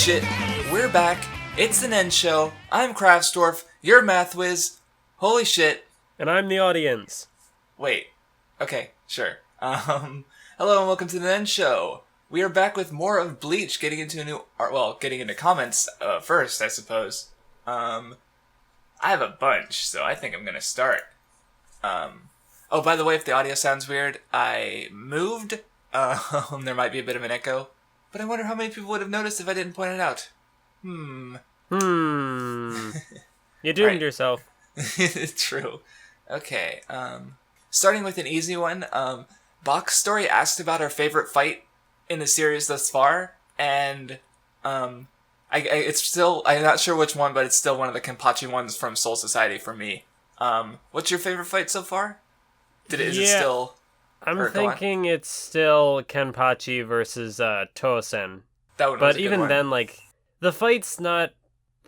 shit, we're back. It's the Nen Show. I'm Craftsdwarf. You're Mathwiz. Holy shit. And I'm the audience. Wait. Okay, sure. Hello and welcome to the Nen Show. We are back with more of Bleach, getting into comments first, I suppose. I have a bunch, so I think I'm gonna start. Oh, by the way, if the audio sounds weird, I moved. There might be a bit of an echo, but I wonder how many people would have noticed if I didn't point it out. You doomed yourself. True. Okay, starting with an easy one, Box Story asked about our favorite fight in the series thus far, and, it's still, I'm not sure which one, but it's still one of the Kenpachi ones from Soul Society for me. What's your favorite fight so far? Is it still... I'm thinking it's still Kenpachi versus, Tosen. That one was but a good even one. then, like, the fight's not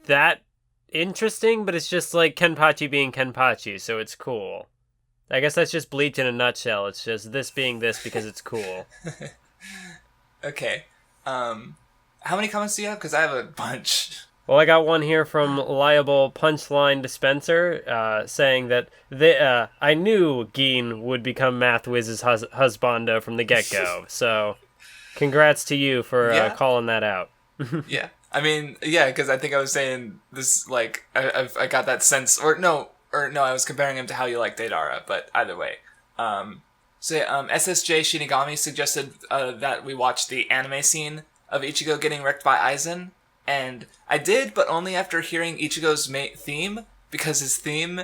that interesting, but it's just like Kenpachi being Kenpachi, so it's cool. I guess that's just Bleach in a nutshell. It's just this being this because it's cool. Okay. How many comments do you have? Because I have a bunch. Well, I got one here from Liable Punchline Dispenser, saying that I knew Gin would become Mathwiz's husbando from the get-go. So, congrats to you for calling that out. Yeah. I mean, yeah, because I think I was saying this, like, I got that sense, or no, I was comparing him to how you like Deidara, but either way. SSJ Shinigami suggested that we watch the anime scene of Ichigo getting wrecked by Aizen, and I did, but only after hearing Ichigo's theme, because his theme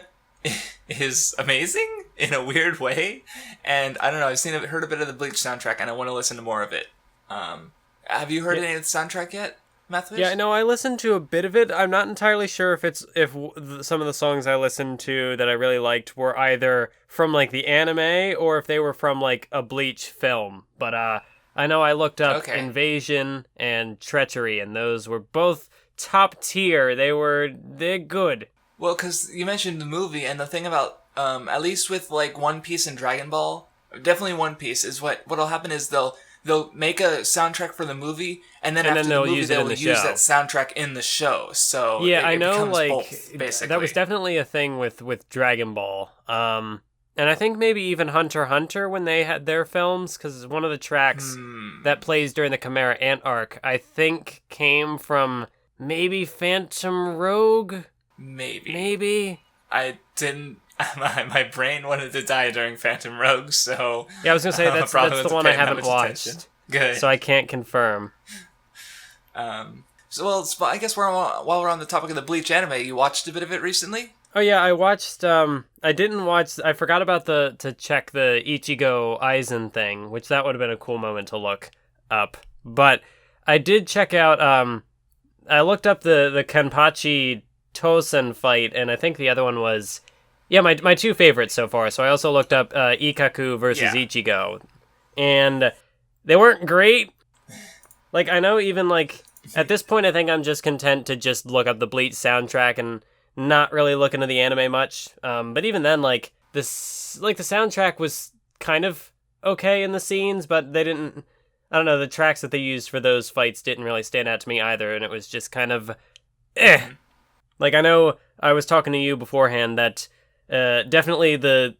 is amazing in a weird way, and I don't know, I've heard a bit of the Bleach soundtrack, and I want to listen to more of it. Have you heard any of the soundtrack yet, Mathwiz? Yeah, no, I listened to a bit of it. I'm not entirely sure if some of the songs I listened to that I really liked were either from, like, the anime or if they were from, like, a Bleach film. But I know I looked up Invasion and Treachery, and those were both top tier. They're good. Well, because you mentioned the movie, and the thing about, at least with, like, One Piece and Dragon Ball, definitely One Piece, is what'll happen is they'll make a soundtrack for the movie, and then after the movie they'll use that soundtrack in the show. So yeah, it I know, becomes like, both, basically. That was definitely a thing with Dragon Ball. And I think maybe even Hunter x Hunter when they had their films, because one of the tracks that plays during the Chimera Ant arc, I think came from maybe Phantom Rogue? Maybe? I didn't... My brain wanted to die during Phantom Rogue, so... Yeah, I was going to say, that's the one I haven't watched. Attention. Good. So I can't confirm. So I guess while we're on the topic of the Bleach anime, you watched a bit of it recently? Oh yeah, I watched, I forgot about to check the Ichigo Aizen thing, which that would have been a cool moment to look up. But I did check out, I looked up the Kenpachi Tosen fight, and I think the other one was... Yeah, my two favorites so far. So I also looked up Ikkaku versus Ichigo. And they weren't great. Like, I know even, like, at this point I think I'm just content to just look up the Bleach soundtrack and not really look into the anime much. But even then, like, the soundtrack was kind of okay in the scenes, but they didn't... I don't know, the tracks that they used for those fights didn't really stand out to me either, and it was just kind of... Like, I know I was talking to you beforehand that... definitely the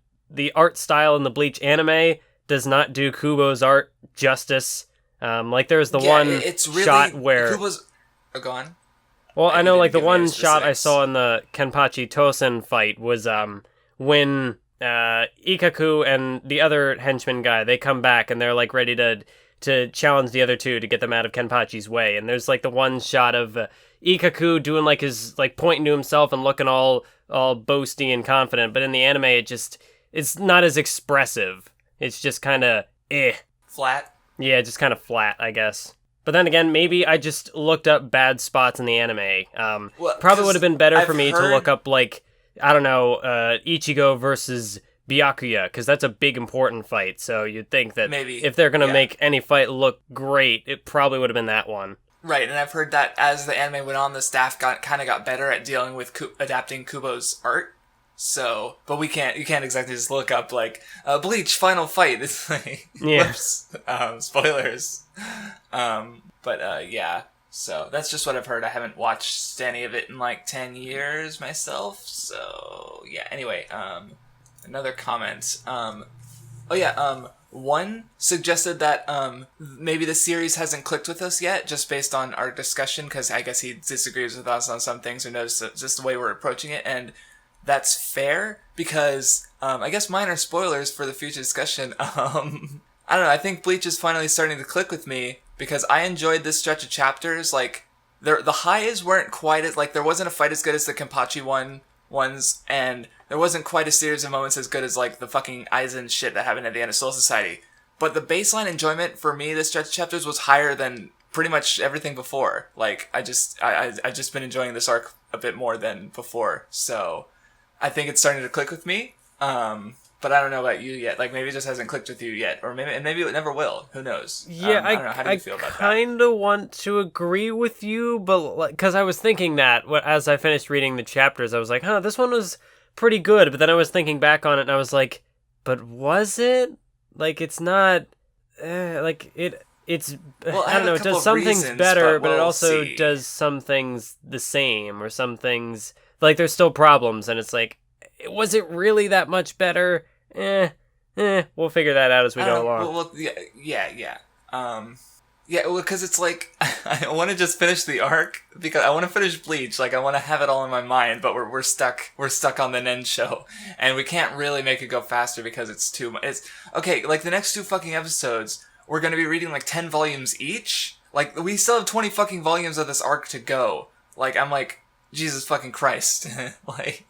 art style in the Bleach anime does not do Kubo's art justice. Like there's the one it's really, shot where Kubo's... Oh, go on. Well, I know, like the one shot I saw in the Kenpachi Tosen fight was when Ikkaku and the other henchman guy, they come back and they're like ready to challenge the other two to get them out of Kenpachi's way. And there's like the one shot of Ikkaku doing like his like pointing to himself and looking all boasty and confident, but in the anime it's not as expressive. It's just kind of flat. Yeah, just kind of flat, I guess. But then again, maybe I just looked up bad spots in the anime. Probably would have been better for me to look up, like, I don't know, Ichigo versus Byakuya, because that's a big important fight. So you'd think that if they're going to make any fight look great, it probably would have been that one. Right, and I've heard that as the anime went on, the staff got better at dealing with adapting Kubo's art. So, but you can't exactly just look up like Bleach final fight. It's like whoops, spoilers. Yeah. So that's just what I've heard. I haven't watched any of it in like 10 years myself. So yeah. Anyway, another comment. One suggested that maybe the series hasn't clicked with us yet, just based on our discussion, because I guess he disagrees with us on some things or noticed just the way we're approaching it, and that's fair, because I guess minor spoilers for the future discussion. I don't know, I think Bleach is finally starting to click with me, because I enjoyed this stretch of chapters. Like, the highs weren't quite as, like, there wasn't a fight as good as the Kenpachi ones, and there wasn't quite a series of moments as good as, like, the fucking Aizen shit that happened at the end of Soul Society. But the baseline enjoyment for me this stretch of chapters was higher than pretty much everything before. Like, I just been enjoying this arc a bit more than before, so I think it's starting to click with me. But I don't know about you yet. Like, maybe it just hasn't clicked with you yet, or maybe it never will. Who knows? Yeah, I don't know. How do you feel about that? I kind of want to agree with you, but because I was thinking that as I finished reading the chapters, I was like, this one was pretty good. But then I was thinking back on it, and I was like, but was it? Like, it's not. It's. Well, I don't know. It does some things better, but it also see. does some things the same, or some things like there's still problems, and it's like, was it really that much better? We'll figure that out as we go along. Well, yeah. Well, because it's like, I want to just finish the arc, because I want to finish Bleach, like, I want to have it all in my mind, but we're stuck on the Nen Show, and we can't really make it go faster because it's too much. Okay, like, the next 2 fucking episodes, we're gonna be reading, like, 10 volumes each? Like, we still have 20 fucking volumes of this arc to go. Like, I'm like, Jesus fucking Christ. Like,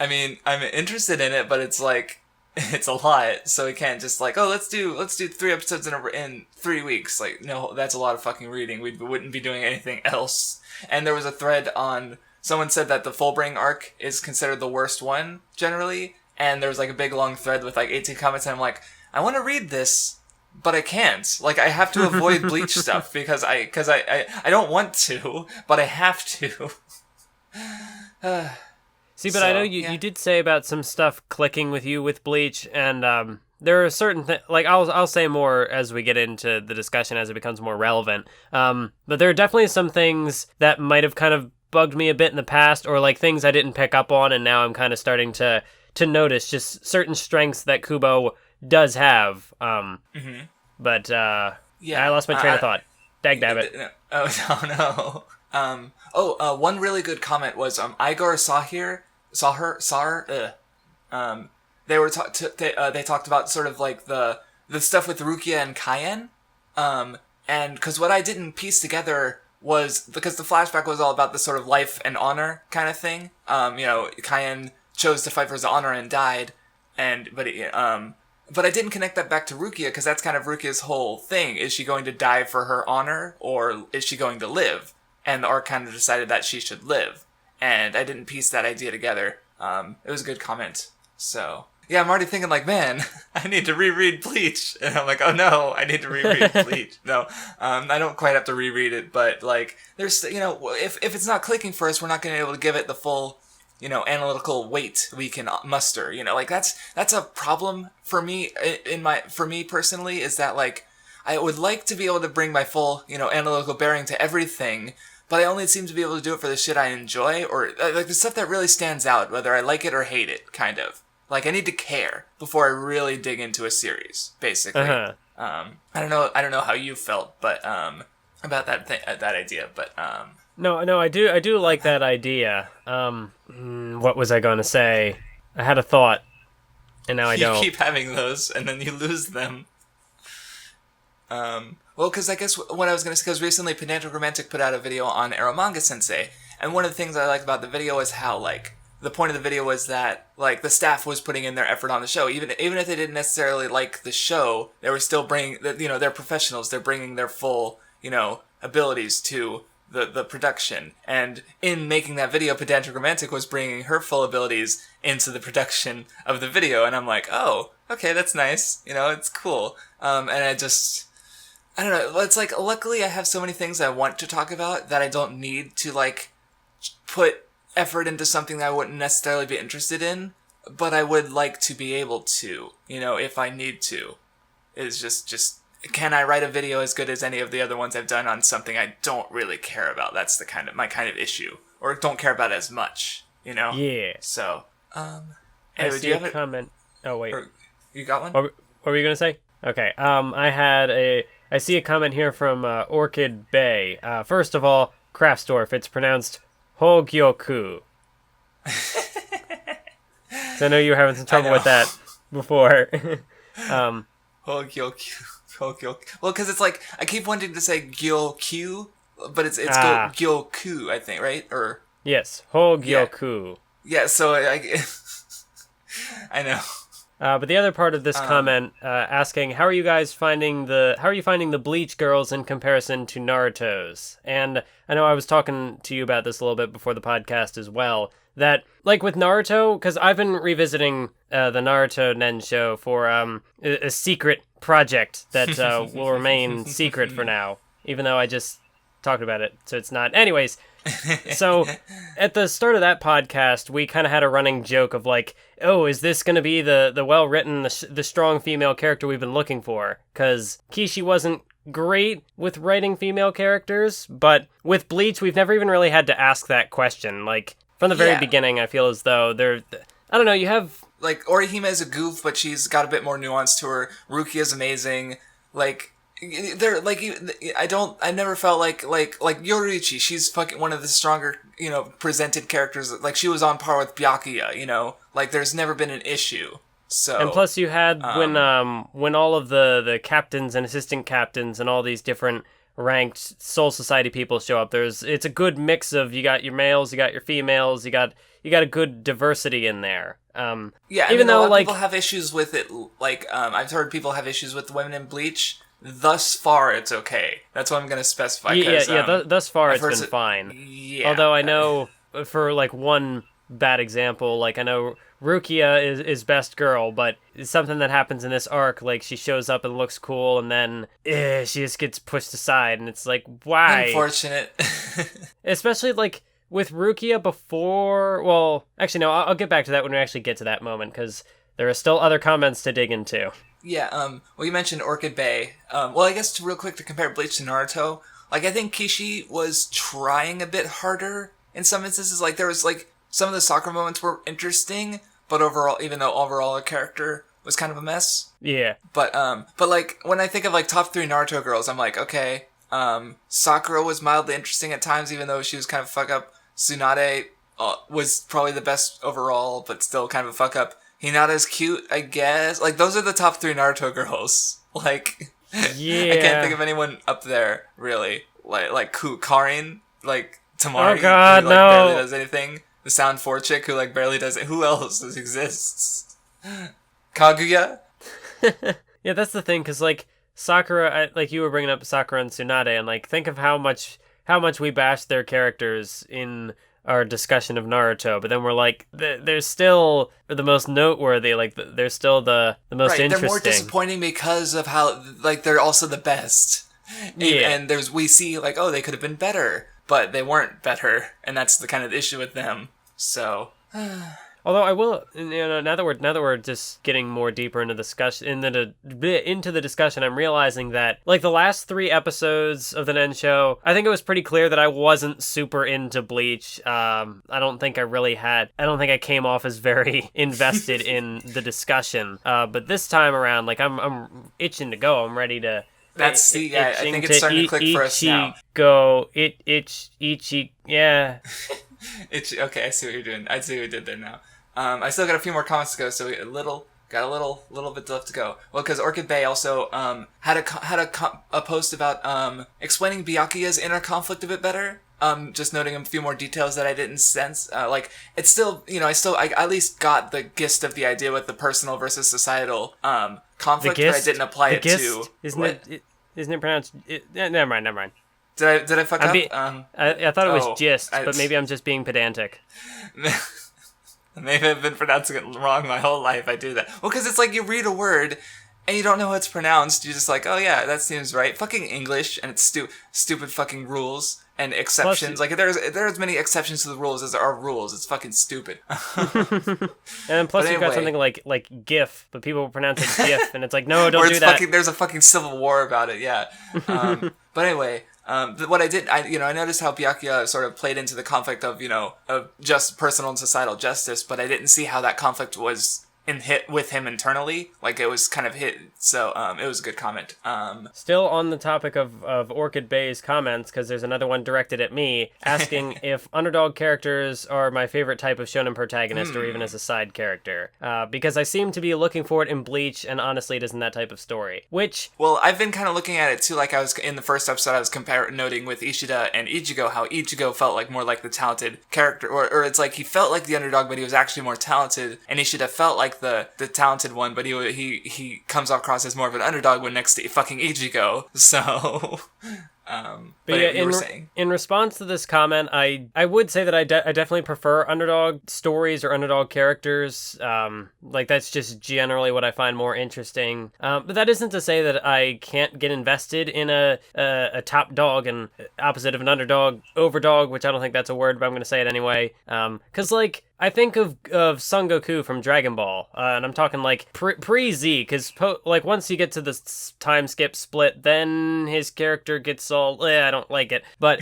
I mean, I'm interested in it, but it's like, it's a lot, so we can't just like, let's do 3 episodes in 3 weeks. Like, no, that's a lot of fucking reading. We wouldn't be doing anything else. And there was a thread on, someone said that the Fullbring arc is considered the worst one, generally, and there was like a big long thread with like 18 comments, and I'm like, I want to read this, but I can't. Like, I have to avoid Bleach stuff, because I don't want to, but I have to. See, but I know you did say about some stuff clicking with you with Bleach, and there are certain things, like, I'll say more as we get into the discussion as it becomes more relevant, but there are definitely some things that might have kind of bugged me a bit in the past, or like things I didn't pick up on, and now I'm kind of starting to notice just certain strengths that Kubo does have. But I lost my train of thought. Dagnabbit. Oh, no. One really good comment was Igor they were they talked about sort of like the stuff with Rukia and Cayenne, and because what I didn't piece together was, because the flashback was all about the sort of life and honor kind of thing. Cayenne chose to fight for his honor and died, but I didn't connect that back to Rukia, because that's kind of Rukia's whole thing. Is she going to die for her honor, or is she going to live? And the arc kind of decided that she should live. And I didn't piece that idea together. It was a good comment. So, yeah, I'm already thinking, like, man, I need to reread Bleach. And I'm like, oh no, I need to reread Bleach. No, I don't quite have to reread it, but, like, there's, if it's not clicking for us, we're not going to be able to give it the full, analytical weight we can muster. Like, that's a problem for me, for me personally, is that, like, I would like to be able to bring my full, analytical bearing to everything, but I only seem to be able to do it for the shit I enjoy, or like the stuff that really stands out, whether I like it or hate it, kind of. Like, I need to care before I really dig into a series, basically. I don't know how you felt, but about that idea, but No, I do like that idea. What was I going to say? I had a thought, and now I don't. You keep having those, and then you lose them. Well, because I guess what I was going to say, because recently Pedantic Romantic put out a video on Eromanga Sensei, and one of the things I like about the video is how, like, the point of the video was that, like, the staff was putting in their effort on the show. Even if they didn't necessarily like the show, they were still bringing, they're professionals, they're bringing their full, abilities to the production. And in making that video, Pedantic Romantic was bringing her full abilities into the production of the video, and I'm like, oh, okay, that's nice, it's cool. And I don't know, it's like, luckily I have so many things I want to talk about that I don't need to, like, put effort into something that I wouldn't necessarily be interested in, but I would like to be able to, if I need to. It's just can I write a video as good as any of the other ones I've done on something I don't really care about? That's my kind of issue, or don't care about as much, you know? Yeah. So, anyway, do you have a comment? Oh wait, you got one? What were you gonna say? Okay. I see a comment here from Orchid Bay. First of all, Craftsdwarf. It's pronounced Hogyoku. So I know you were having some trouble with that before. Hogyoku. Well, because it's like, I keep wanting to say Gyokyu, but it's Gyoku, I think, right? Or yes, Hogyoku. Yeah, so I know. But the other part of this comment asking, how are you finding the Bleach girls in comparison to Naruto's? And I know I was talking to you about this a little bit before the podcast as well, that, like with Naruto, because I've been revisiting the Naruto Nen Show for a secret project that will remain secret for now, even though I just talked about it, so it's not. Anyways, so at the start of that podcast, we kind of had a running joke of like, oh, is this going to be the well-written, the strong female character we've been looking for? Because Kishi wasn't great with writing female characters, but with Bleach, we've never even really had to ask that question. Like, from the very beginning, I feel as though I don't know, you have... Like, Orihime is a goof, but she's got a bit more nuance to her. Rukia's amazing. Like, they're like, I never felt like Yoruichi. She's fucking one of the stronger, presented characters. Like, she was on par with Byakuya. Like, there's never been an issue. So, and plus, you had when all of the captains and assistant captains and all these different ranked Soul Society people show up. It's a good mix of, you got your males, you got your females, you got a good diversity in there. Even though a lot of people have issues with it, like I've heard people have issues with women in Bleach. Thus far, it's okay. That's what I'm going to specify. Thus far, it's been fine. Yeah. Although I know, for like one bad example, like I know Rukia is best girl, but it's something that happens in this arc. Like, she shows up and looks cool, and then she just gets pushed aside, and it's like, why? Unfortunate. Especially like with Rukia before. Well, actually, no. I'll get back to that when we actually get to that moment, because there are still other comments to dig into. Yeah, well, you mentioned Orchid Bay. Well, I guess real quick to compare Bleach to Naruto, like, I think Kishi was trying a bit harder in some instances. Like, there was, like, some of the soccer moments were interesting, but overall, even though overall her character was kind of a mess. Yeah. But like, when I think of, like, top 3 Naruto girls, I'm like, okay, Sakura was mildly interesting at times, even though she was kind of a fuck-up. Tsunade was probably the best overall, but still kind of a fuck-up. Hinata's cute, I guess. Like, those are the top 3 Naruto girls. Like, yeah. I can't think of anyone up there, really. Like Karin, like, Tamari, oh God, who, like, no. barely does anything. The Sound 4 chick, who, like, barely does it. Who else exists? Kaguya? Yeah, that's the thing, because, like, Sakura, like, you were bringing up Sakura and Tsunade, and, like, think of how much we bashed their characters in our discussion of Naruto, but then we're like, they're still the most noteworthy, like, they're still the most interesting. They're more disappointing because of how, like, they're also the best. Yeah. And we see, like, oh, they could have been better, but they weren't better, and that's the kind of issue with them, so... Although I will, now that we're just getting more deeper into into the discussion, I'm realizing that, like, the last 3 episodes of the Nen Show, I think it was pretty clear that I wasn't super into Bleach. I don't think I came off as very invested in the discussion. But this time around, like, I'm itching to go. I'm ready to. I think it's starting to click for us now. Yeah. Okay, I see what you're doing. I see what you did there now. I still got a few more comments to go, so we got a little bit left to go. Well, because Orchid Bay also had a post about explaining Byakuya's inner conflict a bit better. Just noting a few more details that I didn't sense. Like, it's still, I at least got the gist of the idea with the personal versus societal conflict, but I didn't apply it to. Isn't it pronounced? Never mind. Did I fuck up? I thought it was gist, but maybe I'm just being pedantic. Maybe I've been pronouncing it wrong my whole life. I do that. Well, because it's like you read a word and you don't know how it's pronounced. You're just like, oh yeah, that seems right. Fucking English and its stupid fucking rules. and exceptions. Like there's as many exceptions to the rules as there are rules. It's fucking stupid. And plus you've got something like GIF, but people pronounce it GIF, and it's like, no, don't do that. There's a fucking civil war about it. Yeah. But anyway. What I noticed how Byakuya sort of played into the conflict of just personal and societal justice, but I didn't see how that conflict was hit with him internally. Like it was kind of hit, so it was a good comment. Still on the topic of Orchid Bay's comments, because there's another one directed at me, asking if underdog characters are my favorite type of shonen protagonist, or even as a side character. Because I seem to be looking for it in Bleach, and honestly it isn't that type of story. Well, I've been kind of looking at it too, like I was in the first episode, I was noting with Ishida and Ichigo, how Ichigo felt like more like the talented character, or it's like he felt like the underdog, but he was actually more talented, and Ishida felt like the talented one, but he comes across as more of an underdog when next to fucking Ichigo. So but yeah, you were saying. In response to this comment, I would say that I definitely prefer underdog stories or underdog characters. Like that's just generally what I find more interesting. But that isn't to say that I can't get invested in a top dog and opposite of an underdog, overdog, which I don't think that's a word, but I'm going to say it anyway. Because like I think of Son Goku from Dragon Ball, and I'm talking like pre-Z, because like once you get to the time skip split, then his character gets all, I don't like it. But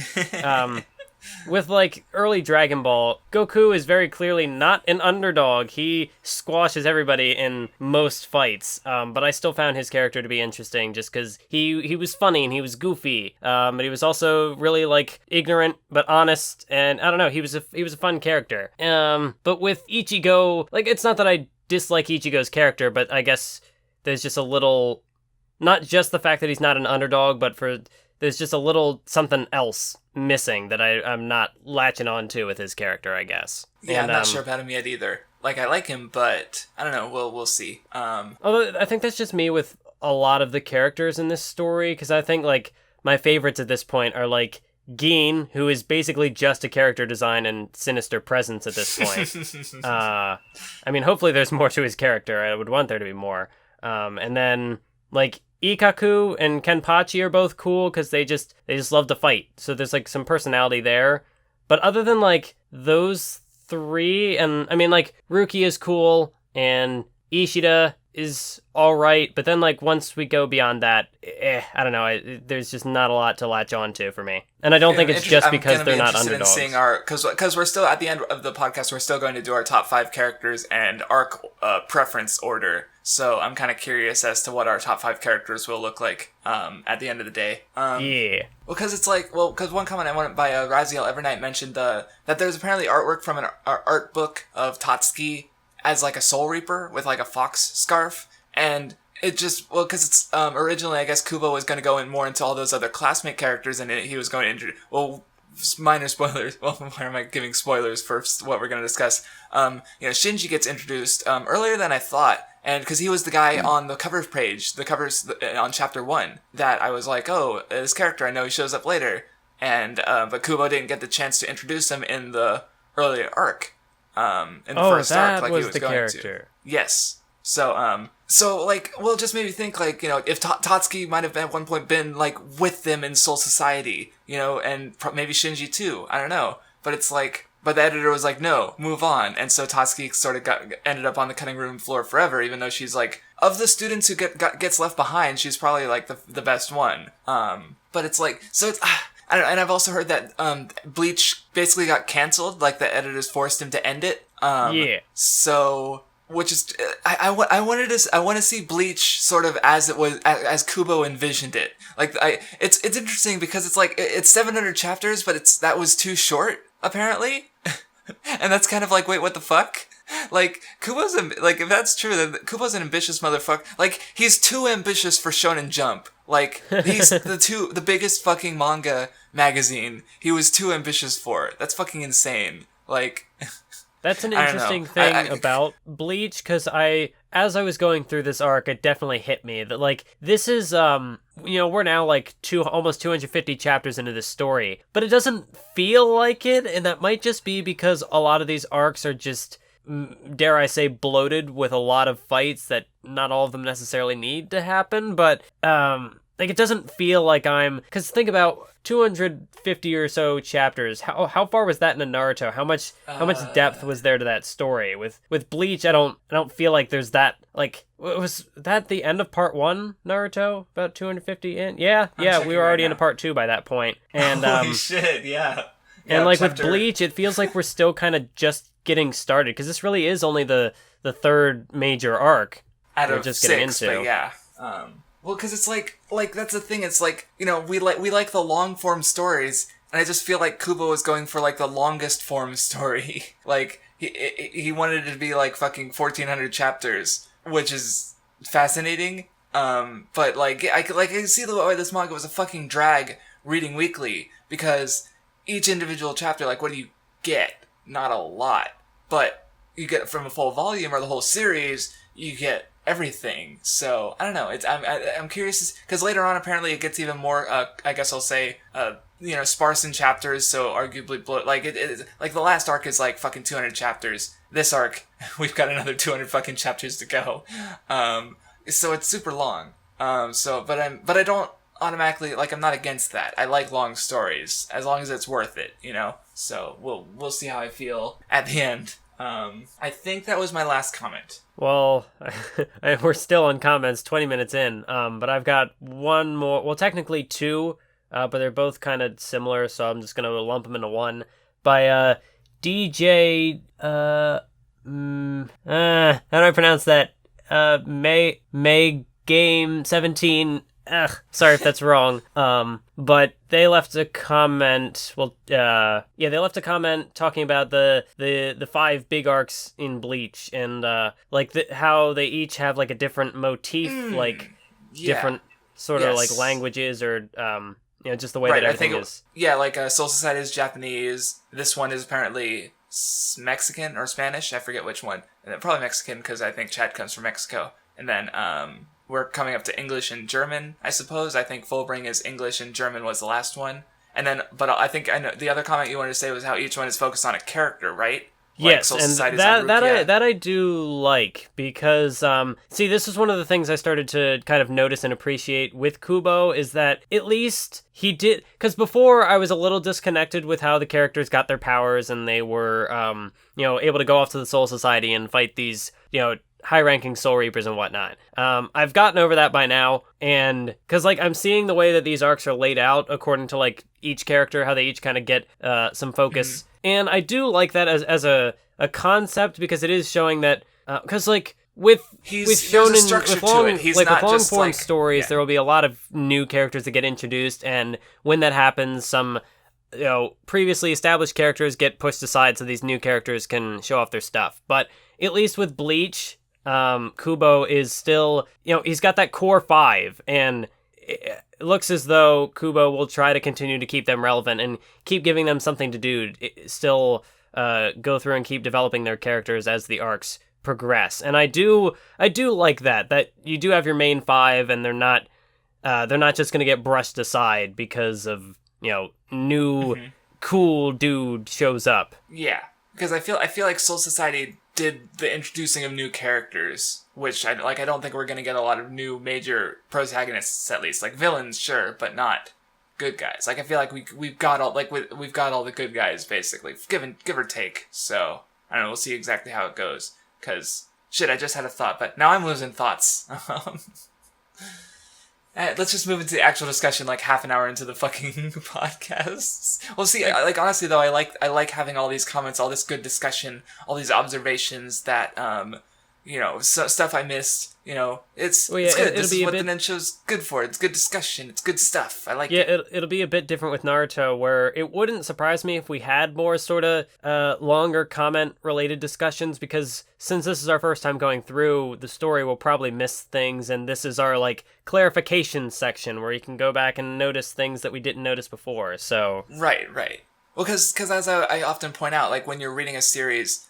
with like early Dragon Ball, Goku is very clearly not an underdog. He squashes everybody in most fights, but I still found his character to be interesting just because he was funny and he was goofy, but he was also really like ignorant but honest, and I don't know, he was a fun character. But with Ichigo, like it's not that I dislike Ichigo's character, but I guess there's just a little, not just the fact that he's not an underdog, but there's just a little something else missing that I'm not latching on to with his character, I guess. Yeah, I'm not sure about him yet either. Like, I like him, but I don't know. We'll see. Although I think that's just me with a lot of the characters in this story, because I think like my favorites at this point are like Gin, who is basically just a character design and sinister presence at this point. I mean, hopefully there's more to his character. I would want there to be more. And then like Ikaku and Kenpachi are both cool because they just love to fight. So there's like some personality there. But other than like those three, and I mean like Ruki is cool and Ishida is all right, but then like once we go beyond that, I don't know, there's just not a lot to latch on to for me. And I don't think it's just because they're not underdogs. I'm seeing because we're still at the end of the podcast, we're still going to do our top 5 characters and arc preference order. So I'm kind of curious as to what our top 5 characters will look like at the end of the day. Yeah. Well, because it's like, because one comment I wanted by Raziel Evernight mentioned that there's apparently artwork from an art book of Tatsuki as like a Soul Reaper with like a fox scarf, and it just, because it's originally I guess Kubo was going to go in more into all those other classmate characters, and he was going to minor spoilers. Well, why am I giving spoilers for what we're going to discuss? Shinji gets introduced earlier than I thought, and because he was the guy on the cover page, the covers on chapter 1, that I was like, oh, this character, I know he shows up later, and but Kubo didn't get the chance to introduce him in the earlier arc. In the first arc, like he was going to. Yes. So like, well, it just made me think, like, if Tatsuki might have at one point been, like, with them in Soul Society, and maybe Shinji too, I don't know. But it's like, but the editor was like, no, move on. And so Tatsuki sort of ended up on the cutting room floor forever, even though she's, like, of the students who gets left behind, she's probably, like, the best one. But it's like, so it's, I don't know, and I've also heard that Bleach basically got canceled, like the editors forced him to end it. Yeah. So, which is, I want to see Bleach sort of as it was, as Kubo envisioned it. Like, it's interesting because it's like, it's 700 chapters, but that was too short, apparently. And that's kind of like, wait, what the fuck? Like, if that's true, then Kubo's an ambitious motherfucker. Like, he's too ambitious for Shonen Jump. Like, he's the biggest fucking manga magazine. He was too ambitious for it. That's fucking insane. Like, that's an interesting thing about Bleach, because as I was going through this arc, it definitely hit me that, like, this is, we're now, like, almost 250 chapters into this story, but it doesn't feel like it, and that might just be because a lot of these arcs are just, dare I say, bloated with a lot of fights that not all of them necessarily need to happen, but, it doesn't feel like because think about 250 or so chapters. How far was that in a Naruto? How much depth was there to that story? With Bleach, I don't feel like there's that. Like, was that the end of part 1 Naruto? About 250 in? Yeah, we were already into part 2 by that point. And holy shit, yeah. And like with Bleach, it feels like we're still kind of just getting started, because this really is only the third major arc out we're of just 6, getting into. but yeah. Well, because it's like that's the thing. It's like, you know, we like the long form stories, and I just feel like Kubo was going for like the longest form story. Like he wanted it to be like fucking 1,400 chapters, which is fascinating. But like I can see the way this manga was a fucking drag reading weekly, because each individual chapter, like, what do you get? Not a lot, but you get from a full volume or the whole series, you get everything. So I don't know. I'm curious, because later on apparently it gets even more. I guess I'll say sparse in chapters. So arguably, like the last arc is like fucking 200 chapters. This arc, we've got another 200 fucking chapters to go. So it's super long. But I don't automatically, like, I'm not against that. I like long stories as long as it's worth it, you know. So we'll see how I feel at the end. I think that was my last comment. Well, we're still on comments 20 minutes in, but I've got one more. Well, technically 2, but they're both kind of similar, so I'm just going to lump them into one. By DJ... how do I pronounce that? May Game 17... sorry if that's wrong. But they left a comment. Well, they left a comment talking about the 5 big arcs in Bleach, and how they each have like a different motif, different sort of like languages, or just the way that everything is. Yeah, like Soul Society is Japanese. This one is apparently Mexican or Spanish. I forget which one. And probably Mexican, because I think Chad comes from Mexico. And then we're coming up to English and German, I suppose. I think Fullbring is English and German was the last one. And then, but I think I know the other comment you wanted to say was how each one is focused on a character, right? Yes, and that I do like, because see, this is one of the things I started to kind of notice and appreciate with Kubo, is that at least he did, because before I was a little disconnected with how the characters got their powers, and they were able to go off to the Soul Society and fight these high-ranking Soul Reapers and whatnot. I've gotten over that by now, and because I'm seeing the way that these arcs are laid out according to like each character, how they each kind of get some focus, and I do like that as a concept, because it is showing that because with Shounen, with long form stories, there will be a lot of new characters that get introduced, and when that happens, some previously established characters get pushed aside so these new characters can show off their stuff. But at least with Bleach, Kubo is still, he's got that core 5, and it looks as though Kubo will try to continue to keep them relevant and keep giving them something to do, still go through and keep developing their characters as the arcs progress. And I do like that you do have your main 5, and they're not just going to get brushed aside because of, new cool dude shows up. Yeah, because I feel like Soul Society did the introducing of new characters, which I don't think we're gonna get a lot of new major protagonists, at least. Like villains, sure, but not good guys. Like I feel like we've got all the good guys basically, give or take. So I don't know. We'll see exactly how it goes. Cause shit, I just had a thought, but now I'm losing thoughts. Let's just move into the actual discussion, like half an hour into the fucking podcasts. Well, see, honestly though, I like having all these comments, all this good discussion, all these observations that, stuff I missed. It's good. This is what the Nen Show's good for. It's good discussion. It's good stuff. I like it. Yeah, it'll be a bit different with Naruto, where it wouldn't surprise me if we had more sort of longer comment-related discussions, because since this is our first time going through, the story will probably miss things, and this is our, clarification section, where you can go back and notice things that we didn't notice before, so... Right. Well, because as I often point out, when you're reading a series,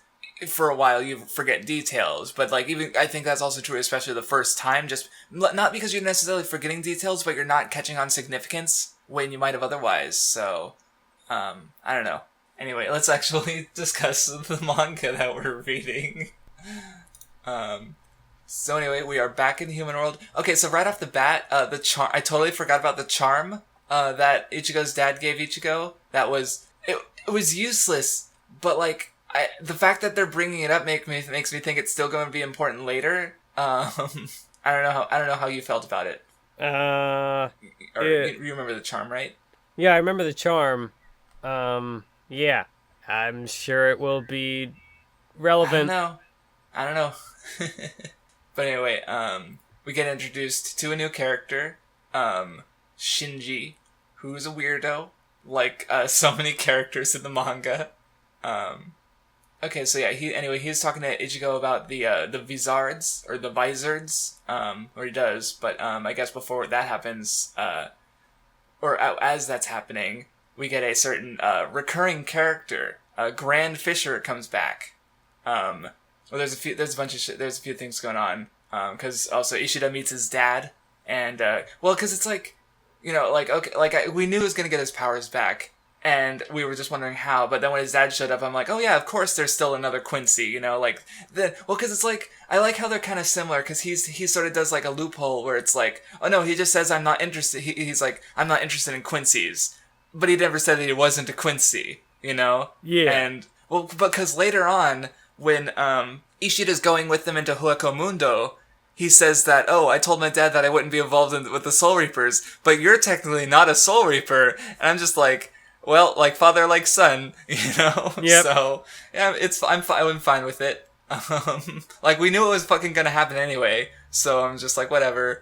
for a while you forget details, but even I think that's also true, especially the first time, just not because you're necessarily forgetting details, but you're not catching on significance when you might have otherwise. So I don't know. Anyway, let's actually discuss the manga that we're reading. So anyway, we are back in the human world. Okay, so right off the bat, the charm. I totally forgot about the charm that Ichigo's dad gave Ichigo. That was it was useless, but like the fact that they're bringing it up makes me think it's still going to be important later. I don't know how you felt about it. You remember the charm, right? Yeah, I remember the charm. Yeah, I'm sure it will be relevant. I don't know. But anyway, we get introduced to a new character, Shinji, who's a weirdo, like so many characters in the manga. Okay, so yeah, he's talking to Ichigo about the Vizards, or the Vizards, or he does, but I guess before that happens, or as that's happening, we get a certain recurring character, Grand Fisher comes back. Well, there's a few things going on, because also Ishida meets his dad, and because it's like, we knew he was gonna get his powers back, and we were just wondering how. But then when his dad showed up, I'm like, oh yeah, of course there's still another Quincy, because it's like I like how they're kind of similar, because he sort of does like a loophole where it's like, oh no, he just says I'm not interested. He's like, I'm not interested in Quincy's, but he never said that he wasn't a Quincy, Yeah. And because later on, when Ishida's going with them into Hueco Mundo, he says that, oh, I told my dad that I wouldn't be involved with the Soul Reapers, but you're technically not a Soul Reaper. And I'm just like, well, like father, like son, Yep. So, yeah, I'm fine with it. Like, we knew it was fucking gonna happen anyway, so I'm just like, whatever.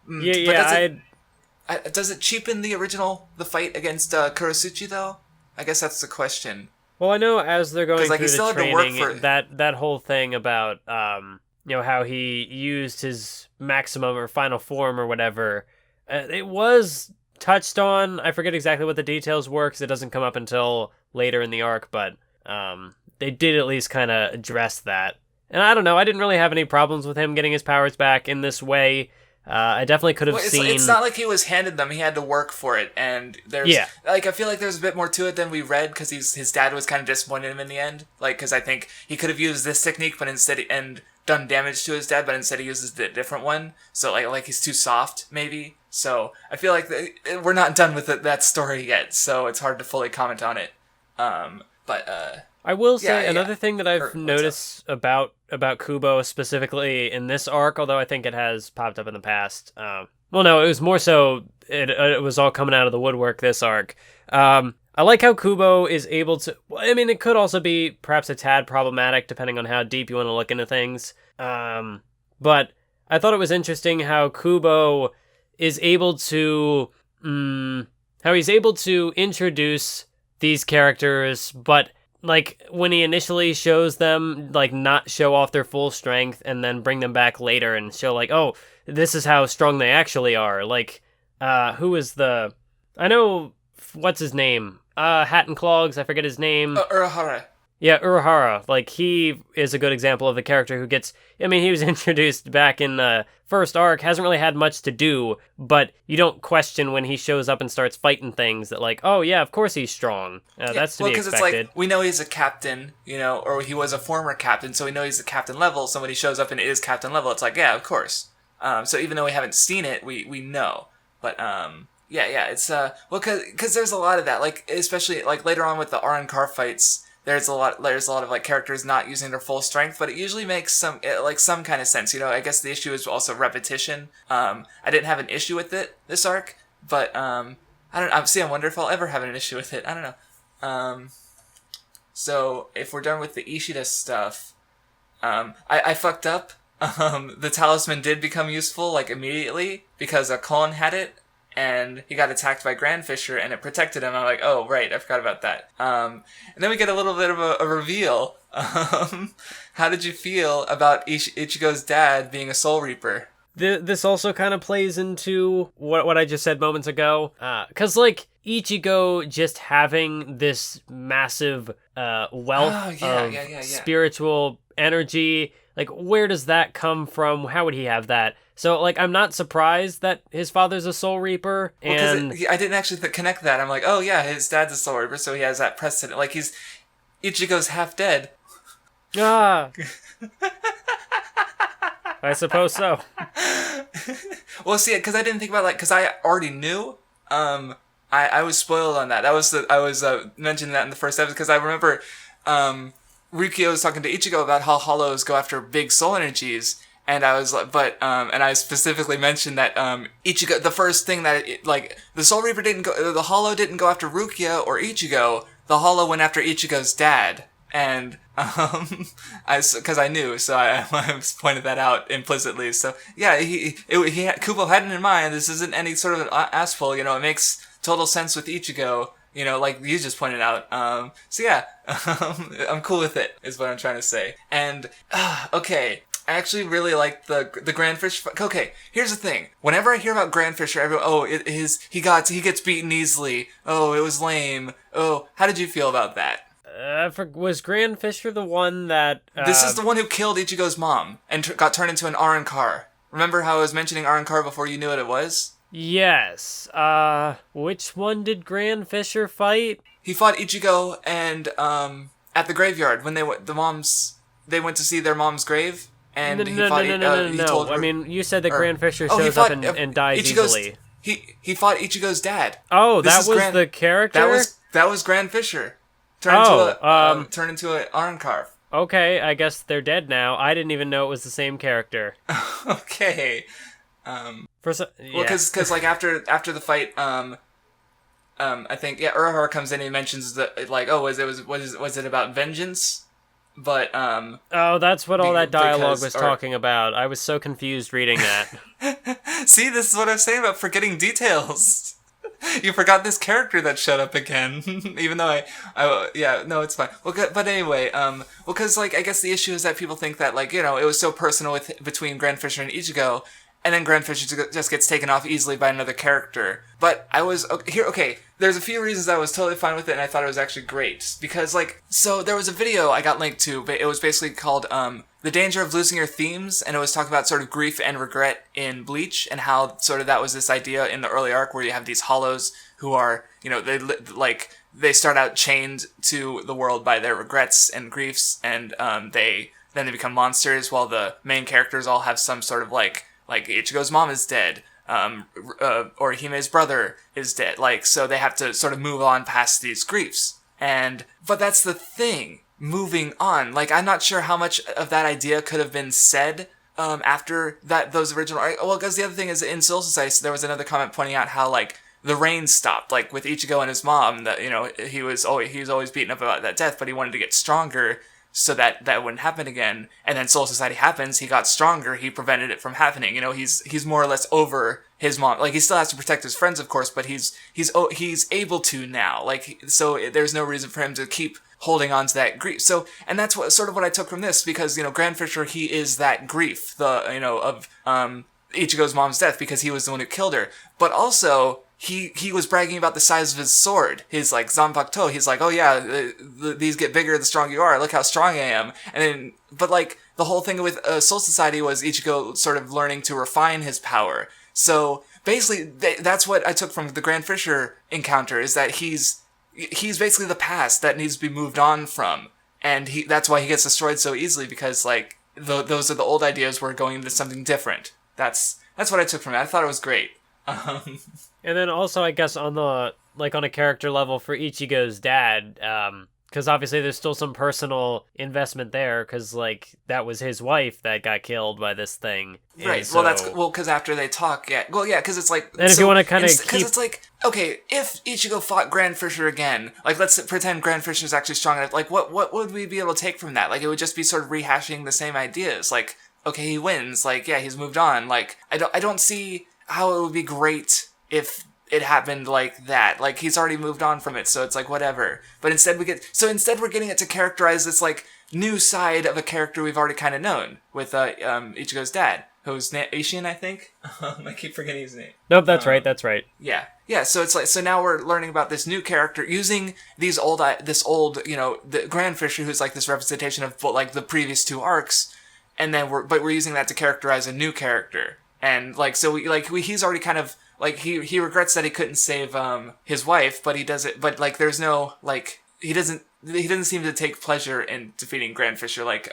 Does it cheapen the fight against Kurosuchi, though? I guess that's the question. Well, I know as they're going through the training, that that whole thing about how he used his maximum or final form or whatever, it was touched on. I forget exactly what the details were because it doesn't come up until later in the arc, but they did at least kind of address that. And I don't know, I didn't really have any problems with him getting his powers back in this way. I definitely could have seen... It's not like he was handed them. He had to work for it. And there's... Yeah. Like, I feel like there's a bit more to it than we read, because his dad was kind of disappointed in him in the end. Like, because I think he could have used this technique, but instead... And done damage to his dad, but instead he uses the different one. So, like he's too soft, maybe. So, I feel like we're not done with that story yet, so it's hard to fully comment on it. I will say another thing that I've noticed about Kubo specifically in this arc, although I think it has popped up in the past. Well, no, it was more so it was all coming out of the woodwork this arc. I like how Kubo is able to... I mean, it could also be perhaps a tad problematic depending on how deep you want to look into things. But I thought it was interesting how Kubo is able to... how he's able to introduce these characters, but... like, when he initially shows them, like, not show off their full strength and then bring them back later and show, like, oh, this is how strong they actually are. Like, who is the... I know... what's his name? Hat and Clogs, I forget his name. Urahara. Yeah, Urahara. Like, he is a good example of a character who gets... I mean, he was introduced back in the first arc, hasn't really had much to do, but you don't question when he shows up and starts fighting things that, like, oh, yeah, of course he's strong. That's to be expected. Well, because it's like, we know he's a captain, or he was a former captain, so we know he's a captain level, so when he shows up and it is captain level, it's like, yeah, of course. So even though we haven't seen it, we know. But, yeah, it's, because there's a lot of that, like, especially, like, later on with the Arrancar fights, there's a lot of, like, characters not using their full strength, but it usually makes some kind of sense, I guess the issue is also repetition. I didn't have an issue with it, this arc, but, I wonder if I'll ever have an issue with it, I don't know. So, if we're done with the Ishida stuff, I fucked up. The talisman did become useful, like, immediately, because a Kon had it, and he got attacked by Grand Fisher, and it protected him. I'm like, oh, right, I forgot about that. And then we get a little bit of a reveal. How did you feel about Ichigo's dad being a Soul Reaper? This also kind of plays into what I just said moments ago. Because, like, Ichigo just having this massive wealth of spiritual energy, like, where does that come from? How would he have that? So, like, I'm not surprised that his father's a Soul Reaper. And I didn't actually connect that. I'm like, oh yeah, his dad's a Soul Reaper, so he has that precedent. Like, Ichigo's half dead. Ah. I suppose so. Well, see, because I didn't think about because I already knew. I was spoiled on that. I was mentioning that in the first episode because I remember Rikyo was talking to Ichigo about how hollows go after big soul energies, and I was like, and I specifically mentioned that Ichigo, the first thing that the Soul Reaper the hollow didn't go after Rukia or Ichigo. The hollow went after Ichigo's dad. And, because I knew, so I pointed that out implicitly. So, yeah, Kubo had it in mind. This isn't any sort of an ass-pull, it makes total sense with Ichigo, like you just pointed out. So yeah, I'm cool with it, is what I'm trying to say. And, okay. I actually really like the Grand Fisher. Okay, here's the thing. Whenever I hear about Grand Fisher, everyone, he gets beaten easily. Oh, it was lame. Oh, how did you feel about that? Was Grand Fisher the one that... This is the one who killed Ichigo's mom and got turned into an Arrancar. Remember how I was mentioning Arrancar before you knew what it was? Yes. Which one did Grand Fisher fight? He fought Ichigo and at the graveyard when they went to see their mom's grave. And No. I mean, you said that Grand Fisher shows up and dies easily. He fought Ichigo's dad. Oh, that was the character? That was Grand Fisher. Turned into an Arrancar. Okay, I guess they're dead now. I didn't even know it was the same character. Okay. Because after the fight, I think Urahara comes in and he mentions that was it about vengeance? But that's what all that dialogue was talking about. I was so confused reading that. See, this is what I'm saying about forgetting details. You forgot this character that showed up again, even though it's fine. Well, but anyway, because I guess the issue is that people think that it was so personal between Grand Fisher and Ichigo, and then Grand Fisher just gets taken off easily by another character. But I was okay. There's a few reasons I was totally fine with it, and I thought it was actually great because so there was a video I got linked to, but it was basically called The Danger of Losing Your Themes, and it was talking about sort of grief and regret in Bleach, and how sort of that was this idea in the early arc where you have these hollows who are, they start out chained to the world by their regrets and griefs, and they become monsters, while the main characters all have some sort of like Ichigo's mom is dead, or Hime's brother is dead, so they have to sort of move on past these griefs. But that's the thing. Moving on, I'm not sure how much of that idea could have been said after those original. Well, because the other thing is in Soul Society, so there was another comment pointing out how the rain stopped, with Ichigo and his mom. That he was always beaten up about that death, but he wanted to get stronger so that wouldn't happen again. And then Soul Society happens. He got stronger. He prevented it from happening. He's more or less over his mom. He still has to protect his friends, of course, but he's able to now. So there's no reason for him to keep holding on to that grief. So, and that's what I took from this, because, Grand Fisher, he is that grief, of Ichigo's mom's death, because he was the one who killed her. But also, he was bragging about the size of his sword, his, Zanpakuto. He's like, oh yeah, these get bigger the stronger you are, look how strong I am. And then, but the whole thing with Soul Society was Ichigo sort of learning to refine his power. So, basically, that's what I took from the Grand Fisher encounter, is that he's basically the past that needs to be moved on from, and that's why he gets destroyed so easily, because those are the old ideas. We're going into something different. That's what I took from it. I thought it was great. And then also, I guess on the on a character level for Ichigo's dad, because obviously there's still some personal investment there, because that was his wife that got killed by this thing. Right. So, because after they talk, yeah. Well, yeah, because it's And if you want to kind of because it's okay, if Ichigo fought Grand Fisher again, let's pretend Grand Fisher's actually strong enough. What would we be able to take from that? It would just be sort of rehashing the same ideas. Okay, he wins. Yeah, he's moved on. I don't see how it would be great if it happened like that. He's already moved on from it, so it's whatever. But instead we're getting it to characterize this new side of a character we've already kind of known with Ichigo's dad, who's Ishin, I think. I keep forgetting his name. Nope, that's right. That's right. Yeah. So it's so now we're learning about this new character using this old the Grand Fisher, who's this representation of the previous two arcs, and then we're using that to characterize a new character. And he's already kind of he regrets that he couldn't save his wife, but he does it. But there's no he doesn't seem to take pleasure in defeating Grand Fisher. Like,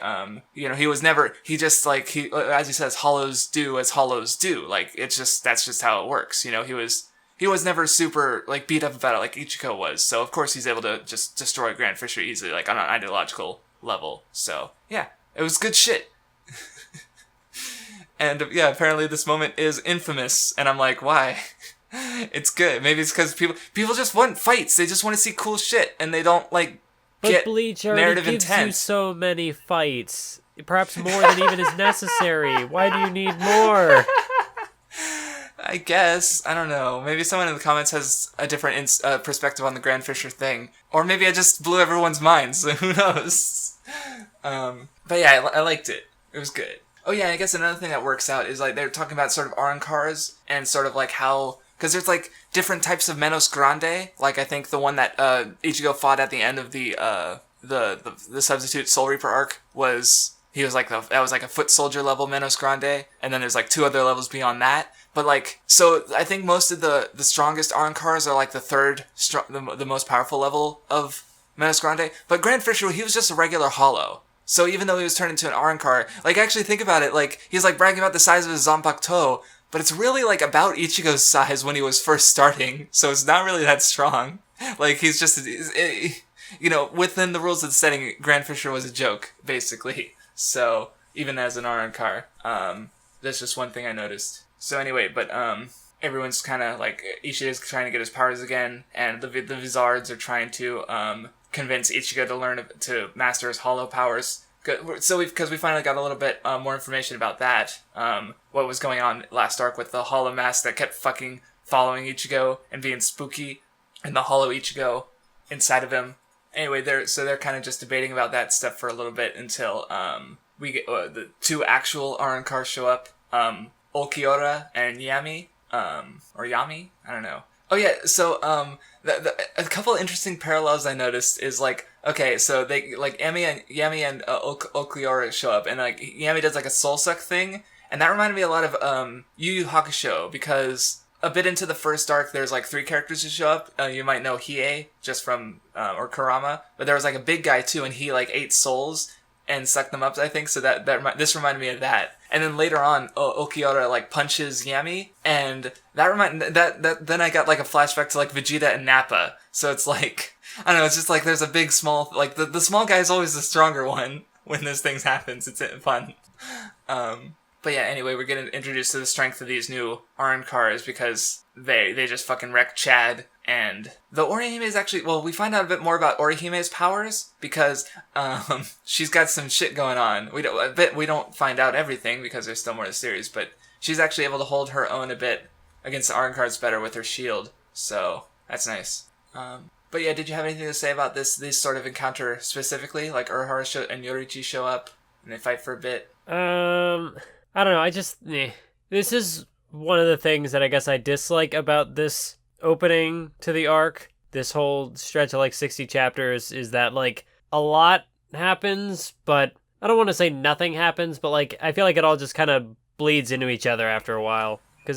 he was never, he just, like, as he says, hollows do as hollows do. Like, that's just how it works. He was never super, like, beat up about it like Ichigo was. So, of course, he's able to just destroy Grand Fisher easily, like, on an ideological level. So, yeah, it was good shit. And, yeah, apparently this moment is infamous. And I'm like, why? It's good. Maybe it's because people just want fights. They just want to see cool shit. And they don't, like, but Bleach already gives you so many fights. Perhaps more than even is necessary. Why do you need more? I guess. I don't know. Maybe someone in the comments has a different perspective on the Grand Fisher thing. Or maybe I just blew everyone's minds. So who knows? But yeah, I liked it. It was good. Oh yeah, I guess another thing that works out is, like, they're talking about sort of Arrancars and sort of like how... Because there's, like, different types of Menos Grande. Like, I think the one that Ichigo fought at the end of the Substitute Soul Reaper arc was... that was, like, a foot soldier level Menos Grande. And then there's, like, 2 other levels beyond that. But, like, so I think most of the strongest Arrancars are, like, the third, the most powerful level of Menos Grande. But Grand Fisher, he was just a regular hollow. So even though he was turned into an Arrancar, like, actually think about it, like, he's, like, bragging about the size of his Zanpakuto, but it's really, like, about Ichigo's size when he was first starting, so it's not really that strong. Like, he's just, within the rules of the setting, Grand Fisher was a joke, basically. So, even as an Arrancar, that's just one thing I noticed. So anyway, but, everyone's kind of, like, Ishida's trying to get his powers again, and the Vizards are trying to, convince Ichigo to master his hollow powers. So because we finally got a little bit more information about that, what was going on last arc with the hollow mask that kept fucking following Ichigo and being spooky, and the hollow Ichigo inside of him. Anyway, they're kind of just debating about that stuff for a little bit until we get the 2 actual Arrancars show up, Ulquiorra and Yami, or Yami, I don't know. Oh yeah, so a couple of interesting parallels I noticed is, like, okay, so they, like, Yami and Ulquiorra show up, and, like, Yami does, like, a soul suck thing, and that reminded me a lot of Yu Yu Hakusho, because a bit into the first arc, there's, like, 3 characters who show up. You might know Hiei, just from, or Kurama, but there was, like, a big guy too, and he, like, ate souls and sucked them up, I think, so this reminded me of that. And then later on, Ulquiorra, like, punches Yami, and then I got, like, a flashback to, like, Vegeta and Nappa. So it's like, I don't know, it's just like there's a big small, like, the small guy is always the stronger one when this thing happens. It's fun. But yeah, anyway, we're getting introduced to the strength of these new Arrancars because they just fucking wreck Chad. And the Orihime is actually, well, we find out a bit more about Orihime's powers because she's got some shit going on. We don't find out everything because there's still more to the series, but she's actually able to hold her own a bit against the Arrancars better with her shield. So that's nice. But yeah, did you have anything to say about this sort of encounter specifically? Like Urahara and Yoriichi show up and they fight for a bit. I don't know. This is one of the things that I guess I dislike about this opening to the arc, this whole stretch of, like, 60 chapters, is that, like, a lot happens, but I don't want to say nothing happens, but, like, I feel like it all just kind of bleeds into each other after a while. Because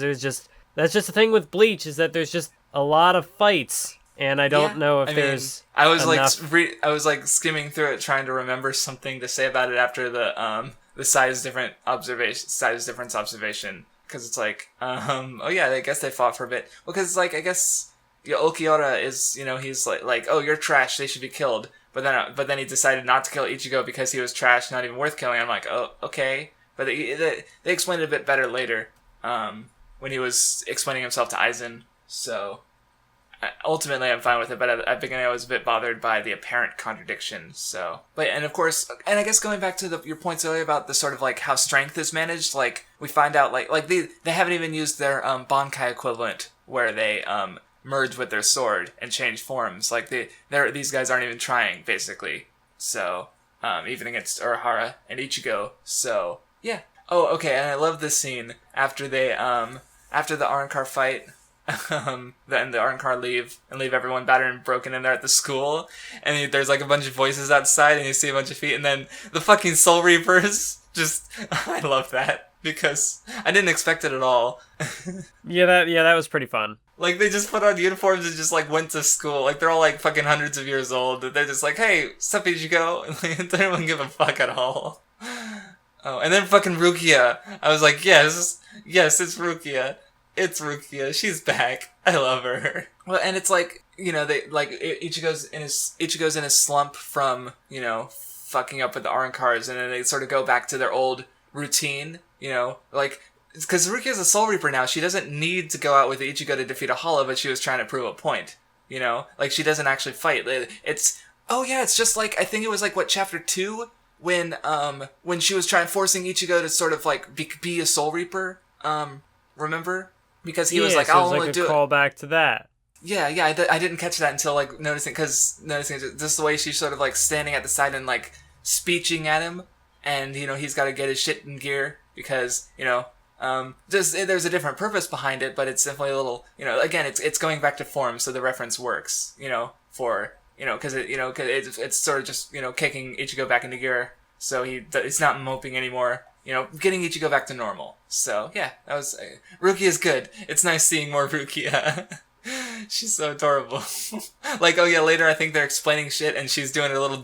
that's just the thing with Bleach, is that there's just a lot of fights, and I don't know if there's I was enough... I was like skimming through it trying to remember something to say about it after the size difference observation. Because it's like, oh yeah, I guess they fought for a bit. Well, because, like, I guess Ulquiorra is, he's like, oh, you're trash, they should be killed. But then he decided not to kill Ichigo because he was trash, not even worth killing. I'm like, oh, okay. But they explained it a bit better later, when he was explaining himself to Aizen. So, ultimately I'm fine with it, but at the beginning I was a bit bothered by the apparent contradiction, so... But, and of course, and I guess going back to your points earlier about the sort of, like, how strength is managed, like, we find out, like they haven't even used their, Bankai equivalent, where they, merge with their sword and change forms. Like, these guys aren't even trying, basically. So, even against Urahara and Ichigo, so, yeah. Oh, okay, and I love this scene after after the Arrancar fight... then the Arrancar leave everyone battered and broken in there at the school, and there's like a bunch of voices outside, and you see a bunch of feet, and then the fucking Soul Reapers just, I love that. because I didn't expect it at all. that was pretty fun. Like, they just put on uniforms and just, like, went to school. Like, they're all, like, fucking hundreds of years old. They're just like, hey, sup, Ichigo? And like, they don't give a fuck at all. Oh, and then fucking Rukia. I was like, yes, it's Rukia. It's Rukia. She's back. I love her. Well, and it's like, you know, they, like, Ichigo's in his slump from, you know, fucking up with the Arrancars, and then they sort of go back to their old routine, you know, like, because Rukia's a Soul Reaper now. She doesn't need to go out with Ichigo to defeat a Hollow, but she was trying to prove a point, you know? Like, she doesn't actually fight. It's just like, I think it was like, what, chapter 2? When she was forcing Ichigo to sort of, like, be a Soul Reaper, remember? Because he was like, I'll only do it. Call back to that. Yeah, I didn't catch that until, like, noticing just the way she's sort of, like, standing at the side and, like, speeching at him, and, you know, he's got to get his shit in gear, because, you know, there's a different purpose behind it, but it's definitely a little, you know, again, it's going back to form, so the reference works, you know, for, you know, because it's sort of just, you know, kicking Ichigo back into gear, so he's not moping anymore, you know, getting Ichigo back to normal. So yeah, that was Rukia is good. It's nice seeing more Rukia. She's so adorable. Like, oh yeah, later I think they're explaining shit, and she's doing her little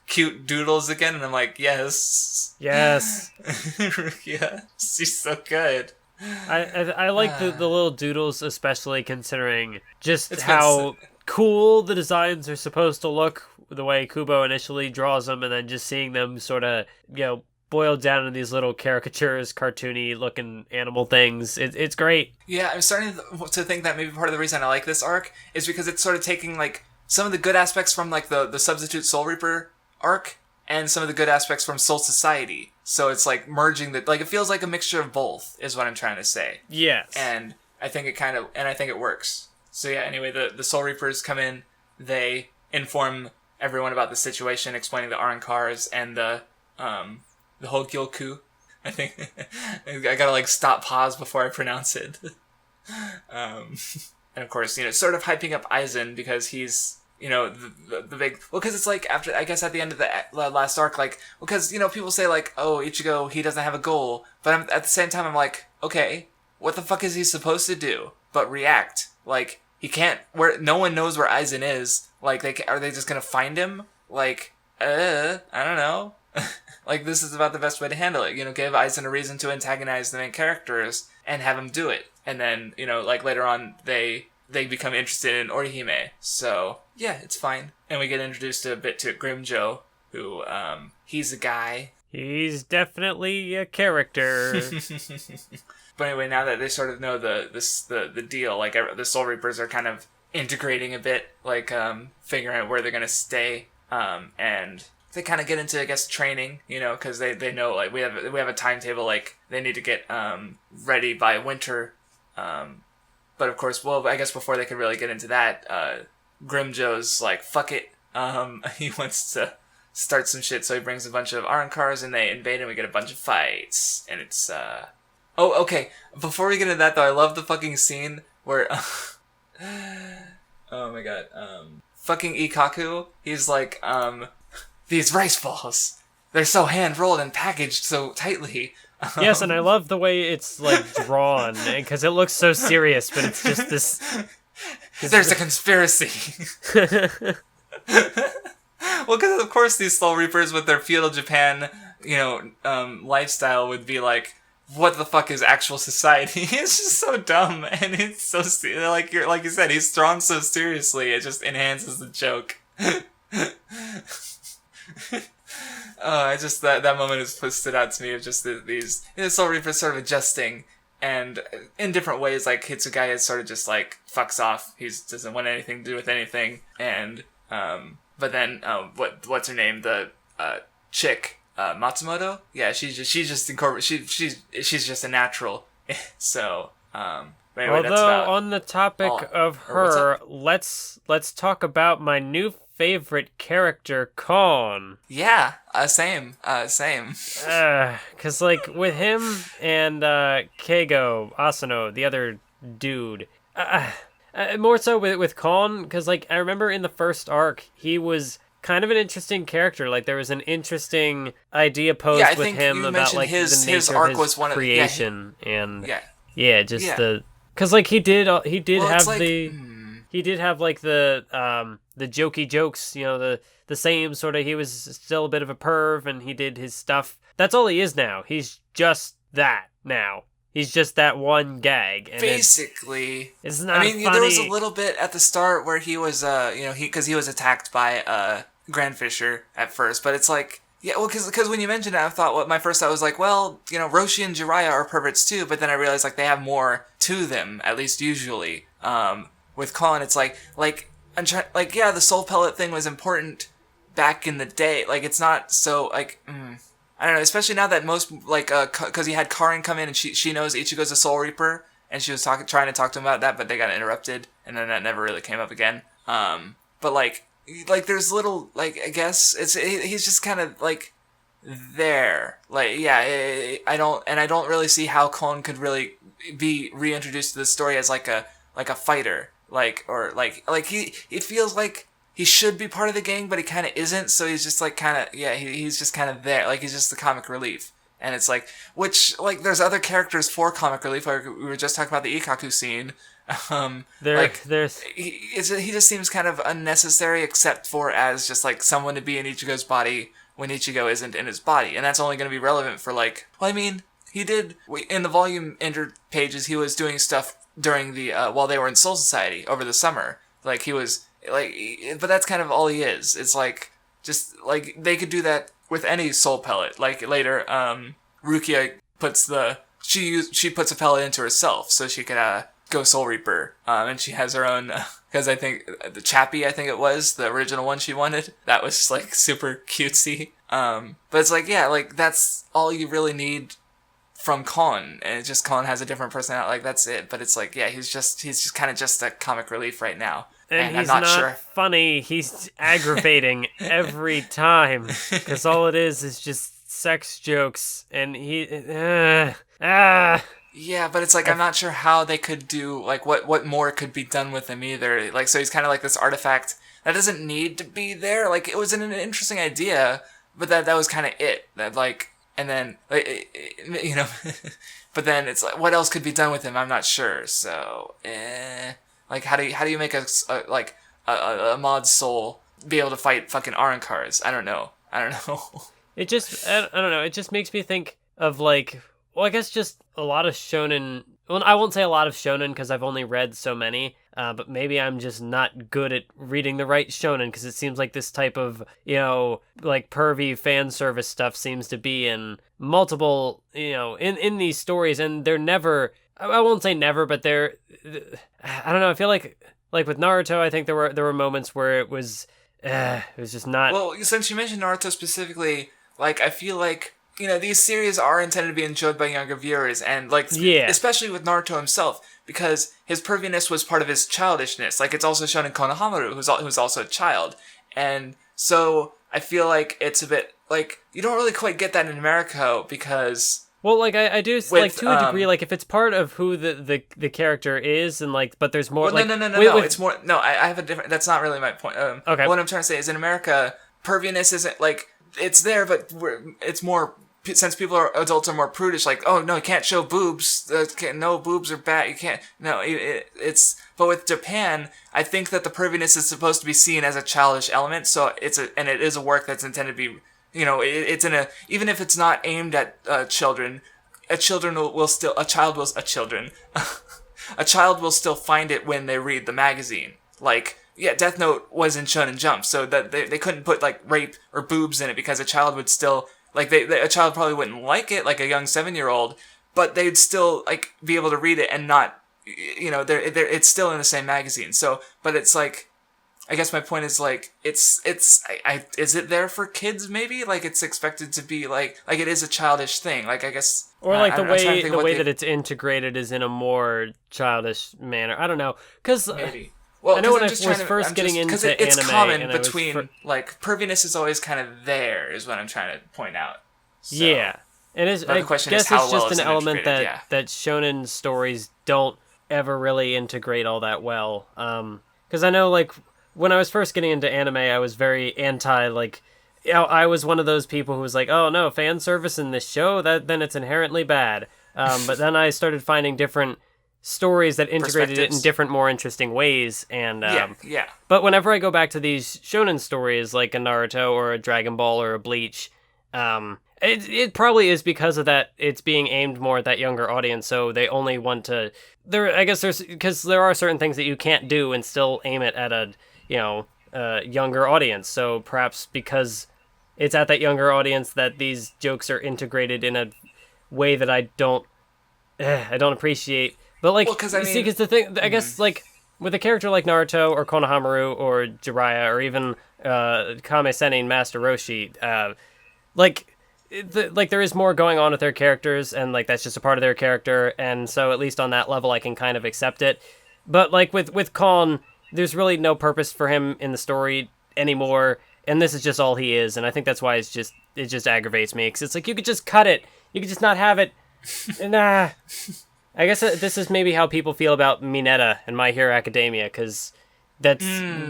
cute doodles again, and I'm like, yes. Rukia, she's so good. I like the little doodles, especially considering just how cool the designs are supposed to look, the way Kubo initially draws them, and then just seeing them sort of, you know, boiled down in these little caricatures, cartoony looking animal things. It's great. Yeah, I'm starting to think that maybe part of the reason I like this arc is because it's sort of taking, like, some of the good aspects from, like, the Substitute Soul Reaper arc, and some of the good aspects from Soul Society. So it's, like, merging like, it feels like a mixture of both, is what I'm trying to say. Yes. And I think it works. So yeah, anyway, the Soul Reapers come in, they inform everyone about the situation, explaining the Arrancars and the whole Gyoku. I think I gotta, like, pause before I pronounce it. And of course, you know, sort of hyping up Aizen because he's, you know, the big, well, because it's like after, I guess at the end of the last arc, like, because, you know, people say, like, oh, Ichigo, he doesn't have a goal, but at the same time I'm like, okay, what the fuck is he supposed to do but react? Like, he can't, no one knows where Aizen is. Like, are they just gonna find him? Like, I don't know. Like, this is about the best way to handle it. You know, give Aizen a reason to antagonize the main characters and have him do it. And then, you know, like, later on, they become interested in Orihime. So, yeah, it's fine. And we get introduced a bit to Grimjo, who, he's a guy. He's definitely a character. But anyway, now that they sort of know the deal, like, the Soul Reapers are kind of integrating a bit, like, figuring out where they're gonna stay, and they kind of get into, I guess, training, you know, because they know, like, we have a timetable, like, they need to get ready by winter, but of course, well, I guess before they could really get into that, Grimjo's like, fuck it, he wants to start some shit, so he brings a bunch of Arrancars, and they invade, and we get a bunch of fights, and it's, oh, okay, before we get into that, though, I love the fucking scene where, oh my god, fucking Ikkaku, he's like, these rice balls, they're so hand-rolled and packaged so tightly. Yes, and I love the way it's, like, drawn, because it looks so serious, but it's just this... There's a conspiracy. Well, because, of course, these Soul Reapers with their feudal Japan, you know, lifestyle would be like, what the fuck is actual society? It's just so dumb, and it's so, like you said, he's drawn so seriously, it just enhances the joke. I just, that moment has stood out to me of just these, you know, Soul Reapers sort of adjusting, and in different ways, like, Hitsugai is sort of just, like, fucks off, he doesn't want anything to do with anything, and, but then, what's her name, the, chick, Matsumoto? Yeah, she's just a natural, so, anyway, although, on the topic of her, let's talk about my new favorite character, Kon. Yeah, same. Cause, like, with him and Keigo, Asano, the other dude, more so with Kon, cause, like, I remember in the first arc, he was kind of an interesting character. Like there was an interesting idea posed I with think him you about like his, the nature his arc of his was one creation of the because like he did have like, he did have like the jokey jokes, you know, the same sort of, he was still a bit of a perv and he did his stuff. That's all he is now. He's just that now. He's just that one gag. And basically, it's not funny. There was a little bit at the start where he was, because he was attacked by Grand Fisher at first, but it's like, yeah, well, because when you mentioned it, I thought, my first thought was like, well, you know, Roshi and Jiraiya are perverts too, but then I realized like they have more to them, at least usually. With Colin, it's like the soul pellet thing was important back in the day. Like it's not so like. I don't know, especially now that most, like, because he had Karin come in and she knows Ichigo's a Soul Reaper, and she was trying to talk to him about that, but they got interrupted, and then that never really came up again. But, like there's little, like, I guess, he's just kind of, like, there. Like, yeah, I don't really see how Kon could really be reintroduced to the story as, like a fighter. It feels like he should be part of the gang, but he kind of isn't, so he's just, like, he's just kind of there. Like, he's just the comic relief. And it's, like, there's other characters for comic relief. Like, we were just talking about the Ikaku scene. He just seems kind of unnecessary, except for as just, like, someone to be in Ichigo's body when Ichigo isn't in his body. And that's only going to be relevant for, like, he did, in the volume ender pages, he was doing stuff during the, while they were in Soul Society over the summer. Like, he was... but that's kind of all he is. It's like, just, like, they could do that with any soul pellet. Like, later, Rukia she puts a pellet into herself, so she could, go Soul Reaper. And she has her own, because I think, the Chappie, I think it was, the original one she wanted. That was, like, super cutesy. But it's like, yeah, like, that's all you really need from Kon, and it's just Kon has a different personality, like, that's it. But it's like, yeah, he's just kind of just a comic relief right now. And he's not funny. He's aggravating every time. Because all it is just sex jokes. And Yeah, but it's like, I'm not sure how they could do, like, what more could be done with him either. Like, so he's kind of like this artifact that doesn't need to be there. Like, it was an interesting idea, but that was kind of it. That, like, and then, like, you know, but then it's like, what else could be done with him? I'm not sure. So, Like, how do you make a mod soul be able to fight fucking Arrancars? I don't know. It just, I don't know. It just makes me think of, like, well, I guess just a lot of shonen. Well, I won't say a lot of shonen because I've only read so many. But maybe I'm just not good at reading the right shonen, because it seems like this type of, you know, like pervy fan service stuff seems to be in multiple, you know, in these stories, and they're never. I won't say never, but they're, I don't know, I feel like with Naruto, I think there were moments where it was just not... Well, since you mentioned Naruto specifically, like, I feel like, you know, these series are intended to be enjoyed by younger viewers, and, like, especially with Naruto himself, because his perviness was part of his childishness. Like, it's also shown in Konohamaru, who's also a child. And so, I feel like it's a bit, like, you don't really quite get that in America, because... Well, like, I do, like, to a degree, like, if it's part of who the character is, and, like, but there's more, well, like... No, it's more... No, I have a different... That's not really my point. Okay. What I'm trying to say is, in America, perviness isn't, like... It's there, but it's more... Since adults are more prudish, like, oh, no, you can't show boobs. No, boobs are bad. You can't... No, it's... But with Japan, I think that the perviness is supposed to be seen as a childish element, so it is a work that's intended to be... You know, it's in a, even if it's not aimed at children, a child will still find it when they read the magazine. Like, yeah, Death Note was in Shonen Jump, so that they couldn't put, like, rape or boobs in it, because a child would still, like, a child probably wouldn't like it, like a young 7-year-old, but they'd still, like, be able to read it and not, you know, it's still in the same magazine. So, but it's like, I guess my point is, like, is it there for kids, maybe? Like, it's expected to be, like it is a childish thing, like, I guess... Or, like, the way that it's integrated is in a more childish manner. I don't know, because... Maybe. Well, I know when I was first getting into anime... Because it's common between, like, perviness is always kind of there, is what I'm trying to point out. So, yeah. And I guess it's just an element that shonen stories don't ever really integrate all that well. Because I know, like... when I was first getting into anime, I was very anti, like, I was one of those people who was like, oh no, fan service in this show, then it's inherently bad. But then I started finding different stories that integrated it in different, more interesting ways. And yeah. But whenever I go back to these shonen stories, like a Naruto or a Dragon Ball or a Bleach, it probably is because of that. It's being aimed more at that younger audience, so they only want to. Because there are certain things that you can't do and still aim it at a younger audience. So perhaps because it's at that younger audience that these jokes are integrated in a way that I don't appreciate. But like, because the thing, I guess, like with a character like Naruto or Konohamaru or Jiraiya or even Kame Sennin Master Roshi, there is more going on with their characters, and like that's just a part of their character, and so at least on that level I can kind of accept it. But like with Kon, there's really no purpose for him in the story anymore, and this is just all he is, and I think that's why it just aggravates me, because it's like, you could just cut it, you could just not have it. Nah. I guess this is maybe how people feel about Mineta and My Hero Academia, because that's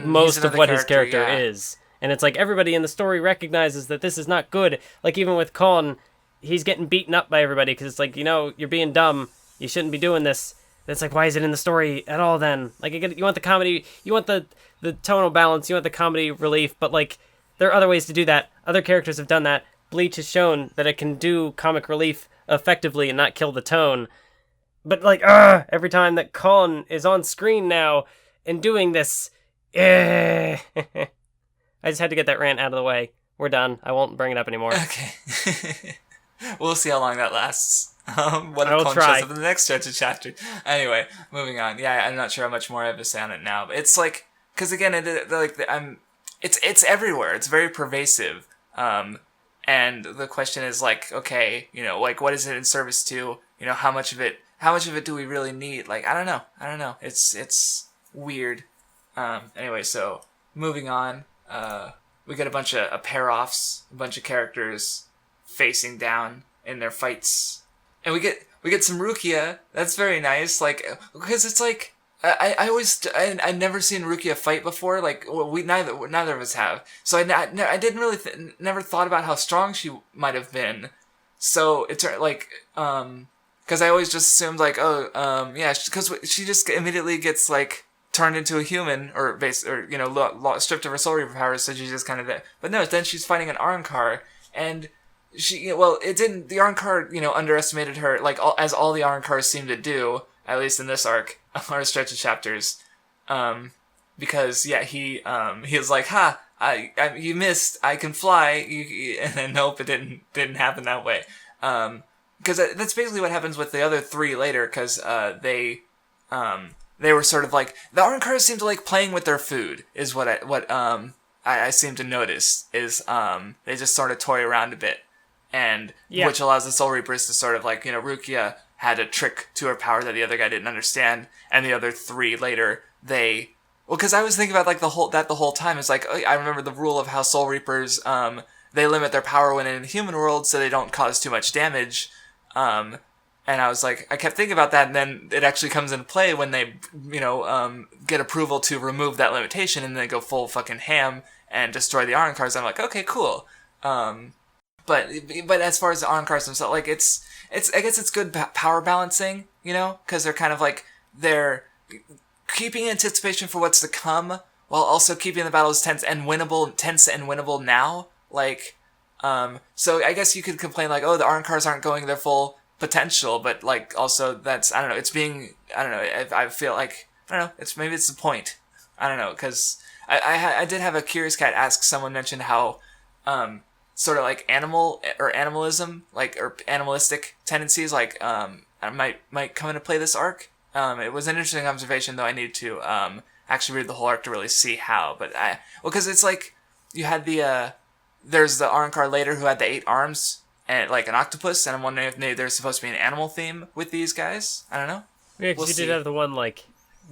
most of what his character is. And it's like, everybody in the story recognizes that this is not good. Like, even with Kon, he's getting beaten up by everybody, because it's like, you're being dumb, you shouldn't be doing this. And it's like, why is it in the story at all then? Like, you want the comedy, you want the tonal balance, you want the comedy relief, but like, there are other ways to do that. Other characters have done that. Bleach has shown that it can do comic relief effectively and not kill the tone. But like, every time that Kon is on screen now and doing this, I just had to get that rant out of the way. We're done. I won't bring it up anymore. Okay. We'll see how long that lasts. What if Kon shows up in the next stretch of chapter? Anyway, moving on. Yeah, I'm not sure how much more I have to say on it now. But it's like, because again, it's everywhere. It's very pervasive. And the question is like, okay, like, what is it in service to? How much of it do we really need? Like, I don't know. It's weird. Anyway, so moving on. We get a bunch of pair-offs, a bunch of characters facing down in their fights, and we get some Rukia. That's very nice. Like, because it's like, I never seen Rukia fight before. Like, we neither of us have. So I didn't really never thought about how strong she might have been. So it's like, because I always just assumed like, because she just immediately gets like turned into a human, or stripped of her soul reaper powers, so she's just kind of there. But no, then she's fighting an Arrancar, and the Arrancar, underestimated her, like, as all the Arrancars seem to do, at least in this arc, or stretch of chapters, because, he was like, you missed, I can fly, and then nope, it didn't happen that way, because that's basically what happens with the other three later, because, they were sort of like, the Arrancars seem to like playing with their food, is what I seem to notice, is, they just sort of toy around a bit, and, which allows the Soul Reapers to sort of like, Rukia had a trick to her power that the other guy didn't understand, and the other three later, because I was thinking about like the whole time, it's like, I remember the rule of how Soul Reapers, they limit their power when in the human world, so they don't cause too much damage, and I was like, I kept thinking about that, and then it actually comes into play when they, get approval to remove that limitation, and then go full fucking ham and destroy the Arrancars. I'm like, okay, cool. But as far as the Arrancars themselves, like, I guess it's good power balancing, because they're kind of like, they're keeping anticipation for what's to come, while also keeping the battles tense and winnable now. Like, so I guess you could complain like, oh, the Arrancars aren't going their full potential, but like, also that's, I don't know, it's being, I don't know, I feel like, I don't know, maybe it's the point. I don't know, because I did have a Curious Cat ask, someone mentioned how, sort of like animalism, like, or animalistic tendencies, like, might come into play this arc. It was an interesting observation, though I need to, actually read the whole arc to really see how, but because it's like, you had there's the Arrancar later who had the 8 arms, and like an octopus, and I'm wondering if maybe there's supposed to be an animal theme with these guys. I don't know. Yeah, because you did have the one, like,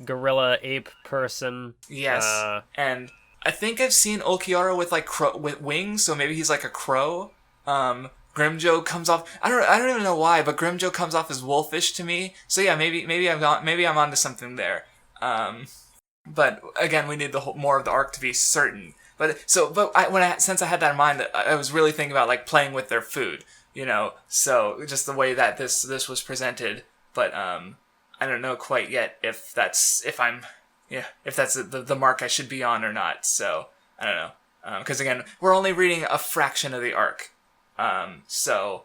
gorilla ape person. Yes, and I think I've seen Ulquiorra with like with wings, so maybe he's like a crow. Grimjo comes off. I don't even know why, but Grimjo comes off as wolfish to me. So yeah, maybe I'm onto something there. But again, we need more of the arc to be certain. Since I had that in mind, I was really thinking about like playing with their food, So just the way that this was presented, but I don't know quite yet if that's the mark I should be on or not. So I don't know, because again, we're only reading a fraction of the arc, so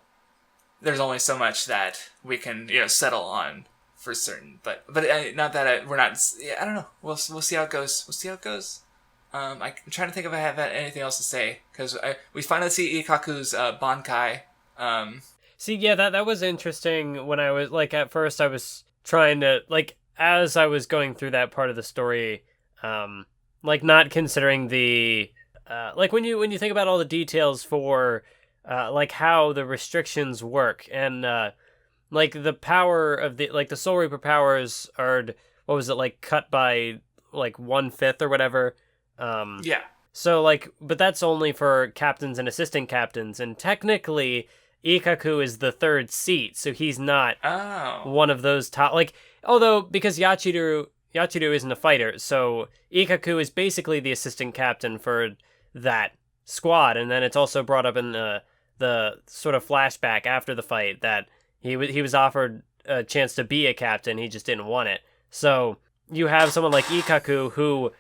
there's only so much that we can settle on for certain. But not that we're not. Yeah, I don't know. We'll see how it goes. I'm trying to think if I have anything else to say, because we finally see Ikaku's Bankai. See, yeah, that was interesting. When I was like, at first, I was trying to as I was going through that part of the story, not considering the when you think about all the details for how the restrictions work, and the power of the Soul Reaper powers are, what was it, cut by 1/5 or whatever. Yeah. So but that's only for captains and assistant captains, and technically Ikaku is the third seat, so he's not one of those top. Although because Yachiru isn't a fighter, so Ikaku is basically the assistant captain for that squad, and then it's also brought up in the sort of flashback after the fight that he was offered a chance to be a captain, he just didn't want it. So you have someone like Ikaku who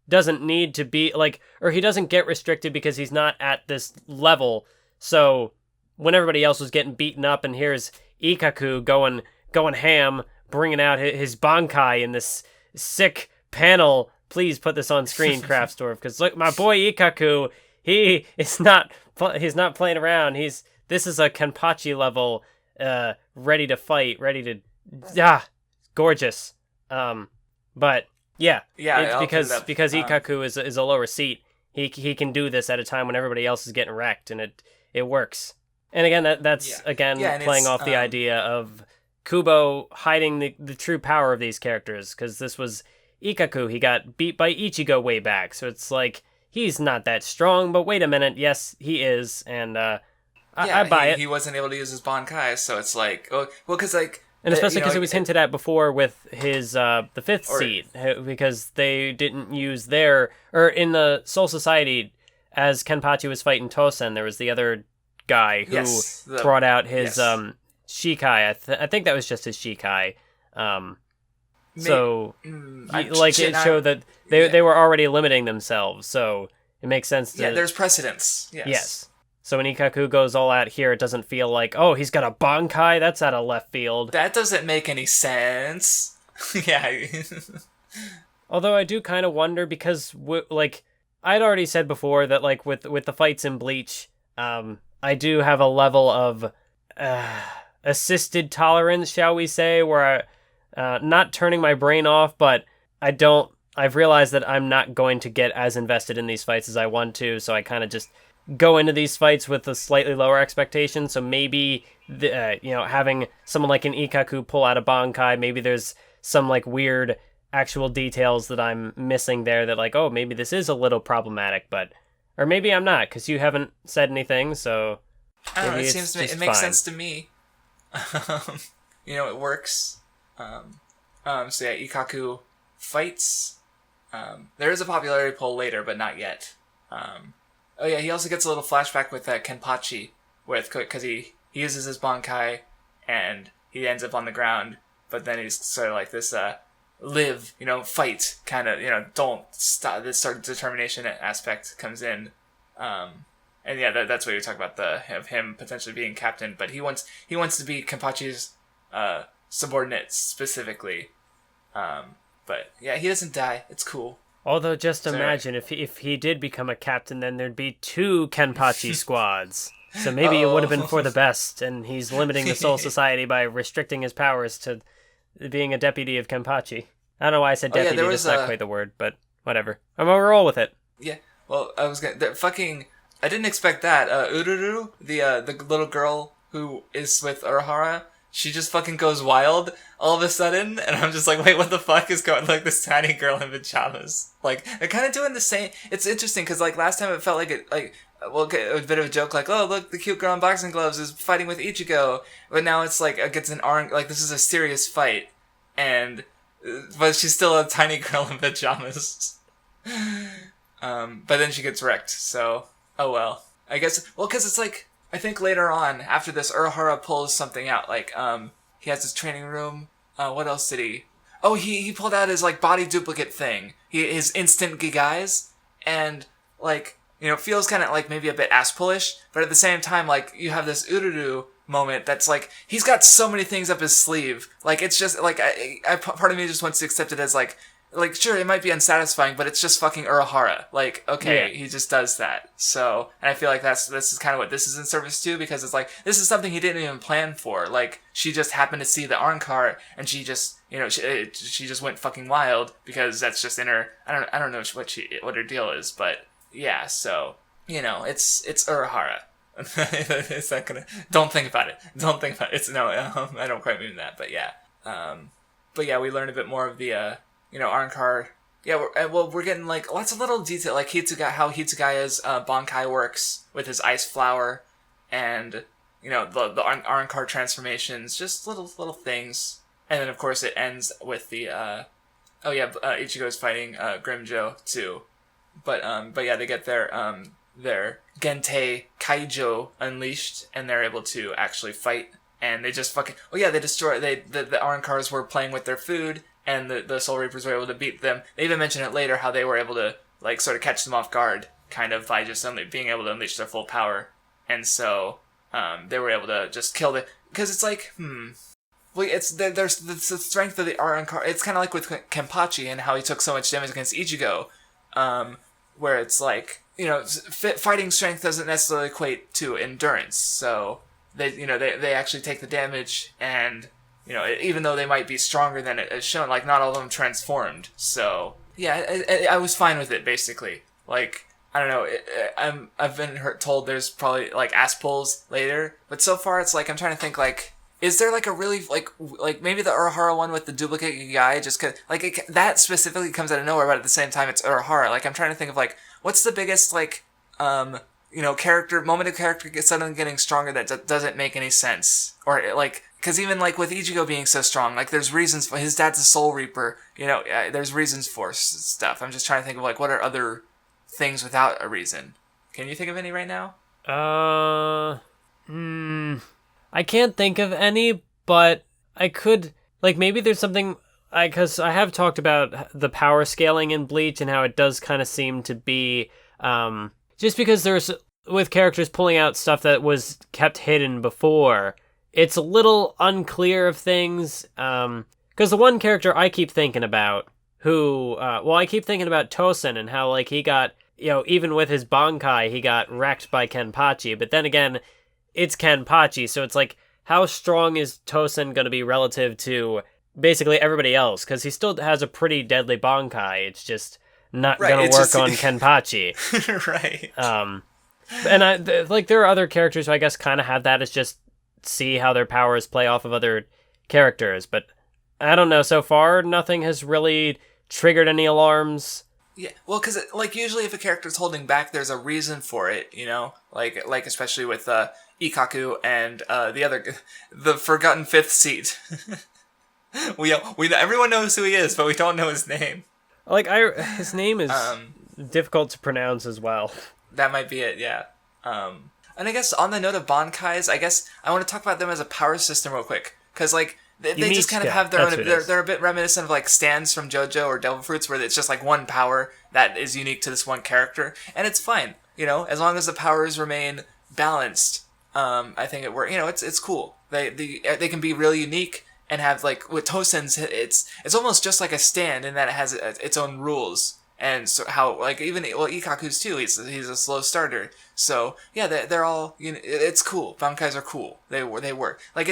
doesn't need to be or he doesn't get restricted because he's not at this level. So when everybody else was getting beaten up, and here's Ikaku going ham, bringing out his Bankai in this sick panel. Please put this on screen, Craftsdwarf, because look, my boy Ikaku, he's not playing around. This is a Kenpachi level, ready to fight, ready to gorgeous. But yeah, it's because Ikaku is a lower seat. He can do this at a time when everybody else is getting wrecked, and it works. And again, that's playing off the idea of Kubo hiding the true power of these characters, because this was Ikaku. He got beat by Ichigo way back, so it's he's not that strong, but wait a minute, yes, he is, and I buy it. He wasn't able to use his Bankai, so it's because and especially because it was hinted at before with his the fifth seat, because they didn't use in the Soul Society, as Kenpachi was fighting Tosen, there was the other guy who brought out his Shikai. I think that was just his Shikai. It showed that they were already limiting themselves, so it makes sense to... Yeah, there's precedence. Yes. So when Ikaku goes all out here, it doesn't feel like, oh, he's got a Bankai? That's out of left field. That doesn't make any sense. Yeah. Although I do kind of wonder, because, I'd already said before that, with the fights in Bleach, I do have a level of assisted tolerance, shall we say, where not turning my brain off, but I've realized that I'm not going to get as invested in these fights as I want to, so I kind of just go into these fights with a slightly lower expectation. So maybe having someone like an Ikaku pull out a Bankai, maybe there's some weird actual details that I'm missing there that oh, maybe this is a little problematic, or maybe I'm not, because you haven't said anything, so I don't know, it makes sense to me. It works. So yeah, Ikaku fights. There is a popularity poll later, but not yet. He also gets a little flashback with Kenpachi, because he uses his Bankai, and he ends up on the ground, but then he's sort of this live, fight, kind of, don't stop, this sort of determination aspect comes in. And yeah, that's what you're talking about, of him potentially being captain, but he wants to be Kenpachi's subordinate specifically. But yeah, he doesn't die. It's cool. Although, just imagine if he did become a captain, then there'd be 2 Kenpachi squads. So maybe it would have been for the best, and he's limiting the Soul Society by restricting his powers to being a deputy of Kenpachi. I don't know why I said deputy, that's not quite the word, but whatever. I'm gonna roll with it. Yeah, well, I didn't expect that. Ururu, the little girl who is with Urahara, she just fucking goes wild all of a sudden, and I'm just wait, what the fuck is going, this tiny girl in pajamas? They're kind of doing the same. It's interesting, because, last time it felt like it, a bit of a joke, oh, look, the cute girl in boxing gloves is fighting with Ichigo, but now it's, it gets an arm, this is a serious fight, and but she's still a tiny girl in pajamas. But then she gets wrecked, so, oh well. I guess, well, because it's like, I think later on, after this, Urahara pulls something out, like, he has his training room. What else did he? Oh, he pulled out his, like, body duplicate thing. His instant gigais, and, like, feels kind of, like, maybe a bit ass-pullish, but at the same time, like, you have this Ururu moment that's, like, he's got so many things up his sleeve. Like, it's just, like, part of me just wants to accept it as, like, sure, it might be unsatisfying, but it's just fucking Urahara. Like, okay, He just does that. So, and I feel like this is kind of what this is in service to, because it's like, this is something he didn't even plan for. Like, she just happened to see the Arrancar, and she just, she just went fucking wild, because that's just in her, I don't know what her deal is, but, yeah, so, it's Urahara. Is that gonna, don't think about it. I don't quite mean that, but yeah. We learn a bit more of the, Arrancar. Yeah, we're getting, like, lots of little detail, like how Hitsugaya's Bankai works with his ice flower, and, the Arrancar transformations, just little things. And then, of course, it ends with the, Ichigo's fighting Grimjo, too. But yeah, they get their Gentei Kaijo unleashed, and they're able to actually fight, and they just fucking, they destroy, the Arrancars were playing with their food, and the Soul Reapers were able to beat them. They even mention it later, how they were able to, like, sort of catch them off guard, kind of by just being able to unleash their full power. And so, they were able to just kill because it's like, well, there's the strength of the Arrancar. It's kind of like with Kenpachi and how he took so much damage against Ichigo, where it's like, fighting strength doesn't necessarily equate to endurance. So they actually take the damage, and even though they might be stronger than it is shown, like, not all of them transformed. So yeah, I was fine with it, basically. Like, I don't know. I've been told there's probably, like, ass pulls later, but so far it's like, I'm trying to think, like, is there, like, a really, like maybe the Urahara one with the duplicate guy, just cause, like, that specifically comes out of nowhere, but at the same time it's Urahara. Like, I'm trying to think of, like, what's the biggest, like, moment of character suddenly getting stronger that doesn't make any sense, or, like, because even, like, with Ichigo being so strong, like, there's reasons for, his dad's a Soul Reaper, there's reasons for stuff. I'm just trying to think of, like, what are other things without a reason. Can you think of any right now? I can't think of any, but I could, like, maybe there's something, because I have talked about the power scaling in Bleach and how it does kind of seem to be, just because there's, with characters pulling out stuff that was kept hidden before, it's a little unclear of things, because the one character I keep thinking about, I keep thinking about Tosen and how, like, he got, even with his Bankai, he got wrecked by Kenpachi, but then again, it's Kenpachi, so it's like, how strong is Tosen going to be relative to basically everybody else? Because he still has a pretty deadly Bankai, it's just not going to work on Kenpachi. Right. And there are other characters who I guess kind of have that as just see how their powers play off of other characters, but I don't know, so far nothing has really triggered any alarms. Yeah, well, because, like, usually if a character's holding back, there's a reason for it, like especially with Ikaku and the forgotten fifth seat. we everyone knows who he is, but we don't know his name. Like, his name is difficult to pronounce as well. That might be it, yeah. And I guess on the note of Bankais, I guess I want to talk about them as a power system real quick. Because, like, they just kind of have their own... They're a bit reminiscent of, like, stands from JoJo or Devil Fruits, where it's just, like, one power that is unique to this one character. And it's fine, as long as the powers remain balanced. I think it works. It's cool. They can be really unique and have, like, with Tosen's, it's almost just like a stand in that it has its own rules. And so how, like, even, Ikaku's too, he's a slow starter. So, yeah, they're all, it's cool. Bankais are cool. They work. Like,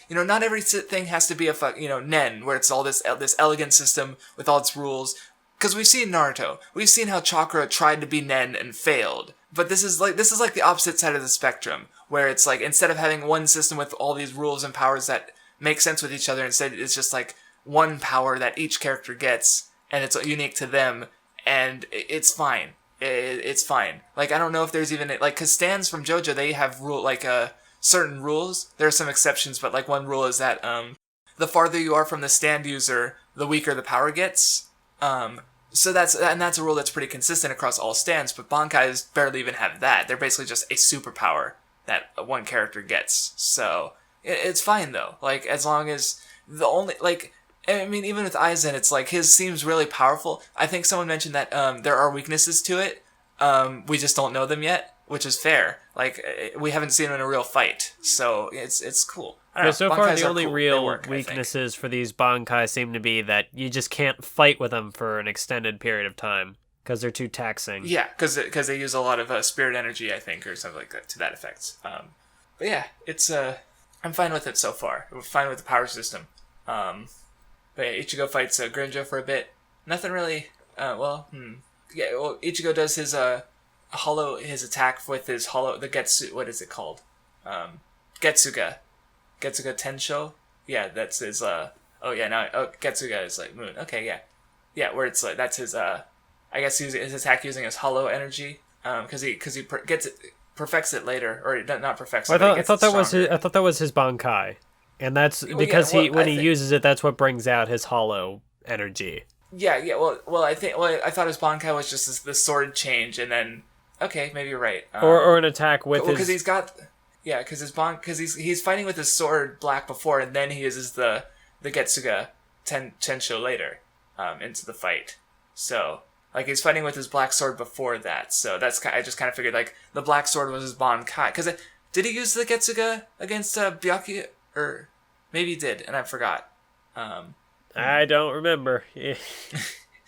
not every thing has to be a Nen, where it's all this elegant system with all its rules. Because we've seen Naruto. We've seen how Chakra tried to be Nen and failed. But this is like the opposite side of the spectrum, where it's like, instead of having one system with all these rules and powers that make sense with each other, instead it's just like one power that each character gets, and it's unique to them. And it's fine. It's fine. Like, I don't know if there's even... Like, because stands from JoJo, they have certain rules. There are some exceptions, but, like, one rule is that the farther you are from the stand user, the weaker the power gets. So that's a rule that's pretty consistent across all stands, but Bankais barely even have that. They're basically just a superpower that one character gets. So it's fine though. Like, as long as the only, like, I mean, even with Aizen, it's like his seems really powerful. I think someone mentioned that there are weaknesses to it. We just don't know them yet, which is fair. Like, we haven't seen him in a real fight, so it's cool. So far, the only real weaknesses for these Bankai seem to be that you just can't fight with them for an extended period of time because they're too taxing. Yeah, because they use a lot of spirit energy, I think, or something like that, to that effect. But yeah, it's I'm fine with it so far. I'm fine with the power system. But yeah, Ichigo fights Grimjo for a bit. Nothing really. Yeah, well, Ichigo does his his attack with his the Getsu. What is it called? Getsuga Tensho. Yeah, that's his. Getsuga is like moon. Okay, yeah. Where it's like that's his. I guess his attack using his hollow energy. Because he perfects it later, or not perfects. I thought that was his Bankai, and that's because when he uses it, that's what brings out his hollow energy. Yeah. Well, I thought his Bankai was just the sword change, and then okay, maybe you're right. Or an attack with his. Because he's got. Yeah, because he's fighting with his sword black before, and then he uses the Getsuga Tensho later into the fight. So like he's fighting with his black sword before that. So I just kind of figured like the black sword was his Bankai. Because did he use the Getsuga against Byakuya, or maybe he did, and I forgot. I don't remember. You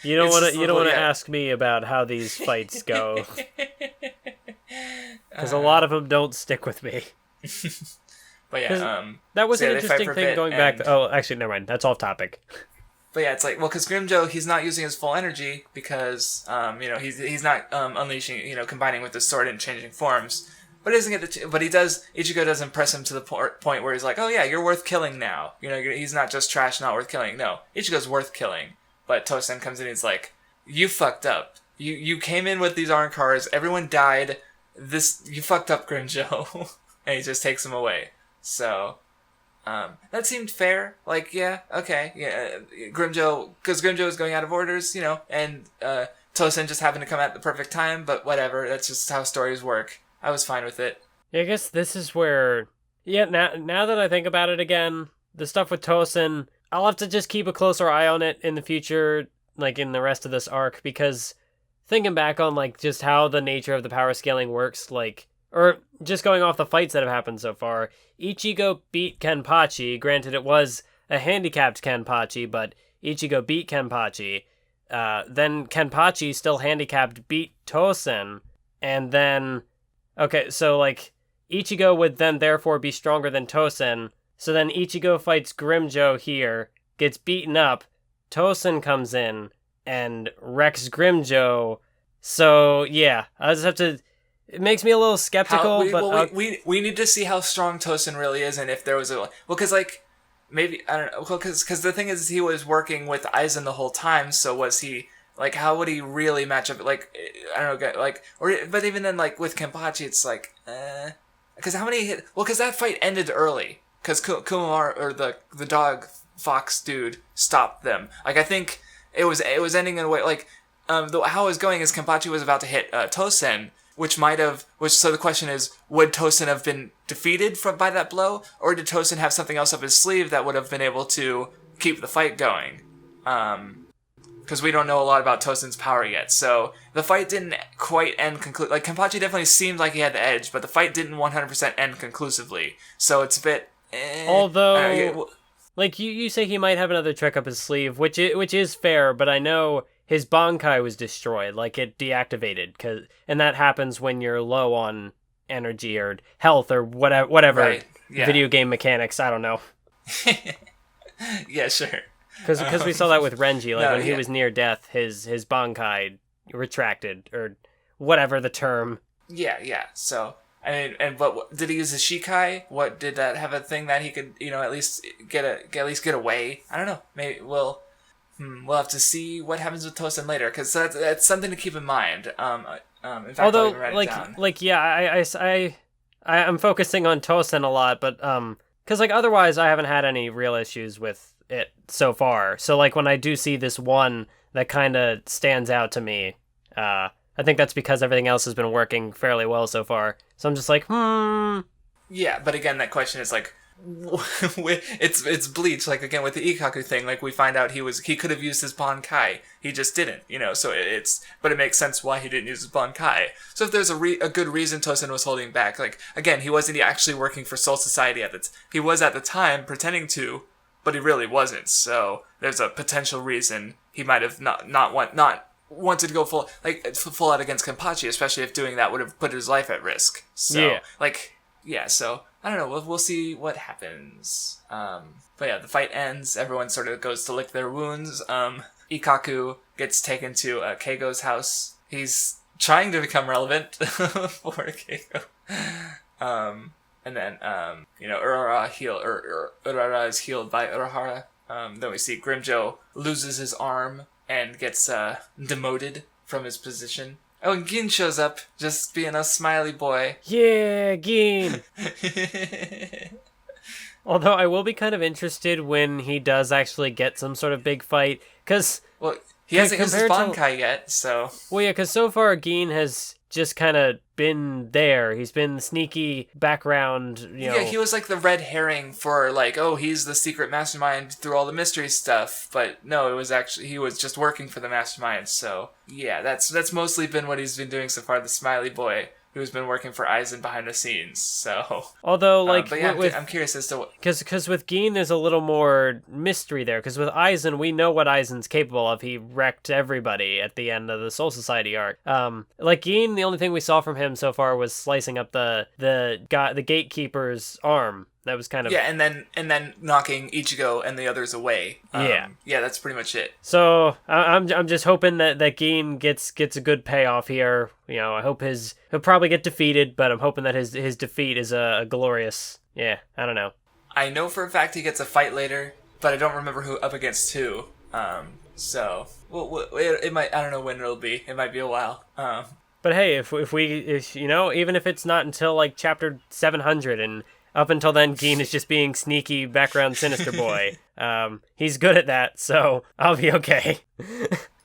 don't want to ask me about how these fights go. Because a lot of them don't stick with me. But yeah, that was an interesting thing going back. Actually, never mind. That's off topic. But yeah, it's like, well, because Grimjo, he's not using his full energy because, he's not unleashing, combining with the sword and changing forms. But Ichigo does impress him to the point where he's like, oh yeah, you're worth killing now. He's not just trash, not worth killing. No, Ichigo's worth killing. But Tosen comes in and he's like, you fucked up. You came in with these Arrancars, everyone died. You fucked up, Grimjo. And he just takes him away. So, that seemed fair. Like, yeah, okay, yeah, Grimjo, because Grimjo is going out of orders, and Tosen just happened to come at the perfect time, but whatever, that's just how stories work. I was fine with it. Yeah, I guess this is where, now that I think about it again, the stuff with Tosen, I'll have to just keep a closer eye on it in the future, like in the rest of this arc, because thinking back on like just how the nature of the power scaling works, like, or just going off the fights that have happened so far, Ichigo beat Kenpachi. Granted, it was a handicapped Kenpachi, but Ichigo beat Kenpachi. Then Kenpachi, still handicapped, beat Tosen. And then, okay, so like, Ichigo would then therefore be stronger than Tosen. So then Ichigo fights Grimjo here, gets beaten up, Tosen comes in and wrecks Grimjo. So yeah, I just have to. It makes me a little skeptical. We need to see how strong Tosen really is, and if there was because like maybe I don't know. Well, because the thing is, he was working with Aizen the whole time. So was he like? How would he really match up? Like I don't know, like but even then, like with Kenpachi, it's like because how many hit? Well, because that fight ended early because Kumar or the dog fox dude stopped them. Like I think it was ending in a way like how it was going is Kenpachi was about to hit Tosen. So the question is, would Tosen have been defeated by that blow, or did Tosen have something else up his sleeve that would have been able to keep the fight going? Because we don't know a lot about Tosen's power yet, so the fight didn't quite end like, Kenpachi definitely seemed like he had the edge, but the fight didn't 100% end conclusively, so it's a bit... Although, like, you say he might have another trick up his sleeve, which is fair, but I know... His Bankai was destroyed, like it deactivated, and that happens when you're low on energy or health or whatever right. Yeah. Video game mechanics. I don't know. Yeah, sure. Because we saw that with Renji, when he was near death, his Bankai retracted or whatever the term. Yeah. So I mean, and what did he use the Shikai? What did that have a thing that he could at least get away? I don't know. Maybe we'll have to see what happens with Tosen later, because that's something to keep in mind. In fact, although, I'll even write it down. I'm focusing on Tosen a lot, but because otherwise I haven't had any real issues with it so far. So like when I do see this one that kind of stands out to me, I think that's because everything else has been working fairly well so far. So I'm just like, Yeah, but again, that question is like, it's Bleach. Like again with the Ikaku thing, like we find out he could have used his Bankai, he just didn't. So but it makes sense why he didn't use his Bankai. So if there's a good reason Tosen was holding back, like again, he wasn't actually working for Soul Society he was at the time pretending to, but he really wasn't. So there's a potential reason he might have not wanted to go full out against Kenpachi, especially if doing that would have put his life at risk. So so I don't know. We'll see what happens. But yeah, the fight ends. Everyone sort of goes to lick their wounds. Ikaku gets taken to Keigo's house. He's trying to become relevant for Keigo. And then Urara is healed by Urahara. Then we see Grimjo loses his arm and gets demoted from his position. Oh, and Gin shows up, just being a smiley boy. Yeah, Gin! Although I will be kind of interested when he does actually get some sort of big fight, because... Well, he hasn't used his Bankai yet, so... Well, yeah, because so far Gin has just kind of been there. He's been sneaky background, Yeah, he was like the red herring for he's the secret mastermind through all the mystery stuff. But no, it was actually, he was just working for the mastermind. So yeah, that's mostly been what he's been doing so far, the smiley boy who's been working for Aizen behind the scenes. So although but yeah, I'm curious as to what... Because with Gin there's a little more mystery there, because with Aizen we know what Aizen's capable of. He wrecked everybody at the end of the Soul Society arc. Gin, the only thing we saw from him so far was slicing up the gatekeeper's arm. That was kind of... Yeah, and then knocking Ichigo and the others away. Yeah, that's pretty much it. So I'm just hoping that Gin gets a good payoff here. I hope he'll probably get defeated, but I'm hoping that his defeat is a glorious... Yeah, I don't know. I know for a fact he gets a fight later, but I don't remember who up against who. So it might... I don't know when it'll be. It might be a while. But hey, if even if it's not until chapter 700 and... Up until then, Gin is just being sneaky background sinister boy. He's good at that, so I'll be okay.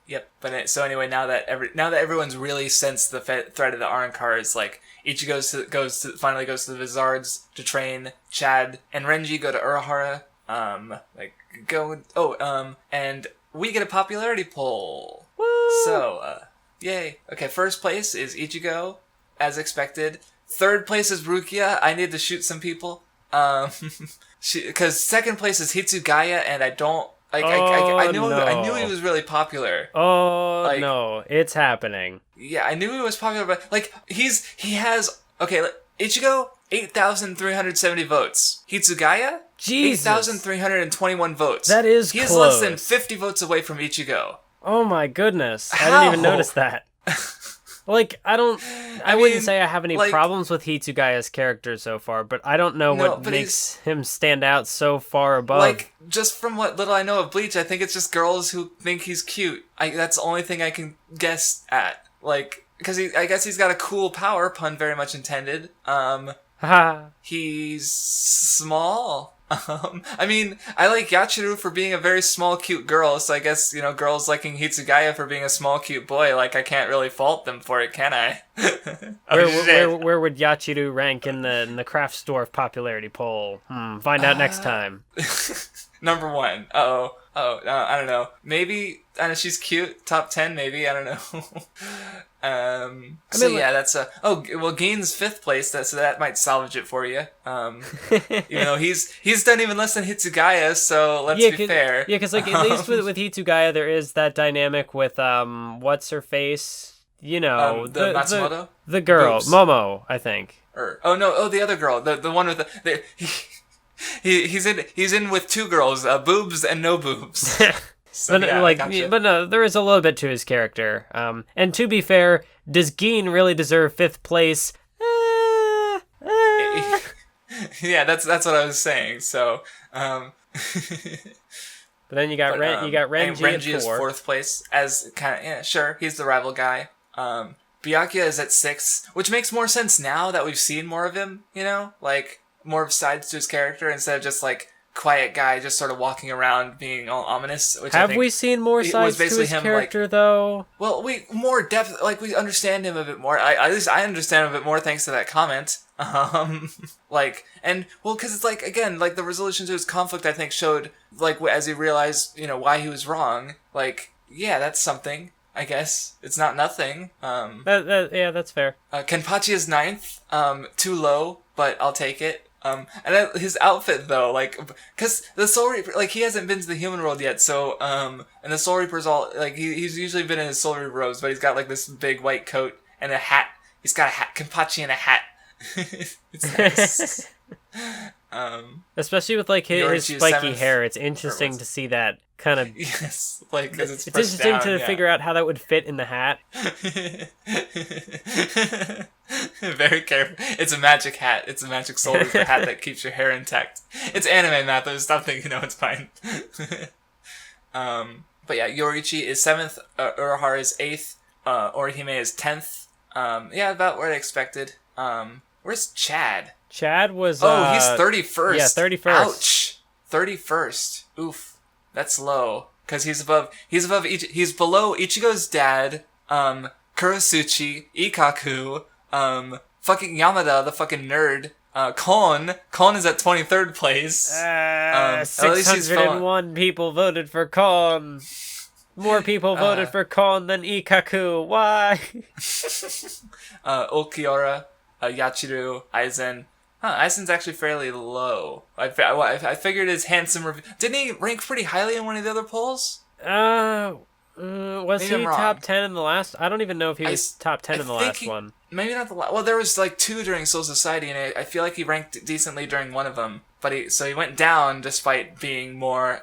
Yep. But so anyway, now that everyone's really sensed the threat of the Arrancar, is Ichigo finally goes to the Vizards to train. Chad and Renji go to Urahara. And we get a popularity poll. Woo! So, yay. Okay, first place is Ichigo, as expected. Third place is Rukia. I need to shoot some people. Because second place is Hitsugaya, and I don't... I knew he was really popular. No, it's happening. Yeah, I knew he was popular, but he has Ichigo 8,370 votes. Hitsugaya 8,321 votes. That is he close. is less than 50 votes away from Ichigo. Oh my goodness! I didn't even notice that. I wouldn't say I have any problems with Hitsugaya's character so far, but I don't know what makes him stand out so far above. Just from what little I know of Bleach, I think it's just girls who think he's cute. That's the only thing I can guess at. Because I guess he's got a cool power, pun very much intended. He's small. I like Yachiru for being a very small, cute girl, so I guess, girls liking Hitsugaya for being a small, cute boy, I can't really fault them for it, can I? Where would Yachiru rank in the Craftsdwarf popularity poll? Find out next time. Number 1. I don't know. Maybe, she's cute. Top 10, maybe. I don't know. That's Gin's 5th place, so that might salvage it for you. Even though he's done even less than Hitsugaya, so let's be fair. Yeah, because at least with Hitsugaya, there is that dynamic with what's her face? The Matsumoto? The girl, Boobs. Momo, I think. The other girl, the one with the he's in with 2 girls, boobs and no boobs. So, but no, there is a little bit to his character. And to be fair, does Gin really deserve 5th place? Yeah, that's what I was saying. So, but then you got Renji at 4. Is 4th place as sure, he's the rival guy. Byakuya is at 6, which makes more sense now that we've seen more of him. More of sides to his character instead of just quiet guy just sort of walking around being all ominous. Which Have we seen more sides to his character, though? Well, we more depth, like, we understand him a bit more. At least I understand him a bit more thanks to that comment. Because it's like, again, like, the resolution to his conflict, I think, showed, like, as he realized, why he was wrong. Like, yeah, that's something, I guess. It's not nothing. Yeah, that's fair. Kenpachi is 9th. Too low, but I'll take it. His outfit, though, like, because the Soul Reaper, like, he hasn't been to the human world yet, so, and the Soul Reaper's all, like, he's usually been in his Soul Reaper robes, but he's got, like, this big white coat and a hat. He's got a hat, Kenpachi and a hat. It's nice. Especially with, like, his spiky hair, it's interesting to see that kind of... Yes, like, because it's interesting down, to figure out how that would fit in the hat. Very careful. It's a magic hat. It's a magic Soul Reaper hat that keeps your hair intact. It's anime, Mathwiz. Stop thinking, it's fine. But yeah, Yoriichi is 7th, Urahara is 8th, Orihime is 10th. Yeah, about what I expected. Where's Chad? Chad was... he's 31st. Yeah, 31st. Ouch. 31st. Oof. That's low. Because he's below Ichigo's dad, Kurosuchi, Ikaku, fucking Yamada, the fucking nerd, Kon. Kon is at 23rd place. 601 people voted for Kon. More people voted for Kon than Ikaku. Why? Okiura, Yachiru, Aizen. Aizen's actually fairly low. I figured his handsome review... Didn't he rank pretty highly in one of the other polls? Was maybe he top 10 in the last? I don't even know if he was top 10 in the last one. Maybe not the last. Well, there was like 2 during Soul Society, and I feel like he ranked decently during one of them. But he went down despite being more,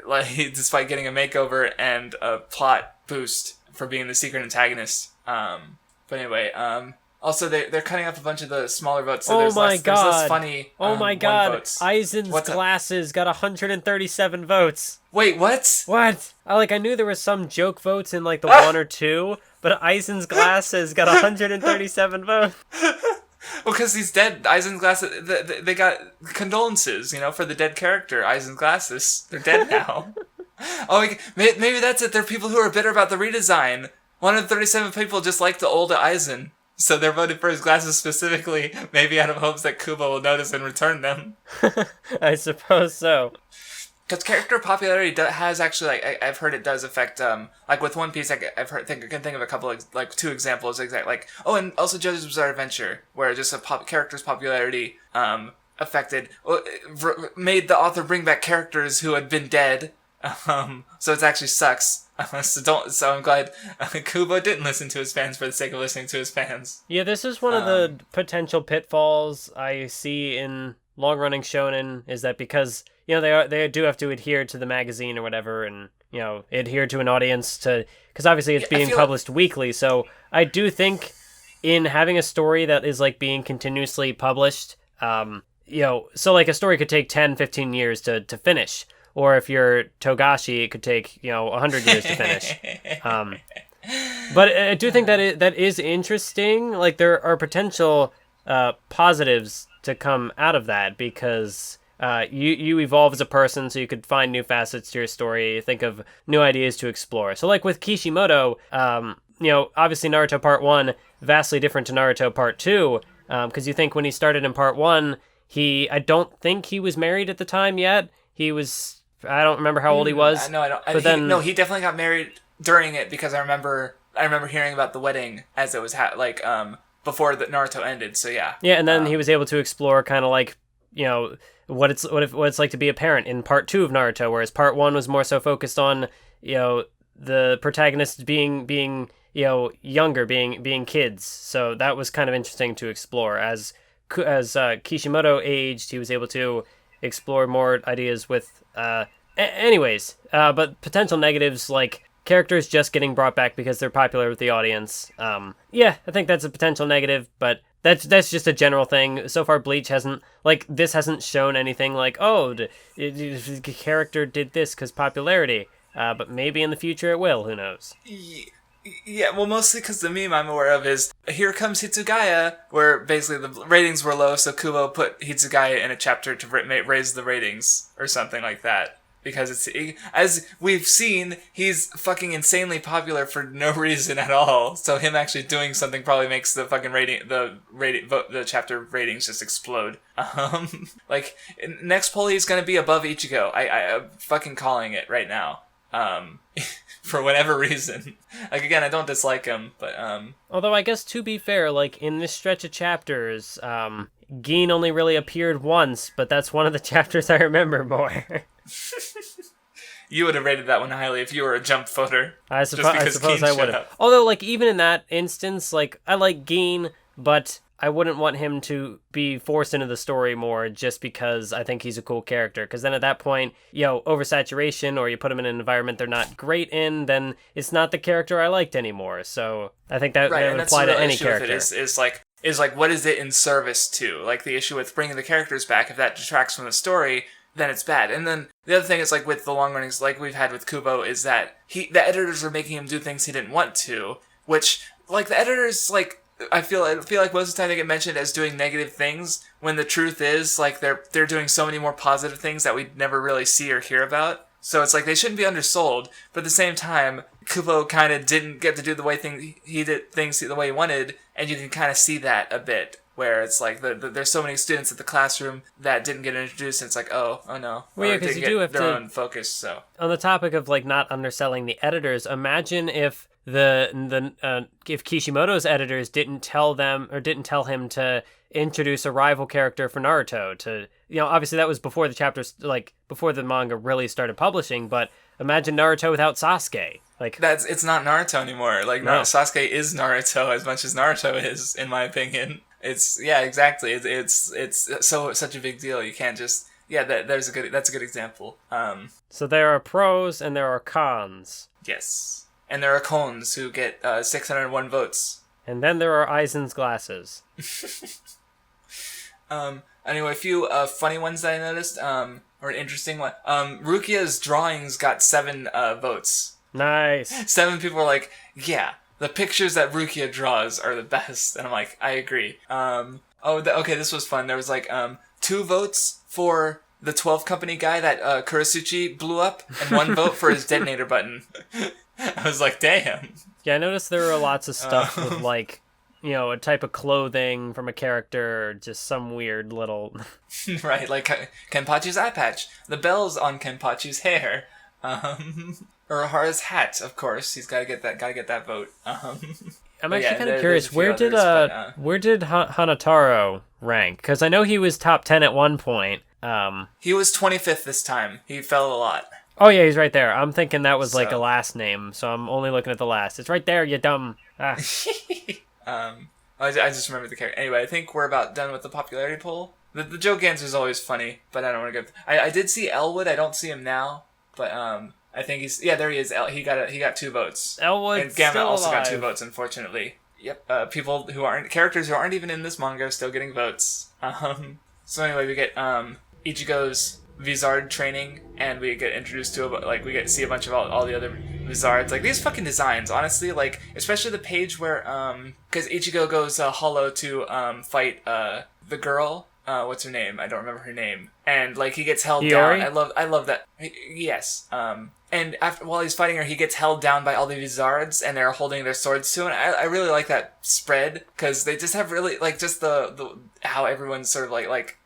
despite getting a makeover and a plot boost for being the secret antagonist. But anyway, also, they're cutting up a bunch of the smaller votes, so there's less funny votes. Aizen's glasses got 137 votes. Wait, what? What? I knew there was some joke votes in, like, the 1 or 2, but Aizen's glasses got 137 votes. Well, because he's dead. Aizen's glasses, they got condolences, for the dead character. Aizen's glasses, they're dead now. Maybe that's it. There are people who are bitter about the redesign. 137 people just like the old Aizen. So they're voted for his glasses specifically, maybe out of hopes that Kubo will notice and return them. I suppose so. Because character popularity has actually, I've heard it does affect, with One Piece, I can think of a couple of, 2 examples, and also JoJo's Bizarre Adventure, where just a character's popularity, made the author bring back characters who had been dead, so it actually sucks. So I'm glad Kubo didn't listen to his fans for the sake of listening to his fans. Yeah, this is one of the potential pitfalls I see in long-running shonen, is that because, they do have to adhere to the magazine or whatever, and, adhere to an audience because obviously it's being published weekly, so I do think in having a story that is, being continuously published, so, a story could take 10, 15 years to finish. Or if you're Togashi, it could take, 100 years to finish. But I do think that is interesting. There are potential positives to come out of that, because you evolve as a person, so you could find new facets to your story, think of new ideas to explore. So with Kishimoto, obviously Naruto Part 1, vastly different to Naruto Part 2, because you think when he started in Part 1, I don't think he was married at the time yet. He was... I don't remember how old he was. No, I don't. He definitely got married during it, because I remember hearing about the wedding as it was before the Naruto ended. So yeah. Yeah, and then he was able to explore kind of what it's like to be a parent in Part 2 of Naruto, whereas Part 1 was more so focused on the protagonists being younger, being kids. So that was kind of interesting to explore. As Kishimoto aged, he was able to explore more ideas with but potential negatives, like characters just getting brought back because they're popular with the audience. I think that's a potential negative, but that's just a general thing. So far, Bleach hasn't shown anything the character did this because popularity, but maybe in the future it will, who knows. Yeah, well, mostly because the meme I'm aware of is Here Comes Hitsugaya, where basically the ratings were low, so Kubo put Hitsugaya in a chapter to raise the ratings, or something like that. Because as we've seen, he's fucking insanely popular for no reason at all. So him actually doing something probably makes the fucking the chapter ratings just explode. Like, next poll he's gonna be above Ichigo. I'm fucking calling it right now. For whatever reason. Like, again, I don't dislike him, but, Although, I guess, to be fair, like, in this stretch of chapters, Gin only really appeared once, but that's one of the chapters I remember more. You would have rated that one highly if you were a jump voter. I suppose I would have. Although, like, even in that instance, like, I like Gin, but I wouldn't want him to be forced into the story more just because I think he's a cool character. Because then at that point, oversaturation, or you put him in an environment they're not great in, then it's not the character I liked anymore. So I think that would apply to any character. Is like, what is it in service to? Like, the issue with bringing the characters back, if that detracts from the story, then it's bad. And then the other thing is, like, with the long runnings, like we've had with Kubo, is that the editors were making him do things he didn't want to, which, like, the editors, like, I feel like most of the time they get mentioned as doing negative things, when the truth is, like, they're doing so many more positive things that we never really see or hear about. So it's like they shouldn't be undersold, but at the same time, Kubo kind of didn't get to do he did things the way he wanted, and you can kind of see that a bit, where it's like there's so many students at the classroom that didn't get introduced, and it's like, oh no. Well, yeah, because you do have their own focus. So on the topic of, like, not underselling the editors, imagine if if Kishimoto's editors didn't tell him to introduce a rival character for Naruto to, obviously that was before the chapters, like, before the manga really started publishing, but imagine Naruto without Sasuke. Like, it's not Naruto anymore. Like, no. Sasuke is Naruto as much as Naruto is, in my opinion. Exactly. It's such a big deal. You can't just, that's a good example. So there are pros and there are cons. Yes. And there are cones who get 601 votes. And then there are Aizen's glasses. Anyway, a few funny ones that I noticed, or an interesting one. Rukia's drawings got 7 votes. Nice. 7 people were like, yeah, the pictures that Rukia draws are the best. And I'm like, I agree. Okay, this was fun. There was like 2 votes for the 12 Company guy that Kurasuchi blew up, and 1 vote for his detonator button. I was like, damn. Yeah, I noticed there were lots of stuff with, like, a type of clothing from a character, or just some weird little... Right, like Kenpachi's eye patch, the bells on Kenpachi's hair, or Hara's hat, of course. He's gotta get that vote. I'm actually kind of curious, where did Hanataro rank? Because I know he was top 10 at one point. He was 25th this time. He fell a lot. Oh, yeah, he's right there. I'm thinking that was like a last name, so I'm only looking at the last. It's right there, you dumb. Ah. I just remembered the character. Anyway, I think we're about done with the popularity poll. The joke answer is always funny, but I don't want to go... I did see Elwood. I don't see him now, but I think he's... Yeah, there he is. He got 2 votes. Elwood and Gamma still also alive. got 2 votes, unfortunately. Yep. Characters who aren't even in this manga are still getting votes. So anyway, we get Ichigo's Vizard training, and we get introduced to we get to see a bunch of all the other Vizards. Like, these fucking designs, honestly, like, especially the page where because Ichigo goes hollow to fight the girl, what's her name? I don't remember her name. And, like, he gets held Hiyori? down. I love that. Yes. And while he's fighting her, he gets held down by all the Vizards, and they're holding their swords to him. And I really like that spread, because they just have really, like, just the how everyone's sort of like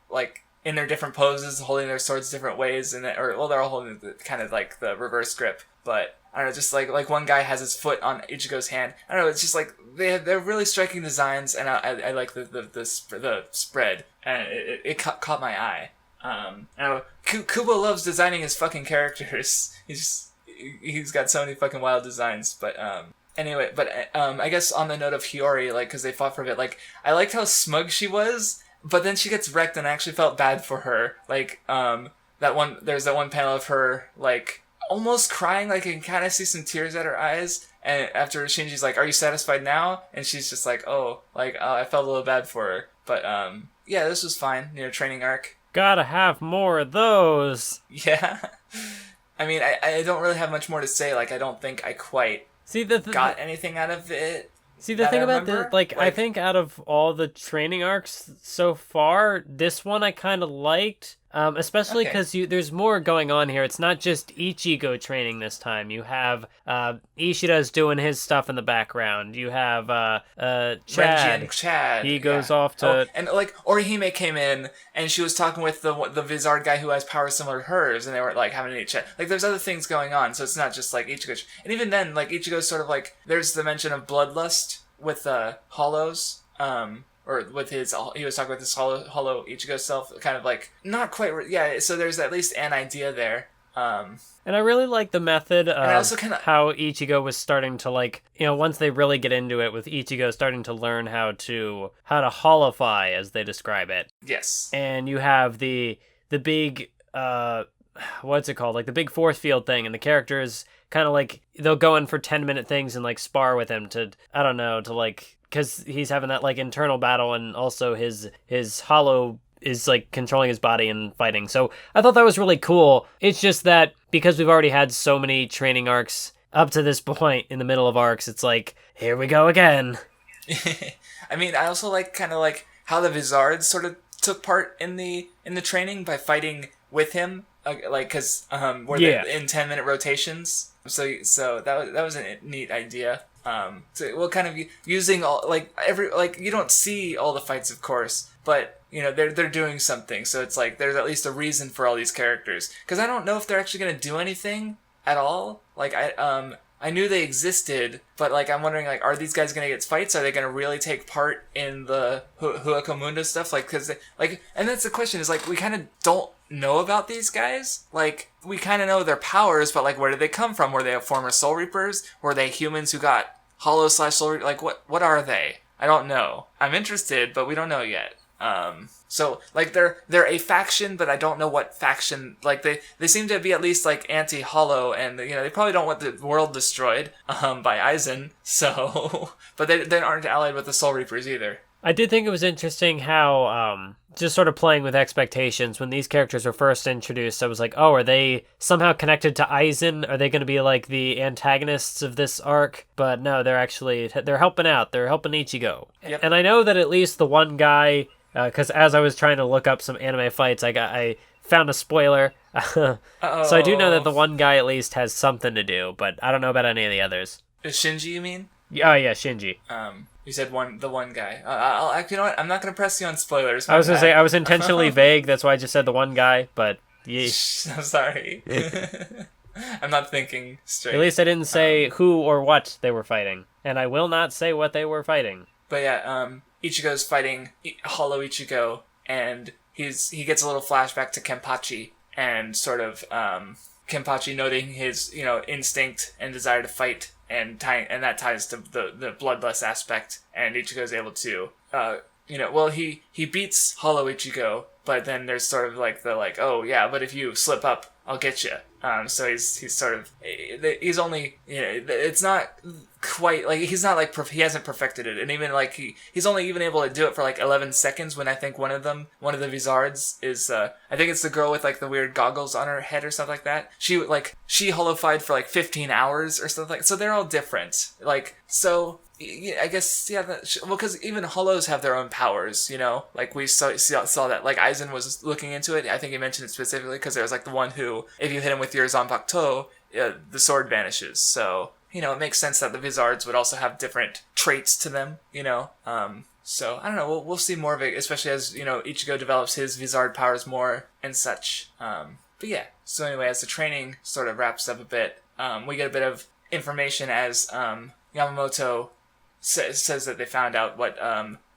in their different poses, holding their swords different ways, and they're all holding kind of like the reverse grip. But I don't know, just like one guy has his foot on Ichigo's hand. I don't know, it's just like they're really striking designs, and I like the spread, and it caught my eye. Kubo loves designing his fucking characters. He's got so many fucking wild designs. But anyway, I guess on the note of Hiyori, like, because they fought for a bit, like, I liked how smug she was. But then she gets wrecked, and I actually felt bad for her. Like, there's that one panel of her, like, almost crying, like, you can kind of see some tears at her eyes, and after Shinji's like, are you satisfied now? And she's just like, I felt a little bad for her. But, yeah, this was fine, training arc. Gotta have more of those. Yeah. I mean, I don't really have much more to say. Like, I don't think I quite got anything out of it. See, the thing about this, I think out of all the training arcs so far, this one I kind of liked. Especially because there's more going on here. It's not just Ichigo training this time. You have Ishida's doing his stuff in the background. You have Chad. Renji and Chad. He goes off to... and Orihime came in, and she was talking with the Vizard guy who has powers similar to hers, and they were having a chat. There's other things going on, so it's not just Ichigo. And even then, Ichigo's sort of there's the mention of bloodlust with Hollows. Or with he was talking with his hollow Ichigo self, kind of not quite, so there's at least an idea there. And I really like the method of how Ichigo was starting to, once they really get into it, with Ichigo starting to learn how to holofy, as they describe it. Yes. And you have the big, what's it called? The big force field thing, and the characters kind of they'll go in for 10-minute things and spar with him to, I don't know, to because he's having that internal battle, and also his hollow is controlling his body and fighting. So I thought that was really cool. It's just that because we've already had so many training arcs up to this point in the middle of arcs, it's here we go again. I mean, I also kind of how the Vizards sort of took part in the training by fighting with him, because they're in 10-minute rotations. So that was a neat idea. Kind of using all you don't see all the fights, of course, but they're doing something. So it's there's at least a reason for all these characters. Because I don't know if they're actually going to do anything at all. I knew they existed, but I'm wondering are these guys going to get fights? Are they going to really take part in the Huakamunda stuff? Because and that's the question is we kind of don't know about these guys. We kind of know their powers, but where did they come from? Were they former Soul Reapers? Were they humans who got Hollow/Soul Reaper? What are they? I don't know. I'm interested, but we don't know yet. So they're a faction, but I don't know what faction. They seem to be at least anti-Hollow, and they probably don't want the world destroyed by Aizen. So, but they aren't allied with the Soul Reapers either. I did think it was interesting how just sort of playing with expectations when these characters were first introduced. I was oh, are they somehow connected to Aizen? Are they going to be the antagonists of this arc? But no, they're helping out. They're helping Ichigo. Yep. And I know that at least the one guy, because as I was trying to look up some anime fights, I found a spoiler. So I do know that the one guy at least has something to do, but I don't know about any of the others. Is Shinji, you mean? Oh yeah, Shinji. You said the one guy. You know what? I'm not going to press you on spoilers. I was going to say, I was intentionally vague, that's why I just said the one guy, but... I'm sorry. I'm not thinking straight. At least I didn't say who or what they were fighting, and I will not say what they were fighting. But yeah, Ichigo's fighting Hollow Ichigo, and he gets a little flashback to Kenpachi, and sort of Kenpachi noting his instinct and desire to fight, and that ties to the bloodlust aspect, and Ichigo's able to he beats Hollow Ichigo, but then there's sort of oh yeah, but if you slip up, I'll get you. So he's sort of he's only it's not quite he's not he hasn't perfected it, and even he's only even able to do it for 11 seconds. When I think one of the Vizards is I think it's the girl with the weird goggles on her head or something like that. She holofied for 15 hours or something. So they're all different. So. I guess, yeah, because even Hollows have their own powers, we saw that, Aizen was looking into it. I think he mentioned it specifically because there was, the one who, if you hit him with your Zanpakuto, the sword vanishes. So, it makes sense that the Vizards would also have different traits to them, So, I don't know, we'll see more of it, especially as, Ichigo develops his Vizard powers more and such. But yeah, so anyway, as the training sort of wraps up a bit, we get a bit of information as Yamamoto says that they found out what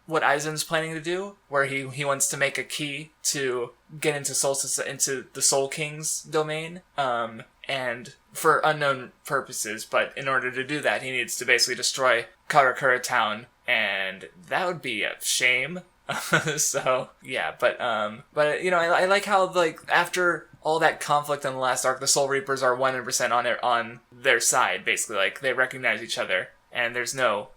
Aizen's planning to do, where he wants to make a key to get into the Soul King's domain, and for unknown purposes. But in order to do that, he needs to basically destroy Karakura Town, and that would be a shame. So yeah, but I like how after all that conflict in the last arc, the Soul Reapers are 100% on their side. Basically, they recognize each other, and there's no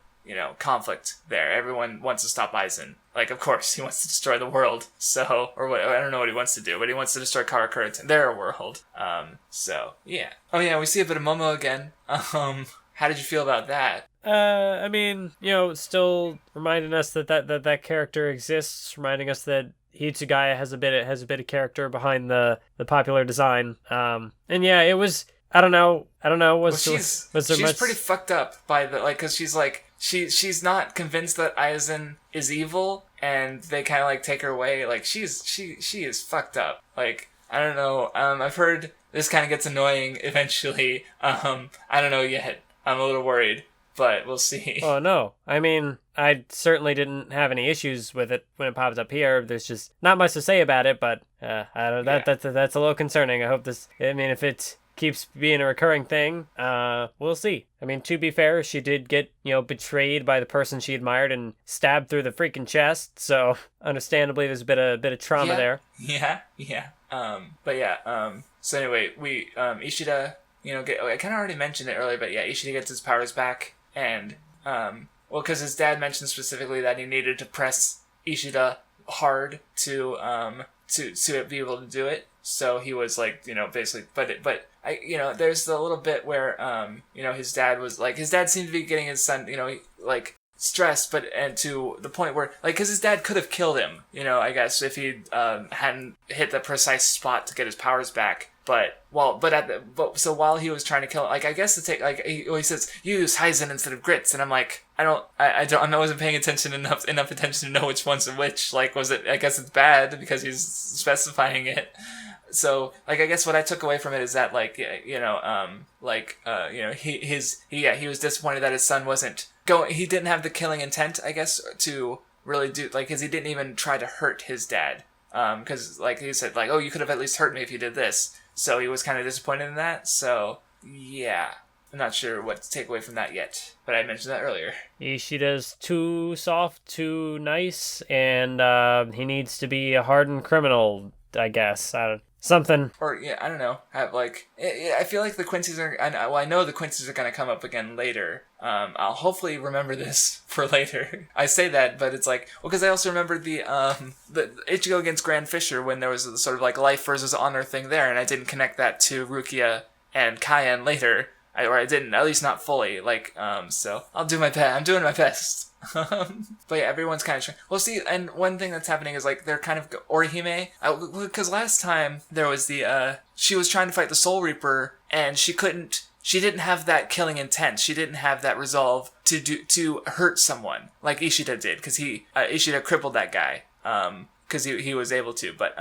conflict there. Everyone wants to stop Aizen. Of course, he wants to destroy the world. So, or what? I don't know what he wants to do, but he wants to destroy Karakura, their world. So, yeah. Oh, yeah, we see a bit of Momo again. how did you feel about that? I mean, still reminding us that character exists, reminding us that Hitsugaya has a bit of character behind the popular design. And yeah, it was. I don't know. She's pretty fucked up by because she's like she's not convinced that Aizen is evil, and they kind of like take her away. Like she is fucked up. Like I don't know. I've heard this kind of gets annoying eventually. I don't know yet. I'm a little worried. But we'll see. Oh, no. I mean, I certainly didn't have any issues with it when it pops up here. There's just not much to say about it, but I don't. That's a little concerning. I hope if it keeps being a recurring thing, we'll see. I mean, to be fair, she did get, betrayed by the person she admired and stabbed through the freaking chest, so understandably there's a bit of trauma there. Yeah. So anyway, we, Ishida, I kind of already mentioned it earlier, but yeah, Ishida gets his powers back. And, because his dad mentioned specifically that he needed to press Ishida hard to be able to do it. So he was like, basically, but there's the little bit where, his dad seemed to be getting his son, stressed, and to the point where, because his dad could have killed him, I guess, if he hadn't hit the precise spot to get his powers back. While he was trying to kill him, I guess to take, he says, use Heizen instead of grits, and I'm like, I wasn't paying enough attention to know which one's which. Was it, I guess it's bad because he's specifying it. So, I guess what I took away from it is that, he was disappointed that his son wasn't he didn't have the killing intent, I guess, to really do, because he didn't even try to hurt his dad. Because, he said, oh, you could have at least hurt me if you did this. So he was kind of disappointed in that. So, yeah. I'm not sure what to take away from that yet. But I mentioned that earlier. Ishida's too soft, too nice, and he needs to be a hardened criminal, I guess. Something. Or, yeah, I don't know. I feel like the Quincy's are... I know the Quincy's are going to come up again later. I'll hopefully remember this for later. I say that, but it's because I also remembered the Ichigo against Grand Fisher when there was a sort of life versus honor thing there, and I didn't connect that to Rukia and Kaien later. I didn't, at least not fully. So I'll do my best. I'm doing my best. But yeah, everyone's kind of... Well, see, and one thing that's happening is, they're kind of... Orihime... Because last time, there was the, she was trying to fight the Soul Reaper, and she didn't have that killing intent. She didn't have that resolve to hurt someone, like Ishida did, because Ishida crippled that guy. Because he was able to, but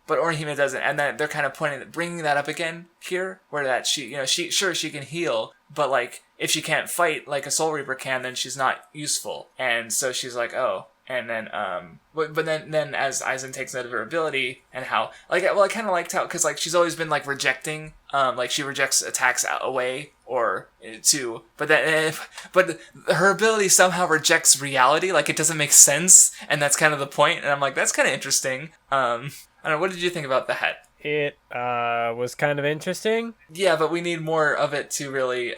Orihime doesn't, and then they're kind of bringing that up again here, where that she can heal, but if she can't fight like a Soul Reaper can, then she's not useful, and so she's like, oh, and then but then as Aizen takes note of her ability and how I kind of liked how, because she's always been rejecting, she rejects attacks away or to, but her ability somehow rejects reality, it doesn't make sense, and that's kind of the point, and I'm like, that's kind of interesting. I don't know, what did you think about that? It was kind of interesting. Yeah, but we need more of it to really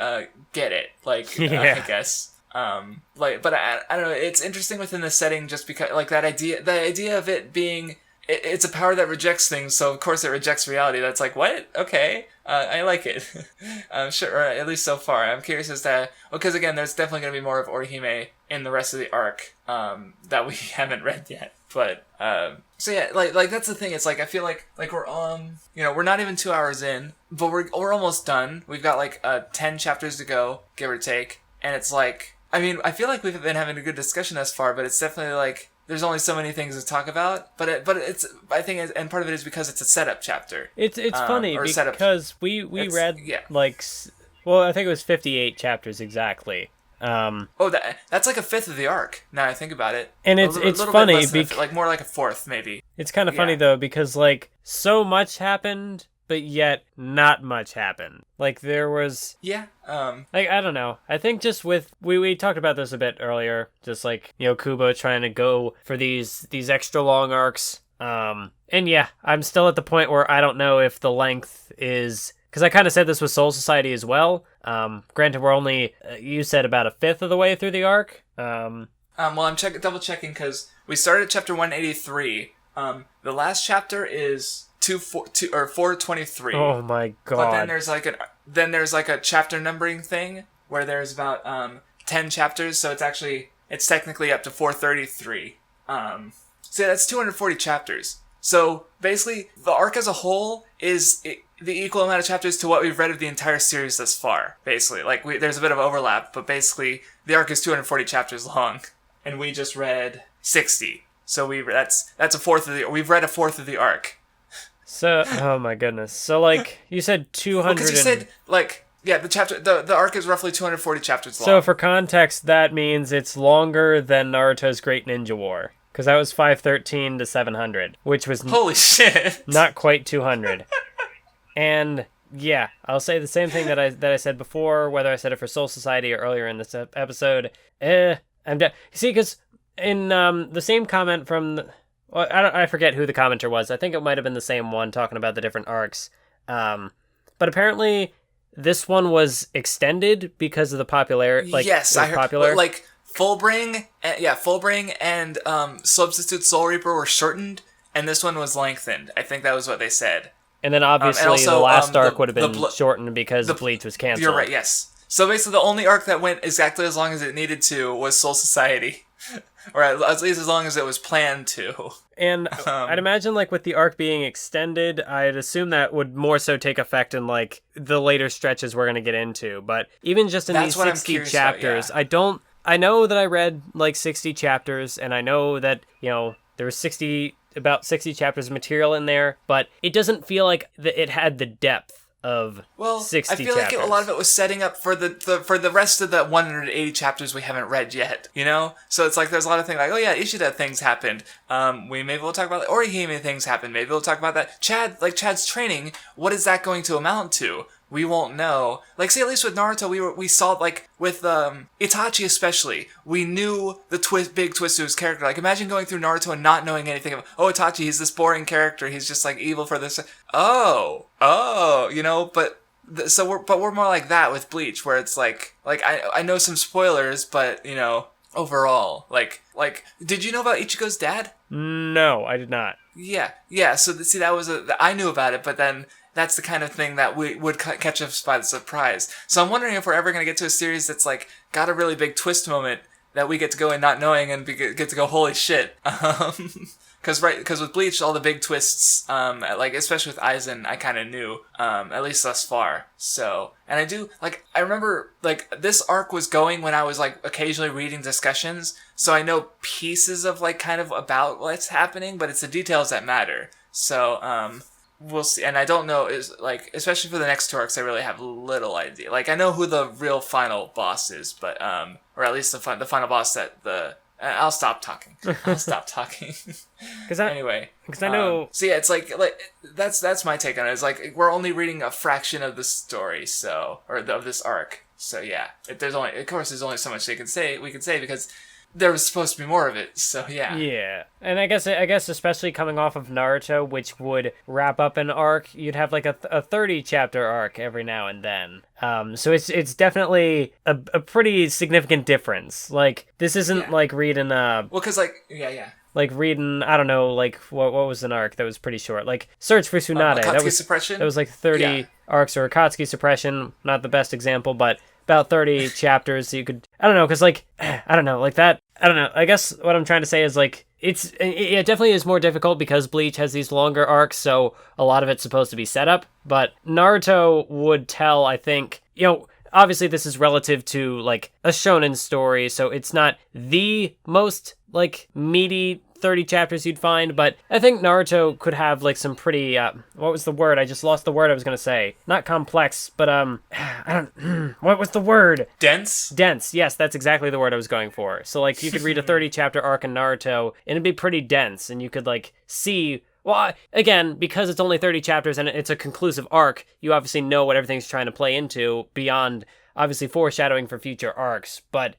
get it, yeah. I guess. But I don't know, it's interesting within the setting just because, the idea of it being, it's a power that rejects things, so of course it rejects reality. That's what? Okay. I like it. I'm sure, or at least so far. I'm curious as to, because again, there's definitely going to be more of Orihime in the rest of the arc, that we haven't read yet. But, so yeah, that's the thing. It's I feel like we're, we're not even 2 hours in, but we're almost done. We've got 10 chapters to go, give or take. And it's I feel like we've been having a good discussion thus far, but it's definitely there's only so many things to talk about. But it's, I think, and part of it is because it's a setup chapter. It's funny because we read, yeah. I think it was 58 chapters exactly. That's a fifth of the arc, now I think about it. And it's funny because more like a fourth, maybe. It's kind of funny though, because so much happened, but yet not much happened. There was... Yeah. I don't know. I think just with... We talked about this a bit earlier. Just Kubo trying to go for these extra long arcs. And yeah, I'm still at the point where I don't know if the length is... Because I kind of said this with Soul Society as well. Granted, we're only... you said about a fifth of the way through the arc. Well, I'm double checking because we started at chapter 183. The last chapter is... 423. Oh my god! But then there's a chapter numbering thing where there's about 10 chapters, so it's technically up to 433. So that's 240 chapters. So basically, the arc as a whole is the equal amount of chapters to what we've read of the entire series thus far. Basically, there's a bit of overlap, but basically the arc is 240 chapters long, and we just read 60. So that's a fourth of we've read a fourth of the arc. So, oh my goodness. So you said 200. Because you said the arc is roughly 240 chapters long. So for context, that means it's longer than Naruto's Great Ninja War. Because that was 513 to 700, which was holy shit, not quite 200. And yeah, I'll say the same thing that I said before, whether I said it for Soul Society or earlier in this episode. See, because in the same comment from, I forget who the commenter was. I think it might have been the same one talking about the different arcs. But apparently, this one was extended because of the popularity. Yes, I heard. Popular. Fullbring and Substitute Soul Reaper were shortened, and this one was lengthened. I think that was what they said. And then obviously the last arc would have been shortened because Bleach was canceled. You're right, yes. So basically the only arc that went exactly as long as it needed to was Soul Society. Or at least as long as it was planned to. And I'd imagine with the arc being extended, I'd assume that would more so take effect in the later stretches we're going to get into. But even just in these 60 chapters, about, yeah. I know that I read 60 chapters, and I know that, there was about 60 chapters of material in there, but it doesn't feel like it had the depth of 60 chapters. I feel like a lot of it was setting up for the rest of the 180 chapters we haven't read yet, So it's there's a lot of things Ishida things happened. Maybe we'll talk about Orihime things happened. Maybe we'll talk about that. Chad's training, what is that going to amount to? We won't know. Say, at least with Naruto, we saw, with Itachi especially, we knew the big twist to his character. Imagine going through Naruto and not knowing anything of, Itachi, he's this boring character, he's just, evil for this. But we're more like that with Bleach, where it's, I know some spoilers, but, overall, did you know about Ichigo's dad? No, I did not. Yeah, so, see, that was I knew about it, but then that's the kind of thing that would catch us by the surprise. So I'm wondering if we're ever going to get to a series that's got a really big twist moment that we get to go in not knowing and get to go, holy shit. Because with Bleach, all the big twists, especially with Aizen, I kind of knew, at least thus far. So, and I remember, this arc was going when I was, occasionally reading discussions, so I know pieces of, kind of about what's happening, but it's the details that matter. So, we'll see, and I don't know, especially for the next two arcs, I really have little idea. I know who the real final boss is, but, or at least the final boss I'll stop talking. Anyway. Because I know... so yeah, it's that's my take on it. It's we're only reading a fraction of the story, of this arc. So yeah, there's only so much we can say because there was supposed to be more of it, so yeah. Yeah, and I guess especially coming off of Naruto, which would wrap up an arc, you'd have a 30-chapter arc every now and then. So it's definitely a pretty significant difference. This isn't reading because reading, I don't know, what was an arc that was pretty short? Search for Tsunade. Akatsuki Suppression? That was 30 arcs, or Akatsuki Suppression, not the best example, but about 30 chapters, so you could, I don't know, because I don't know, that, I don't know, I guess what I'm trying to say is it definitely is more difficult because Bleach has these longer arcs, so a lot of it's supposed to be set up, but Naruto would tell, I think, obviously this is relative to a shonen story, so it's not the most meaty 30 chapters you'd find, but I think Naruto could have some pretty what was the word? I just lost the word I was gonna say. Not complex, but what was the word? Dense? Dense, yes, that's exactly the word I was going for. So you could read a 30 chapter arc in Naruto and it'd be pretty dense, and you could see, well, again, because it's only 30 chapters and it's a conclusive arc, you obviously know what everything's trying to play into beyond obviously foreshadowing for future arcs, but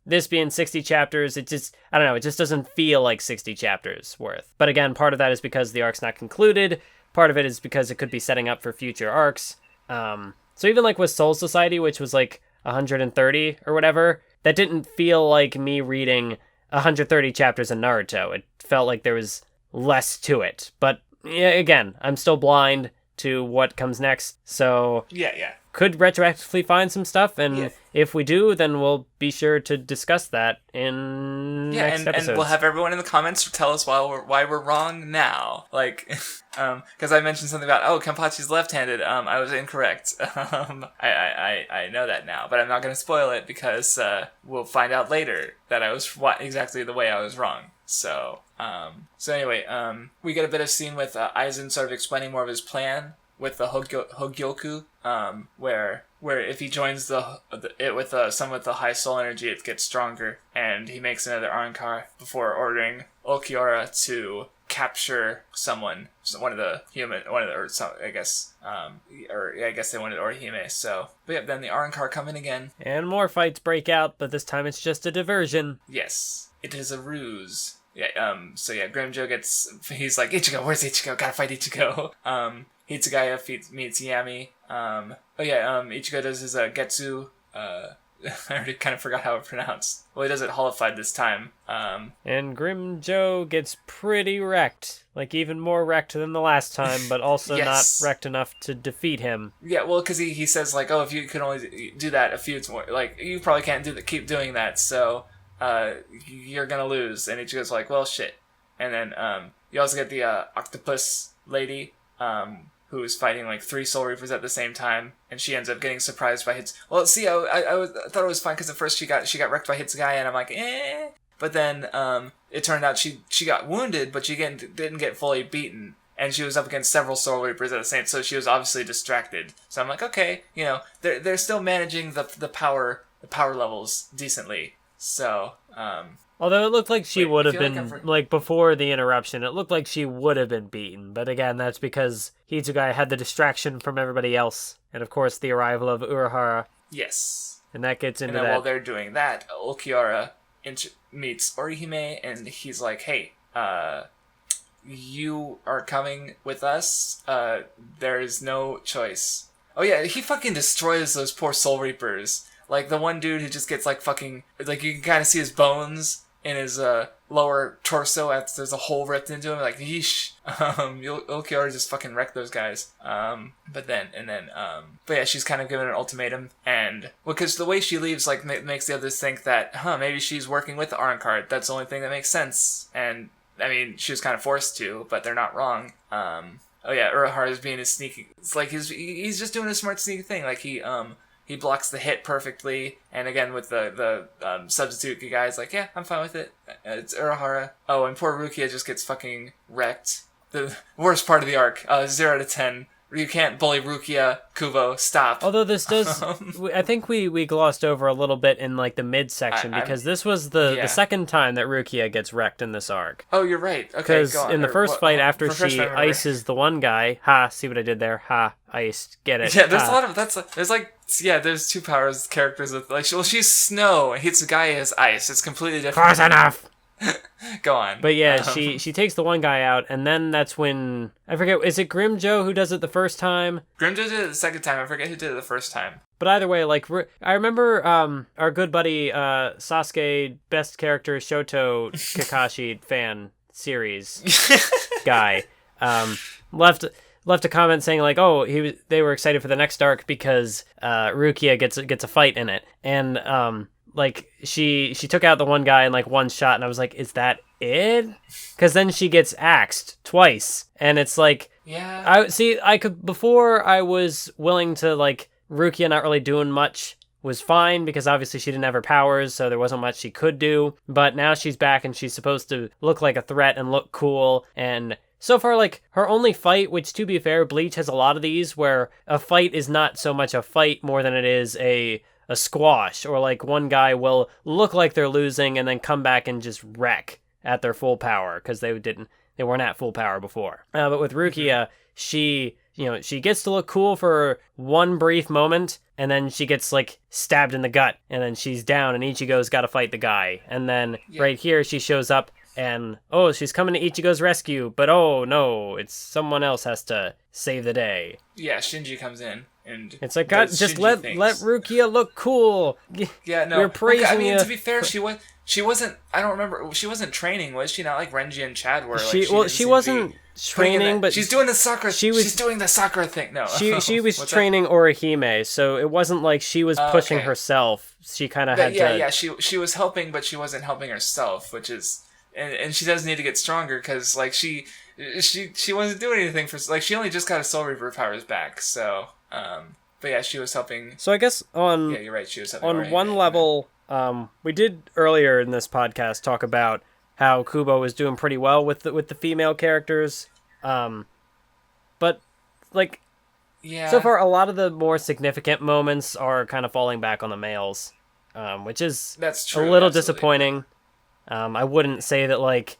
this being 60 chapters, it just doesn't feel like 60 chapters worth. But again, part of that is because the arc's not concluded. Part of it is because it could be setting up for future arcs. So even with Soul Society, which was 130 or whatever, that didn't feel like me reading 130 chapters in Naruto. It felt like there was less to it. But yeah, again, I'm still blind to what comes next. So yeah. could retroactively find some stuff, and Yeah. if we do, then we'll be sure to discuss that in next episodes. And we'll have everyone in the comments tell us why we're wrong now. Like, because I mentioned something about, Kenpachi's left-handed. I was incorrect. I know that now, but I'm not going to spoil it because we'll find out later that I was exactly the way I was wrong. So anyway, we get a bit of scene with Aizen sort of explaining more of his plan with the Hogyoku, where if he joins it with someone with the high soul energy, it gets stronger, and he makes another Arrancar before ordering Ulquiorra to capture someone, I guess they wanted Orihime. So, but yeah, then the Arrancar come in again, and more fights break out, but this time it's just a diversion. Yes, it is a ruse. Yeah. Grimjo he's like, Ichigo, where's Ichigo? Gotta fight Ichigo. Hitsugaya meets Yami. Ichigo does his Getsu. I already kind of forgot how it's pronounced. Well, he does it holified this time. And Grimjo gets pretty wrecked. Like, even more wrecked than the last time, but also yes. not wrecked enough to defeat him. Yeah, well, because he says, like, if you can only do that a few more, like, you probably can't keep doing that, so you're gonna lose. And Ichigo's like, well, shit. And then you also get the octopus lady, who is fighting like 3 Soul Reapers at the same time, and she ends up getting surprised by Hits. Well, see, I thought it was fine because at first she got wrecked by Hitsugaya, and I'm like, eh. But then it turned out she got wounded, but she didn't get fully beaten, and she was up against several Soul Reapers at the same. So she was obviously distracted. So I'm like, okay, they're still managing the power levels decently. So. Although it looked like she would have been, like, before the interruption, it looked like she would have been beaten. But again, that's because Hitsugaya had the distraction from everybody else. And, of course, the arrival of Urahara. Yes. And that gets into that. And then while they're doing that, Ulquiorra meets Orihime, and he's like, hey, you are coming with us. There's no choice. Oh, yeah, he fucking destroys those poor Soul Reapers. Like, the one dude who just gets, like, fucking... Like, you can kind of see his bones in his lower torso as there's a hole ripped into him. Like, yeesh. Ulquiorra just fucking wrecked those guys. But yeah, she's kind of given an ultimatum. And, because the way she leaves, like, makes the others think that, maybe she's working with the Arrancar. That's the only thing that makes sense. And, I mean, she was kind of forced to, but they're not wrong. Urahara is being a sneaky... It's like, he's just doing a smart sneaky thing. Like, he blocks the hit perfectly, and again with the substitute guy's like, yeah, I'm fine with it. It's Urahara. Oh, and poor Rukia just gets fucking wrecked. The worst part of the arc. 0 out of 10. You can't bully Rukia. Kubo, stop. Although this does, I think we glossed over a little bit in like the midsection because this was the second time that Rukia gets wrecked in this arc. Oh, you're right. Okay, because in the first fight after she ices the one guy, see what I did there? Iced, get it? Yeah, there's a lot of there's 2 powers characters with like she's snow and Hitsugaya is ice. It's completely different. Close enough. Go on. But yeah, she takes the one guy out, and then that's when I forget. Is it Grimjo who does it the first time? Grimjo did it the second time. I forget who did it the first time. But either way, like I remember our good buddy Sasuke best character Shoto Kakashi fan series guy left a comment saying like, oh, they were excited for the next arc because Rukia gets a fight in it, and like she took out the one guy in like one shot, and I was like, is that it? Because then she gets axed twice, and it's like, yeah. Before I was willing to like Rukia not really doing much was fine because obviously she didn't have her powers, so there wasn't much she could do. But now she's back and she's supposed to look like a threat and look cool. And so far, like, her only fight, which to be fair, Bleach has a lot of these where a fight is not so much a fight more than it is a squash, or like one guy will look like they're losing and then come back and just wreck at their full power because they weren't at full power before. But with Rukia, she gets to look cool for one brief moment, and then she gets like stabbed in the gut, and then she's down, and Ichigo's got to fight the guy, and then right here she shows up, and she's coming to Ichigo's rescue, but oh no, it's someone else has to save the day. Yeah, Shinji comes in. And it's like, just let Rukia look cool. Yeah, no. We're praising you. To be fair, she wasn't. I don't remember. She wasn't training, was she? Not like Renji and Chad were. She training, but she's doing the Sakura. She's doing the Sakura thing. No, she was training Orihime, so it wasn't like she was pushing herself. She kind of had to. Yeah. She was helping, but she wasn't helping herself, which is, and she does need to get stronger because like she wasn't doing anything for like she only just got her Soul Reaper powers back. So, but yeah, she was helping. So I guess on you're right. She was helping on one level. We did earlier in this podcast talk about how Kubo was doing pretty well with the female characters, but like, so far a lot of the more significant moments are kind of falling back on the males, which is that's true, a little disappointing. I wouldn't say that like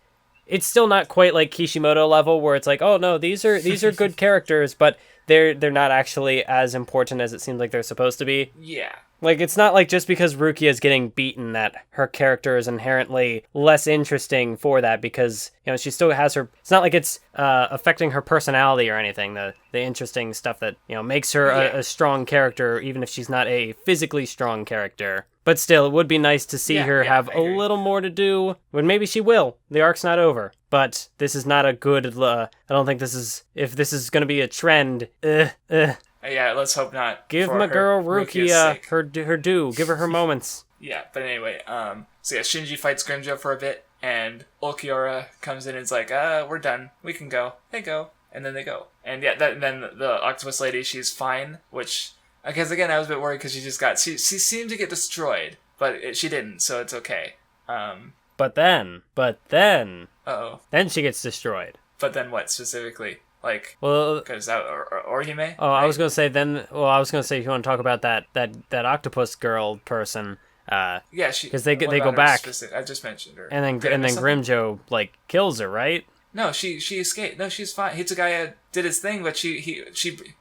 it's still not quite like Kishimoto level where it's like, oh no, these are good characters, but they're not actually as important as it seems like they're supposed to be. Yeah. Like, it's not like just because Rukia is getting beaten that her character is inherently less interesting for that because, you know, she still has her... It's not like it's affecting her personality or anything, the interesting stuff that, you know, makes her a strong character, even if she's not a physically strong character. But still, it would be nice to see her have a little more to do, when maybe she will. The arc's not over. But this is not a good... I don't think this is... If this is going to be a trend, Yeah, let's hope not. Give my girl Rukia her due. Give her moments. Yeah, but anyway, so yeah, Shinji fights Grimmjow for a bit, and Ulquiorra comes in and is like, we're done. We can go. They go. And then they go. And yeah, then the octopus lady, she's fine, which, because again, I was a bit worried because she seemed to get destroyed, but she didn't, so it's okay. But then. Uh-oh. Then she gets destroyed. But then what, specifically? Like, well, because that Orihime? Oh, right? I was gonna say if you want to talk about that octopus girl person. Yeah, she. Because they go back. I just mentioned her. And then Grimmjow like kills her, right? No, she escaped. No, she's fine. Hitsugaya did his thing, but she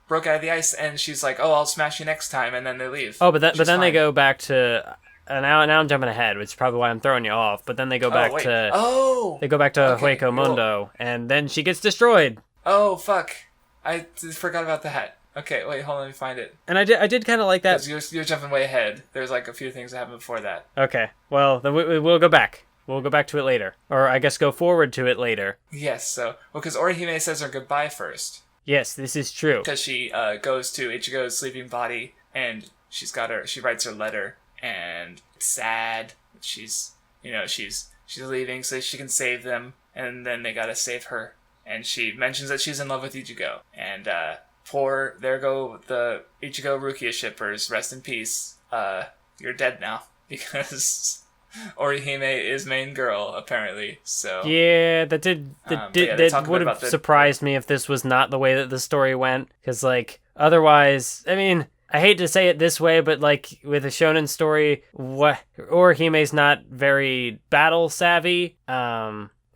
broke out of the ice, and she's like, "Oh, I'll smash you next time," and then they leave. Oh, but then they go back to. Now I'm jumping ahead, which is probably why I'm throwing you off. But then they go back to. Oh. They go back to Hueco Mundo, and then she gets destroyed. Oh, fuck. I forgot about that. Okay, wait, hold on, let me find it. And I did kind of like that. Because you're jumping way ahead. There's like a few things that happened before that. Okay, well, then we'll go back. We'll go back to it later. Or I guess go forward to it later. Yes, because Orihime says her goodbye first. Yes, this is true. Because she goes to Ichigo's sleeping body, and she writes her letter, and it's sad. She's leaving so she can save them, and then they gotta save her. And she mentions that she's in love with Ichigo. And, there go the Ichigo Rukia shippers. Rest in peace. You're dead now. Because Orihime is main girl, apparently. So yeah, that would have surprised me if this was not the way that the story went. Because, like, otherwise, I mean, I hate to say it this way, but, like, with a shonen story, Orihime's not very battle savvy.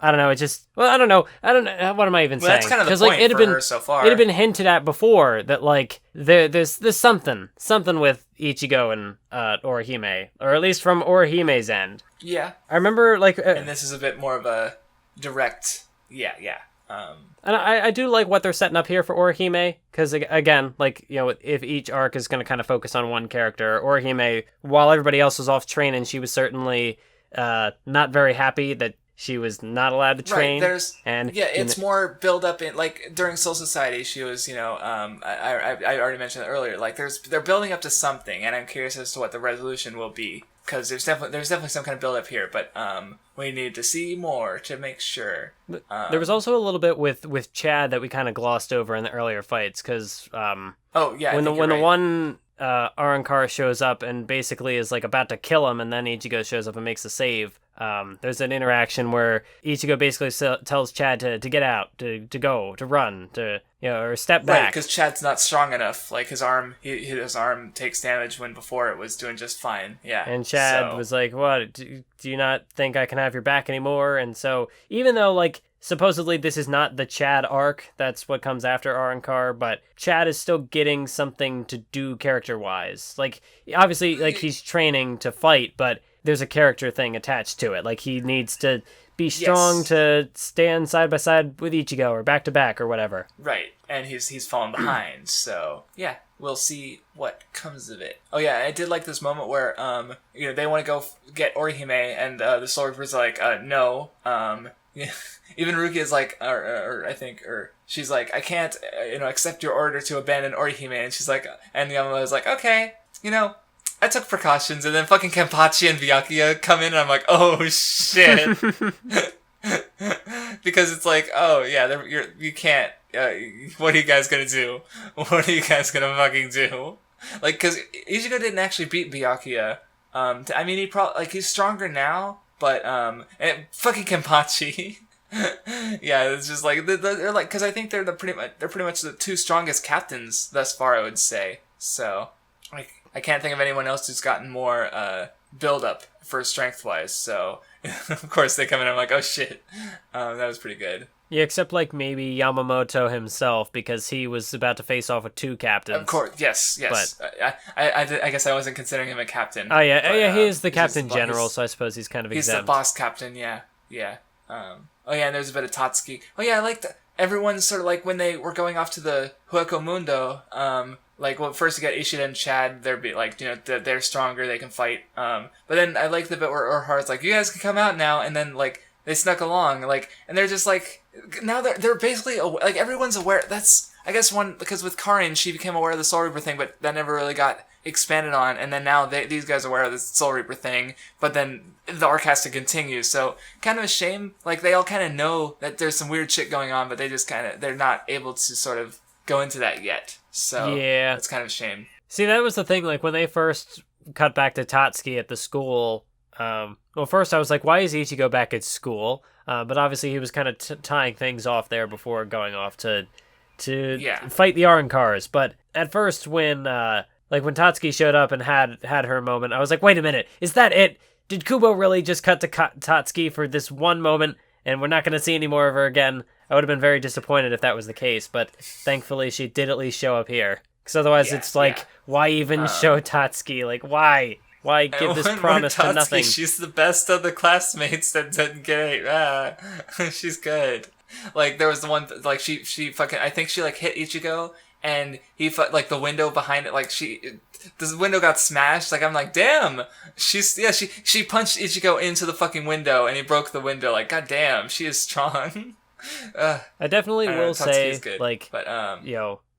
I don't know. It just... Well, I don't know. What am I even saying? That's kind of the point for her so far. It had been hinted at before that, like, there's something with Ichigo and Orihime. Or at least from Orihime's end. Yeah. I remember, like... and this is a bit more of a direct... Yeah. And I do like what they're setting up here for Orihime. Because, again, like, you know, if each arc is going to kind of focus on one character, Orihime, while everybody else was off training, she was certainly not very happy that she was not allowed to train. Right, it's more build up in, like, during Soul Society, she was, you know, I already mentioned it earlier, like, they're building up to something, and I'm curious as to what the resolution will be, because there's definitely some kind of build up here, but we need to see more to make sure. There was also a little bit with Chad that we kind of glossed over in the earlier fights, because when the one Arrancar shows up and basically is like about to kill him, and then Ichigo shows up and makes a save. There's an interaction where Ichigo basically tells Chad to get out, to go, to run, or step back. Right, because Chad's not strong enough. Like, his arm takes damage when before it was doing just fine. Yeah. And Chad was like, "What? Do you not think I can have your back anymore?" And so, even though, like, supposedly this is not the Chad arc, that's what comes after Arrancar, but Chad is still getting something to do character-wise. Like, obviously, like, he's training to fight, but there's a character thing attached to it. Like, he needs to be strong to stand side by side with Ichigo or back to back or whatever. Right, and he's fallen behind, so yeah, we'll see what comes of it. Oh yeah, I did like this moment where they want to go get Orihime, and the Soul Reaper's like, no, Yeah. Even Rukia is like, or I think, or she's like, I can't, accept your order to abandon Orihime. And she's like, and Yamamoto is like, okay, I took precautions. And then fucking Kenpachi and Byakuya come in, and I'm like, oh shit. Because it's like, oh yeah, you can't. What are you guys gonna do? What are you guys gonna fucking do? Like, because Ichigo didn't actually beat Byakuya. He's stronger now, but and fucking Kenpachi. Yeah, it's just like they're like, because I think they're pretty much the two strongest captains thus far, I would say. So, like, I can't think of anyone else who's gotten more build up for strength wise. So, of course they come in. I'm like, oh shit, that was pretty good. Yeah, except like maybe Yamamoto himself, because he was about to face off with two captains. Of course, yes. But I guess I wasn't considering him a captain. Oh yeah, he is the captain general, so I suppose he's kind of exempt. He's the boss captain, yeah. And there's a bit of Tatsuki. Oh yeah, I like everyone's sort of like when they were going off to the Hueco Mundo. First you got Ishida and Chad. They're like, they're stronger, they can fight. But then I like the bit where Urharu's like, you guys can come out now, and then like they snuck along, like, and they're just like, now they're basically like everyone's aware. That's I guess because with Karin she became aware of the Soul Reaper thing, but that never really got expanded on, and then now these guys are aware of the Soul Reaper thing, but then the arc has to continue, so kind of a shame. Like, they all kind of know that there's some weird shit going on, but they just they're not able to sort of go into that yet, so yeah, it's kind of a shame. See, that was the thing, like, when they first cut back to Tatsuki at the school, first I was like, why is Ichigo back at school? But obviously he was kind of tying things off there before going off to fight the Arrancars, but at first when Tatsuki showed up and had her moment, I was like, wait a minute, is that it? Did Kubo really just cut to Tatsuki for this one moment, and we're not going to see any more of her again? I would have been very disappointed if that was the case, but thankfully she did at least show up here. Because otherwise it's like, why even show Tatsuki? Like, why? Why give this promise to nothing? She's the best of the classmates that didn't get she's good. Like, there was the one, like, she fucking, I think she, like, hit Ichigo, and he, like, the window behind it, like, this window got smashed. Like, I'm like, damn, she punched Ichigo into the fucking window, and he broke the window. Like, goddamn, she is strong. I definitely will say, good, like, but,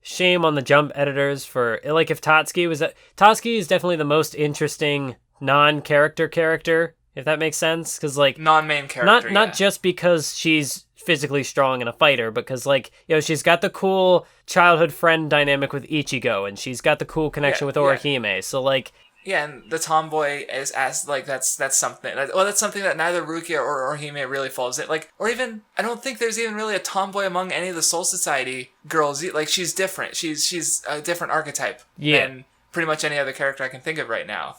shame on the Jump editors for, like, if Tatsuki is definitely the most interesting non-character character, if that makes sense, because, like, non-main character, not just because she's physically strong and a fighter, because, like, she's got the cool childhood friend dynamic with Ichigo, and she's got the cool connection with Orihime, so, like, yeah, and the tomboy is as like that's something. That's something that neither Rukia or Orihime really falls in. Like, or even I don't think there's even really a tomboy among any of the Soul Society girls. Like, she's different. She's a different archetype than pretty much any other character I can think of right now.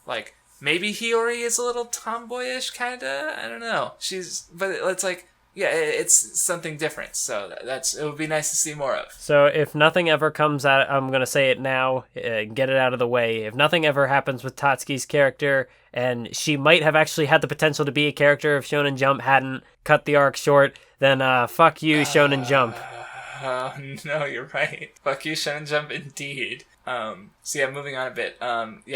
Like, maybe Hiyori is a little tomboyish, kinda. I don't know. But it's like, yeah, it's something different. So it would be nice to see more of. So if nothing ever comes out, I'm gonna say it now, get it out of the way. If nothing ever happens with Tatsuki's character, and she might have actually had the potential to be a character if Shonen Jump hadn't cut the arc short, then fuck you, Shonen Jump. No, you're right. Fuck you, Shonen Jump, indeed. So yeah, moving on a bit. We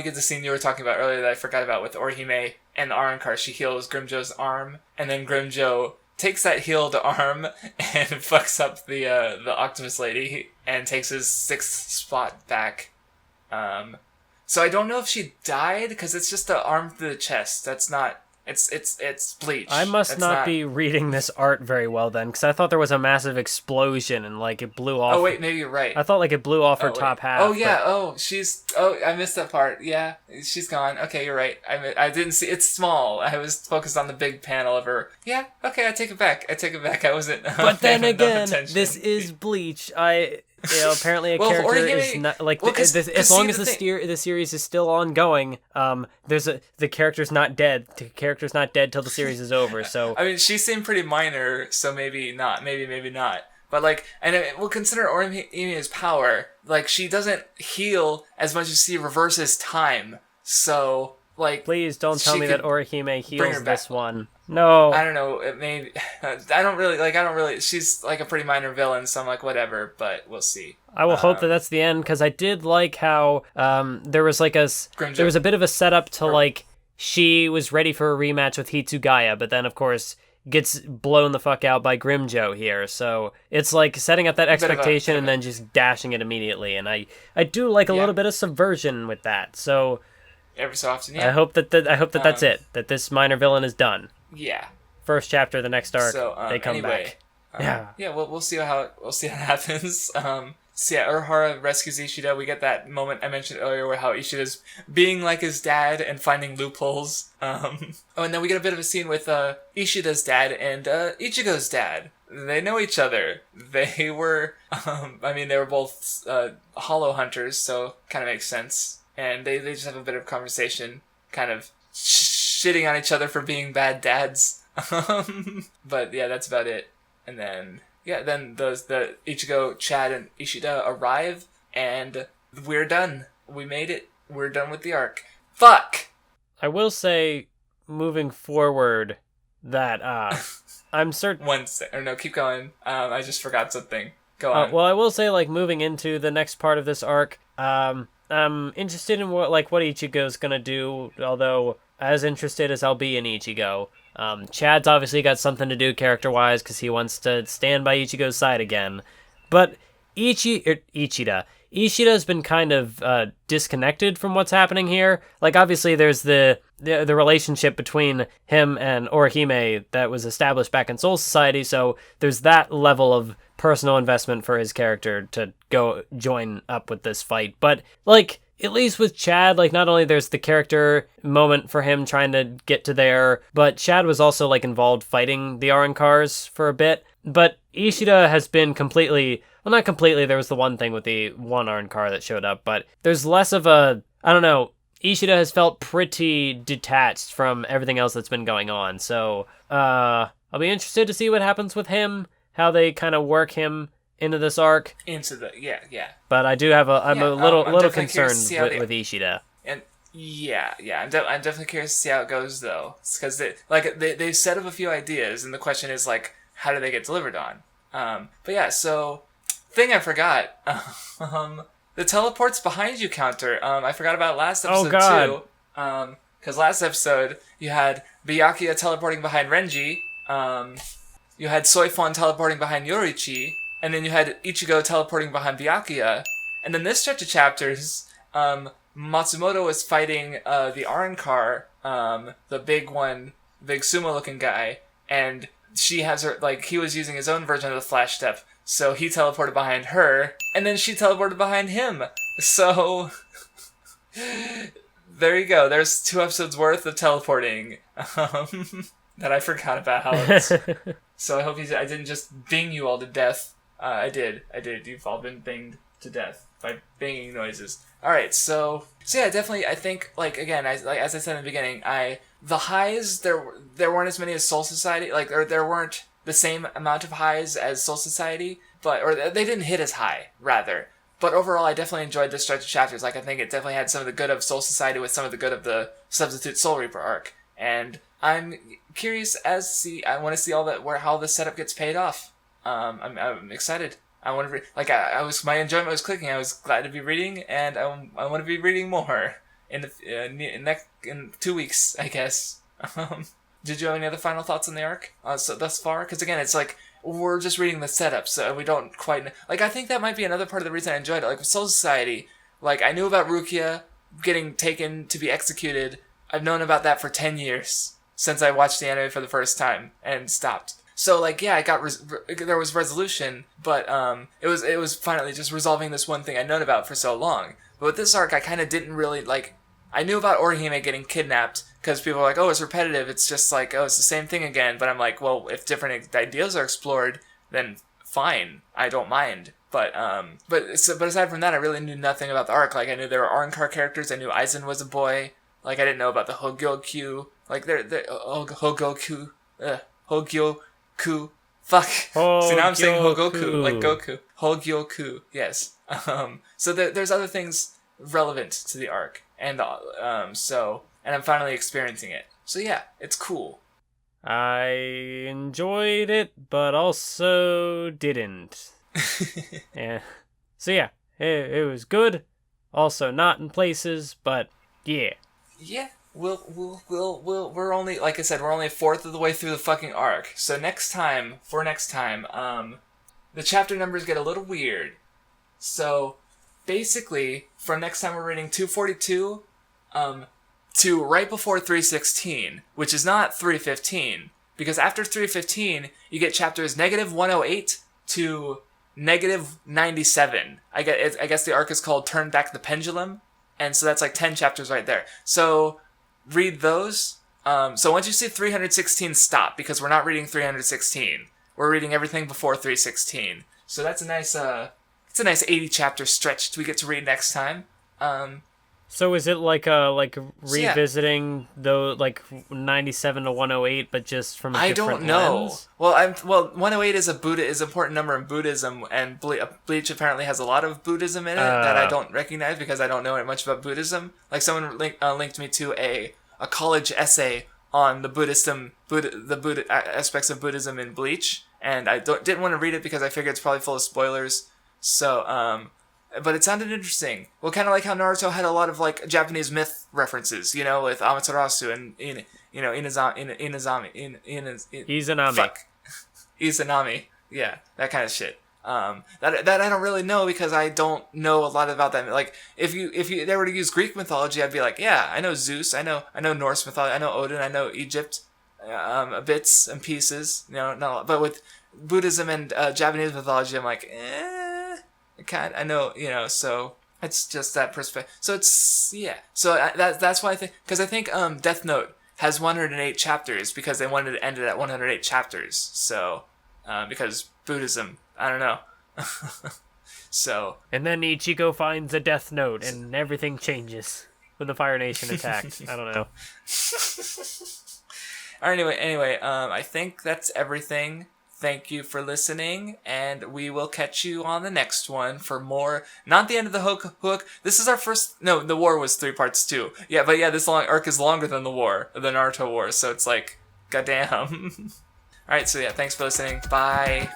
get the scene you were talking about earlier that I forgot about with Orihime and the Arrancar. She heals Grimjo's arm, and then Grimjo takes that healed arm and fucks up the octopus lady and takes his 6th spot back. So I don't know if she died, because it's just the arm through the chest. That's not... It's Bleach. I must not be reading this art very well then, because I thought there was a massive explosion and like it blew off. Oh wait, maybe you're right. I thought like it blew off her top half. Oh yeah. I missed that part. Yeah, she's gone. Okay, you're right. I didn't see. It's small. I was focused on the big panel of her. Yeah. Okay, I take it back. I wasn't. But then again, this is Bleach. Apparently a character is not like as long as the series is still ongoing. The character's not dead. The character's not dead till the series is over. So I mean, she seemed pretty minor, so maybe not. Maybe not. But like, and we'll consider Orihime's power. Like, she doesn't heal as much as she reverses time. So like, please don't tell me that Orihime heals this one. No. I don't know. It may. I don't really. She's like a pretty minor villain, so I'm like, whatever. But we'll see. I will hope that that's the end, because I did like how there was like there was a bit of a setup to like she was ready for a rematch with Hitsugaya, but then of course gets blown the fuck out by Grimjo here. So it's like setting up that expectation and then just dashing it immediately. And I do like a little bit of subversion with that. So every so often, yeah. I hope that that's it. That this minor villain is done. Yeah. First chapter, the next arc, they come anyway, back. Yeah. We'll see how it happens. So yeah, Urahara rescues Ishida. We get that moment I mentioned earlier where how Ishida's being like his dad and finding loopholes. And then we get a bit of a scene with Ishida's dad and Ichigo's dad. They know each other. They were, they were both hollow hunters, so kind of makes sense. And they just have a bit of conversation, kind of shitting on each other for being bad dads. But yeah, that's about it. And then... yeah, then the Ichigo, Chad, and Ishida arrive, and we're done. We made it. We're done with the arc. Fuck! I will say, moving forward, that I'm certain... keep going. I just forgot something. Go on. Well, I will say, like, moving into the next part of this arc, I'm interested in what Ichigo's gonna do, although as interested as I'll be in Ichigo. Chad's obviously got something to do character-wise because he wants to stand by Ichigo's side again. But Ishida's been kind of disconnected from what's happening here. Like, obviously, there's the relationship between him and Orihime that was established back in Soul Society, so there's that level of personal investment for his character to go join up with this fight. But, like... at least with Chad, like, not only there's the character moment for him trying to get to there, but Chad was also, like, involved fighting the Arrancars for a bit. But Ishida has been completely... well, not completely, there was the one thing with the one Arrancar that showed up, but there's less of a... I don't know, Ishida has felt pretty detached from everything else that's been going on. So, I'll be interested to see what happens with him, how they kind of work him into this arc. Yeah. But I do have I'm a little concerned with Ishida. And I'm definitely curious to see how it goes though, because they set up a few ideas, and the question is like, how do they get delivered on? But yeah, so thing I forgot, the teleports behind you counter. I forgot about last episode too. Because last episode you had Byakuya teleporting behind Renji, you had Soifon teleporting behind Yoriichi. And then you had Ichigo teleporting behind Byakuya. And then this stretch of chapters, Matsumoto was fighting the Arrancar, the big one, big sumo-looking guy. And she has her, like, he was using his own version of the Flash Step. So he teleported behind her. And then she teleported behind him. So... there you go. There's 2 episodes worth of teleporting. That I forgot about. So I hope I didn't just bing you all to death. I did. You've all been binged to death by binging noises. Alright, so yeah, definitely, I think, like, again, as I said in the beginning, the highs, there weren't as many as Soul Society, like, or there weren't the same amount of highs as Soul Society, or they didn't hit as high, rather. But overall, I definitely enjoyed this stretch of chapters. Like, I think it definitely had some of the good of Soul Society with some of the good of the Substitute Soul Reaper arc. And I'm curious I want to see how this setup gets paid off. I'm excited. I want to my enjoyment was clicking. I was glad to be reading, and I want to be reading more in 2 weeks, I guess. Did you have any other final thoughts on the arc thus far? Because again, it's like we're just reading the setup, so we don't quite like. I think that might be another part of the reason I enjoyed it. Like with Soul Society, like I knew about Rukia getting taken to be executed. I've known about that for 10 years since I watched the anime for the first time and stopped. So, like, yeah, there was resolution, but it was finally just resolving this one thing I'd known about for so long. But with this arc, I kind of didn't really, like... I knew about Orihime getting kidnapped, because people were like, oh, it's repetitive, it's just like, oh, it's the same thing again. But I'm like, well, if different ideas are explored, then fine, I don't mind. But aside from that, I really knew nothing about the arc. Like, I knew there were Arrancar characters, I knew Aizen was a boy, like, I didn't know about the Hogyoku, like, Hogyoku, fuck. See, now I'm saying Hogoku, like Goku. Hogyoku, yes. So there's other things relevant to the arc, and I'm finally experiencing it. So yeah, it's cool. I enjoyed it, but also didn't. Yeah. So yeah, it was good. Also not in places, but yeah. Yeah. we're only, like I said, we're only a fourth of the way through the fucking arc. So next time, the chapter numbers get a little weird. So basically, from next time we're reading 242, to right before 316, which is not 315, because after 315, you get chapters negative 108 to negative 97. I guess the arc is called Turn Back the Pendulum, and so that's like 10 chapters right there. So read those. So once you see 316, stop, because we're not reading 316. We're reading everything before 316. So that's a nice 80 chapter stretch we get to read next time. So is it like revisiting though, like 97 to 108, but just from a different lens? Well, 108 is an important number in Buddhism, and Bleach apparently has a lot of Buddhism in it that I don't recognize because I don't know much about Buddhism. Like someone linked me to a college essay on the Buddha aspects of Buddhism in Bleach, and I didn't want to read it because I figured it's probably full of spoilers. So but it sounded interesting. Well, kind of like how Naruto had a lot of like Japanese myth references, with Amaterasu and Izanami. Yeah, that kind of shit. That I don't really know because I don't know a lot about that. Like if they were to use Greek mythology, I'd be like, yeah, I know Zeus, I know Norse mythology, I know Odin, I know Egypt, bits and pieces. Not a lot. But with Buddhism and Japanese mythology, I'm like, I know, so it's just that perspective. So it's, yeah. So that's why I think, because I think Death Note has 108 chapters because they wanted to end it at 108 chapters. So, because Buddhism, I don't know. So. And then Ichigo finds a Death Note and everything changes when the Fire Nation attacks. I don't know. All right, anyway, I think that's everything. Thank you for listening, and we will catch you on the next one for more. Not the end of the hook. This is our first. No, the war was 3 parts too. Yeah, but yeah, this long arc is longer than the Naruto war. So it's like, goddamn. All right, so yeah, thanks for listening. Bye.